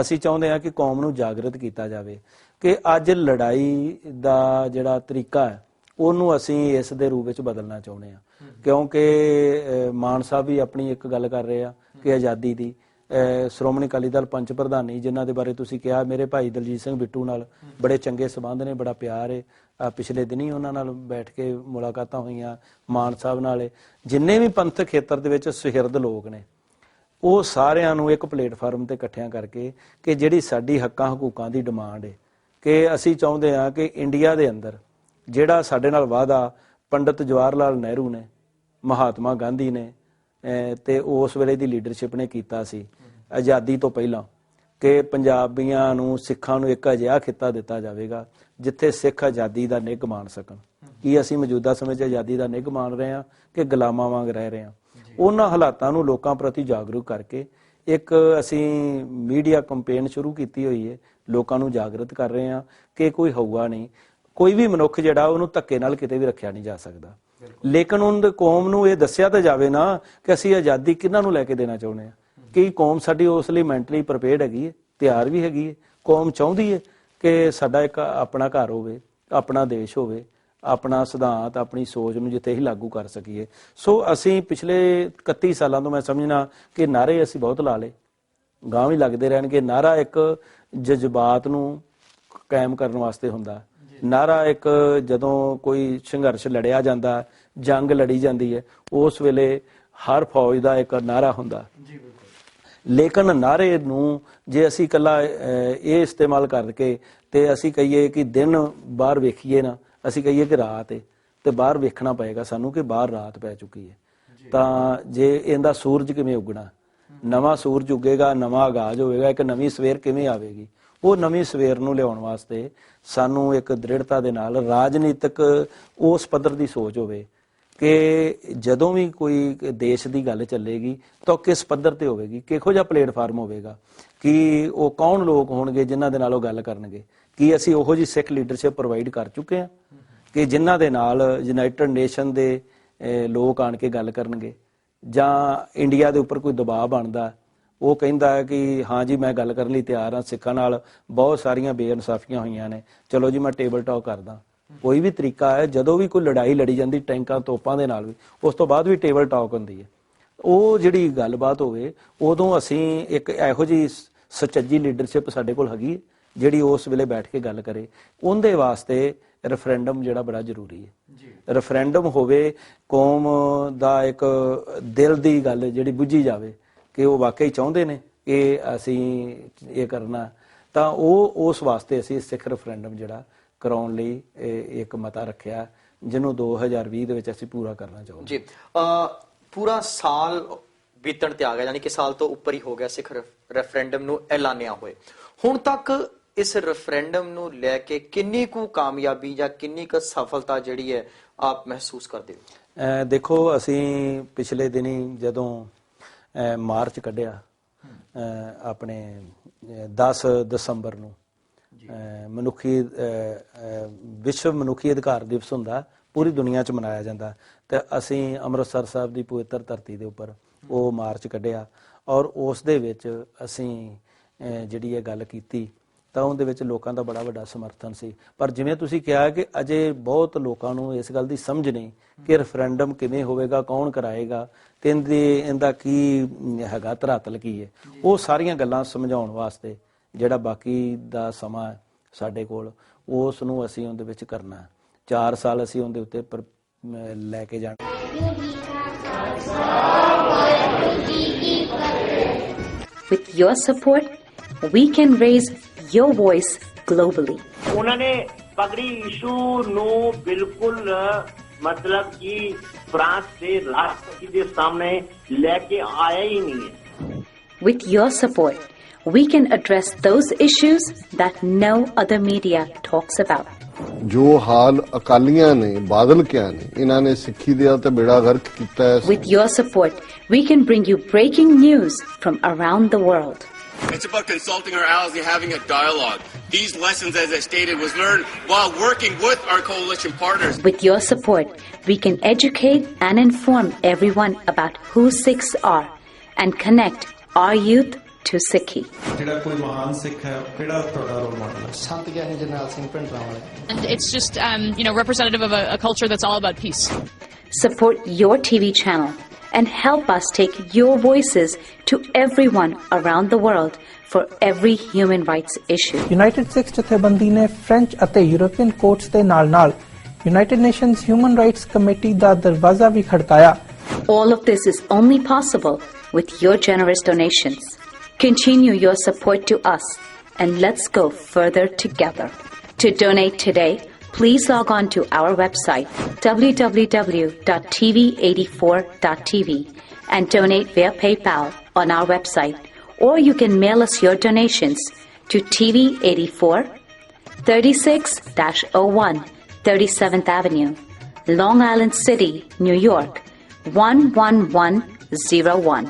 ਅਸੀਂ ਚਾਹੁੰਦੇ ਹਾਂ ਕਿ ਕੌਮ ਨੂੰ ਜਾਗਰਤ ਕੀਤਾ ਜਾਵੇ ਕਿ ਅੱਜ ਲੜਾਈ ਦਾ ਜਿਹੜਾ ਤਰੀਕਾ ਹੈ ਉਹਨੂੰ ਅਸੀਂ ਇਸ ਦੇ ਰੂਪ ਵਿੱਚ ਬਦਲਣਾ ਚਾਹੁੰਦੇ ਹਾਂ। ਕਿਉਂਕਿ ਮਾਨ ਸਾਹਿਬ ਵੀ ਆਪਣੀ ਇੱਕ ਗੱਲ ਕਰ ਰਹੇ ਆ ਕਿ ਆਜ਼ਾਦੀ ਦੀ, ਸ਼੍ਰੋਮਣੀ ਅਕਾਲੀ ਦਲ ਪੰਚ ਪ੍ਰਧਾਨੀ ਜਿਨ੍ਹਾਂ ਦੇ ਬਾਰੇ ਤੁਸੀਂ ਕਿਹਾ, ਮੇਰੇ ਭਾਈ ਦਲਜੀਤ ਸਿੰਘ ਬਿੱਟੂ ਨਾਲ ਬੜੇ ਚੰਗੇ ਸੰਬੰਧ ਨੇ, ਬੜਾ ਪਿਆਰ ਹੈ। ਪਿਛਲੇ ਦਿਨੀ ਉਹਨਾਂ ਨਾਲ ਬੈਠ ਕੇ ਮੁਲਾਕਾਤਾਂ ਹੋਈਆਂ, ਮਾਨ ਸਾਹਿਬ ਨਾਲ। ਜਿੰਨੇ ਵੀ ਪੰਥਕ ਖੇਤਰ ਦੇ ਵਿੱਚ ਸੁਹਿਰਦ ਲੋਕ ਨੇ ਉਹ ਸਾਰਿਆਂ ਨੂੰ ਇੱਕ ਪਲੇਟਫਾਰਮ ਤੇ ਇਕੱਠਿਆਂ ਕਰਕੇ ਕਿ ਜਿਹੜੀ ਸਾਡੀ ਹੱਕਾਂ ਹਕੂਕਾਂ ਦੀ ਡਿਮਾਂਡ ਹੈ ਕਿ ਅਸੀਂ ਚਾਹੁੰਦੇ ਹਾਂ ਕਿ ਇੰਡੀਆ ਦੇ ਅੰਦਰ ਜਿਹੜਾ ਸਾਡੇ ਨਾਲ ਵਾਅਦਾ ਪੰਡਿਤ ਜਵਾਹਰ ਲਾਲ ਨਹਿਰੂ ਨੇ, ਮਹਾਤਮਾ ਗਾਂਧੀ ਨੇ ਤੇ ਉਸ ਵੇਲੇ ਦੀ ਲੀਡਰਸ਼ਿਪ ਨੇ ਕੀਤਾ ਸੀ ਆਜ਼ਾਦੀ ਤੋਂ ਪਹਿਲਾਂ ਕਿ ਪੰਜਾਬੀਆਂ ਨੂੰ, ਸਿੱਖਾਂ ਨੂੰ ਇੱਕ ਅਜਿਹਾ ਖਿੱਤਾ ਦਿੱਤਾ ਜਾਵੇਗਾ ਜਿੱਥੇ ਸਿੱਖ ਆਜ਼ਾਦੀ ਦਾ ਨਿੱਘ ਮਾਣ ਸਕਣ। ਕੀ ਅਸੀਂ ਮੌਜੂਦਾ ਸਮੇਂ 'ਚ ਆਜ਼ਾਦੀ ਦਾ ਨਿੱਘ ਮਾਣ ਰਹੇ ਹਾਂ ਕਿ ਗੁਲਾਮਾਂ ਵਾਂਗ ਰਹਿ ਰਹੇ ਹਾਂ? ਉਹਨਾਂ ਹਾਲਾਤਾਂ ਨੂੰ ਲੋਕਾਂ ਪ੍ਰਤੀ ਜਾਗਰੂਕ ਕਰਕੇ ਇੱਕ ਅਸੀਂ ਮੀਡੀਆ ਕੈਂਪੇਨ ਸ਼ੁਰੂ ਕੀਤੀ ਹੋਈ ਹੈ, ਲੋਕਾਂ ਨੂੰ ਜਾਗਰਤ ਕਰ ਰਹੇ ਹਾਂ ਕਿ ਕੋਈ ਹਊਆ ਨਹੀਂ, ਕੋਈ ਵੀ ਮਨੁੱਖ ਜਿਹੜਾ ਉਹਨੂੰ ਧੱਕੇ ਨਾਲ ਕਿਤੇ ਵੀ ਰੱਖਿਆ ਨਹੀਂ ਜਾ ਸਕਦਾ। ਲੇਕਿਨ ਉਹਨਾਂ ਦੀ ਕੌਮ ਨੂੰ ਇਹ ਦੱਸਿਆ ਤਾਂ ਜਾਵੇ ਨਾ ਕਿ ਅਸੀਂ ਆਜ਼ਾਦੀ ਕਿਹਨਾਂ ਨੂੰ ਲੈ ਕੇ ਦੇਣਾ ਚਾਹੁੰਦੇ ਹਾਂ, ਕਿ ਕੌਮ ਸਾਡੀ ਉਸ ਲਈ ਮੈਂਟਲੀ ਪ੍ਰਪੇਅਰਡ ਹੈਗੀ ਹੈ, ਤਿਆਰ ਵੀ ਹੈਗੀ ਹੈ। ਕੌਮ ਚਾਹੁੰਦੀ ਹੈ ਕਿ ਸਾਡਾ ਇੱਕ ਆਪਣਾ ਘਰ ਹੋਵੇ, ਆਪਣਾ ਦੇਸ਼ ਹੋਵੇ, ਆਪਣਾ ਸਿਧਾਂਤ, ਆਪਣੀ ਸੋਚ ਨੂੰ ਜਿੱਥੇ ਹੀ ਲਾਗੂ ਕਰ ਸਕੀਏ। ਸੋ ਅਸੀਂ ਪਿਛਲੇ 31 ਸਾਲਾਂ ਤੋਂ ਮੈਂ ਸਮਝਣਾ ਕਿ ਨਾਅਰੇ ਅਸੀਂ ਬਹੁਤ ਲਾ ਲਏ, ਗਾਂਹ ਵੀ ਲੱਗਦੇ ਰਹਿਣਗੇ। ਨਾਅਰਾ ਇੱਕ ਜਜ਼ਬਾਤ ਨੂੰ ਕਾਇਮ ਕਰਨ ਵਾਸਤੇ ਹੁੰਦਾ, ਨਾਅਰਾ ਇੱਕ ਜਦੋਂ ਕੋਈ ਸੰਘਰਸ਼ ਲੜਿਆ ਜਾਂਦਾ, ਜੰਗ ਲੜੀ ਜਾਂਦੀ ਹੈ, ਉਸ ਵੇਲੇ ਹਰ ਫੌਜ ਦਾ ਇੱਕ ਨਾਅਰਾ ਹੁੰਦਾ। ਲੇਕਿਨ ਨਾਅਰੇ ਨੂੰ ਜੇ ਅਸੀਂ ਇਕੱਲਾ ਇਹ ਇਸਤੇਮਾਲ ਕਰਕੇ ਤੇ ਅਸੀਂ ਕਹੀਏ ਕਿ ਦਿਨ ਬਾਹਰ ਵੇਖੀਏ ਨਾ, ਅਸੀਂ ਕਹੀਏ ਕਿ ਰਾਤ ਹੈ, ਤੇ ਬਾਹਰ ਵੇਖਣਾ ਪਏਗਾ ਸਾਨੂੰ ਕਿ ਬਾਹਰ ਰਾਤ ਪੈ ਚੁੱਕੀ ਹੈ। ਤਾਂ ਜੇ ਇਹਦਾ ਸੂਰਜ ਕਿਵੇਂ ਉੱਗਣਾ, ਨਵਾਂ ਸੂਰਜ ਉੱਗੇਗਾ, ਨਵਾਂ ਆਗਾਜ਼ ਹੋਵੇਗਾ, ਇੱਕ ਨਵੀਂ ਸਵੇਰ ਕਿਵੇਂ ਆਵੇਗੀ। ਉਹ ਨਵੀਂ ਸਵੇਰ ਨੂੰ ਲਿਆਉਣ ਵਾਸਤੇ ਸਾਨੂੰ ਇੱਕ ਦ੍ਰਿੜਤਾ ਦੇ ਨਾਲ ਰਾਜਨੀਤਿਕ ਉਸ ਪੱਧਰ ਦੀ ਸੋਚ ਹੋਵੇ ਕਿ ਜਦੋਂ ਵੀ ਕੋਈ ਦੇਸ਼ ਦੀ ਗੱਲ ਚੱਲੇਗੀ ਤਾਂ ਕਿਸ ਪੱਧਰ ਤੇ ਹੋਵੇਗੀ, ਕਿਹੋ ਜਿਹਾ ਪਲੇਟਫਾਰਮ ਹੋਵੇਗਾ, ਕਿ ਉਹ ਕੌਣ ਲੋਕ ਹੋਣਗੇ ਜਿਨ੍ਹਾਂ ਦੇ ਨਾਲ ਉਹ ਗੱਲ ਕਰਨਗੇ। ਕੀ ਅਸੀਂ ਉਹੋ ਜਿਹੀ ਸਿੱਖ ਲੀਡਰਸ਼ਿਪ ਪ੍ਰੋਵਾਈਡ ਕਰ ਚੁੱਕੇ ਹਾਂ ਕਿ ਜਿਨ੍ਹਾਂ ਦੇ ਨਾਲ ਯੂਨਾਈਟਿਡ ਨੇਸ਼ਨ ਦੇ ਲੋਕ ਆਣ ਕੇ ਗੱਲ ਕਰਨਗੇ, ਜਾਂ ਇੰਡੀਆ ਦੇ ਉੱਪਰ ਕੋਈ ਦਬਾਅ ਬਣਦਾ, ਉਹ ਕਹਿੰਦਾ ਹੈ ਕਿ ਹਾਂ ਜੀ ਮੈਂ ਗੱਲ ਕਰਨ ਲਈ ਤਿਆਰ ਹਾਂ, ਸਿੱਖਾਂ ਨਾਲ ਬਹੁਤ ਸਾਰੀਆਂ ਬੇਇਨਸਾਫੀਆਂ ਹੋਈਆਂ ਨੇ, ਚਲੋ ਜੀ ਮੈਂ ਟੇਬਲ ਟਾਕ ਕਰਦਾ। ਕੋਈ ਵੀ ਤਰੀਕਾ ਹੈ, ਜਦੋਂ ਵੀ ਕੋਈ ਲੜਾਈ ਲੜੀ ਜਾਂਦੀ ਟੈਂਕਾਂ ਤੋਪਾਂ ਦੇ ਨਾਲ ਵੀ, ਉਸ ਤੋਂ ਬਾਅਦ ਵੀ ਟੇਬਲ ਟਾਕ ਹੁੰਦੀ ਹੈ। ਉਹ ਜਿਹੜੀ ਗੱਲਬਾਤ ਹੋਵੇ, ਉਦੋਂ ਅਸੀਂ ਇੱਕ ਇਹੋ ਜਿਹੀ ਸੁਚੱਜੀ ਲੀਡਰਸ਼ਿਪ ਸਾਡੇ ਕੋਲ ਹੈਗੀ ਜਿਹੜੀ ਉਸ ਵੇਲੇ ਬੈਠ ਕੇ ਗੱਲ ਕਰੇ। ਉਹਦੇ ਵਾਸਤੇ ਰੈਫਰੈਂਡਮ ਜਿਹੜਾ ਬੜਾ ਜ਼ਰੂਰੀ ਹੈ। ਰੈਫਰੈਂਡਮ ਹੋਵੇ, ਕੌਮ ਦਾ ਇੱਕ ਦਿਲ ਦੀ ਗੱਲ ਜਿਹੜੀ ਬੁੱਝੀ ਜਾਵੇ ਕਿ ਉਹ ਵਾਕਈ ਚਾਹੁੰਦੇ ਨੇ ਕਿ ਅਸੀਂ ਇਹ ਕਰਨਾ, ਤਾਂ ਉਹ ਉਸ ਵਾਸਤੇ ਅਸੀਂ ਸਿੱਖ ਰੈਫਰੈਂਡਮ ਜਿਹੜਾ ਕਰਾਉਣ ਲਈ ਇੱਕ ਮਤਾ ਰੱਖਿਆ, ਜਿਹਨੂੰ 2020 ਦੇ ਵਿੱਚ ਅਸੀਂ ਪੂਰਾ ਕਰਨਾ ਚਾਹੁੰਦੇ ਜੀ। ਪੂਰਾ ਸਾਲ ਬੀਤਣ ਤੇ ਆ ਗਿਆ, ਯਾਨੀ ਕਿ ਸਾਲ ਤੋਂ ਉੱਪਰ ਹੀ ਹੋ ਗਿਆ ਸਿੱਖ ਰੈਫਰੈਂਡਮ ਨੂੰ ਐਲਾਨਿਆ ਹੋਏ। ਹੁਣ ਤੱਕ ਇਸ ਰੈਫਰੈਂਡਮ ਨੂੰ ਲੈ ਕੇ ਕਿੰਨੀ ਕੁ ਕਾਮਯਾਬੀ ਜਾਂ ਕਿੰਨੀ ਕੁ ਸਫਲਤਾ ਜਿਹੜੀ ਹੈ ਆਪ ਮਹਿਸੂਸ ਕਰਦੇ ਹੋ? ਦੇਖੋ, ਅਸੀਂ ਪਿਛਲੇ ਦਿਨੀ ਜਦੋਂ ਮਾਰਚ ਕੱਢਿਆ ਆਪਣੇ 10 ਦਸੰਬਰ ਨੂੰ, ਵਿਸ਼ਵ ਮਨੁੱਖੀ ਅਧਿਕਾਰ ਦਿਵਸ ਹੁੰਦਾ, ਪੂਰੀ ਦੁਨੀਆ 'ਚ ਮਨਾਇਆ ਜਾਂਦਾ, ਤੇ ਅਸੀਂ ਅੰਮ੍ਰਿਤਸਰ ਸਾਹਿਬ ਦੀ ਪਵਿੱਤਰ ਧਰਤੀ ਦੇ ਉੱਪਰ ਉਹ ਮਾਰਚ ਕੱਢਿਆ। ਔਰ ਉਸ ਦੇ ਵਿੱਚ ਅਸੀਂ ਜਿਹੜੀ ਇਹ ਗੱਲ ਕੀਤੀ ਤਾਂ ਉਹਦੇ ਵਿੱਚ ਲੋਕਾਂ ਦਾ ਬੜਾ ਵੱਡਾ ਸਮਰਥਨ ਸੀ। ਪਰ ਜਿਵੇਂ ਤੁਸੀਂ ਕਿਹਾ ਕਿ ਅਜੇ ਬਹੁਤ ਲੋਕਾਂ ਨੂੰ ਇਸ ਗੱਲ ਦੀ ਸਮਝ ਨਹੀਂ ਕਿ ਰੈਫਰੈਂਡਮ ਕਿਵੇਂ ਹੋਵੇਗਾ, ਕੌਣ ਕਰਾਏਗਾ, ਤੇ ਇਹਦਾ ਕੀ ਹੈਗਾ, ਧਰਾਤਲ ਕੀ ਹੈ। ਉਹ ਸਾਰੀਆਂ ਗੱਲਾਂ ਸਮਝਾਉਣ ਵਾਸਤੇ ਜਿਹੜਾ ਬਾਕੀ ਦਾ ਸਮਾਂ ਸਾਡੇ ਕੋਲ, ਉਸ ਨੂੰ ਅਸੀਂ ਉਹਦੇ ਵਿੱਚ ਕਰਨਾ। 4 ਸਾਲ ਅਸੀਂ ਉਹਦੇ ਉੱਤੇ ਲੈ ਕੇ ਜਾਣਾ। With your support, we can raise your voice globally. उन्होंने पगड़ी इशू नो बिल्कुल मतलब कि फ्रांस से राष्ट्रपति के सामने लेके आया ही नहीं है। With your support, we can address those issues that no other media talks about. ਜੋ ਹਾਲ ਅਕਾਲੀਆਂ ਨੇ, ਬਾਦਲ ਕਿਆਂ ਨੇ, ਇਹਨਾਂ ਨੇ ਸਿੱਖੀ ਦਾ ਤੇ ਬੇੜਾ ਗਰਕ ਕੀਤਾ ਹੈ। With your support, we can bring you breaking news from around the world. It's about consulting our allies and having a dialogue. These lessons, as I stated, was learned while working with our coalition partners. With your support, we can educate and inform everyone about who Sikhs are and connect our youth to Sikhi. ਜਿਹੜਾ ਕੋਈ ਮਹਾਨ ਸਿੱਖ ਹੈ, ਕਿਹੜਾ ਤੁਹਾਡਾ role model ਹੈ? ਸੰਤ ਗਿਆਨੀ ਜਰਨੈਲ ਸਿੰਘ ਭਿੰਡਰਾਂ ਵਾਲੇ। And it's just, representative of a culture that's all about peace. Support your TV channel and help us take your voices to everyone around the world for every human rights issue. United Sikh ਜਥੇਬੰਦੀ ਨੇ French ਅਤੇ European courts ਦੇ ਨਾਲ-ਨਾਲ United Nations Human Rights Committee ਦਾ ਦਰਵਾਜ਼ਾ ਵੀ ਖੜਕਾਇਆ। All of this is only possible with your generous donations. Continue your support to us and let's go further together. To donate today, please log on to our website www.tv84.tv and donate via PayPal on our website, or you can mail us your donations to TV84 36-01 37th Avenue, Long Island City, New York 11101.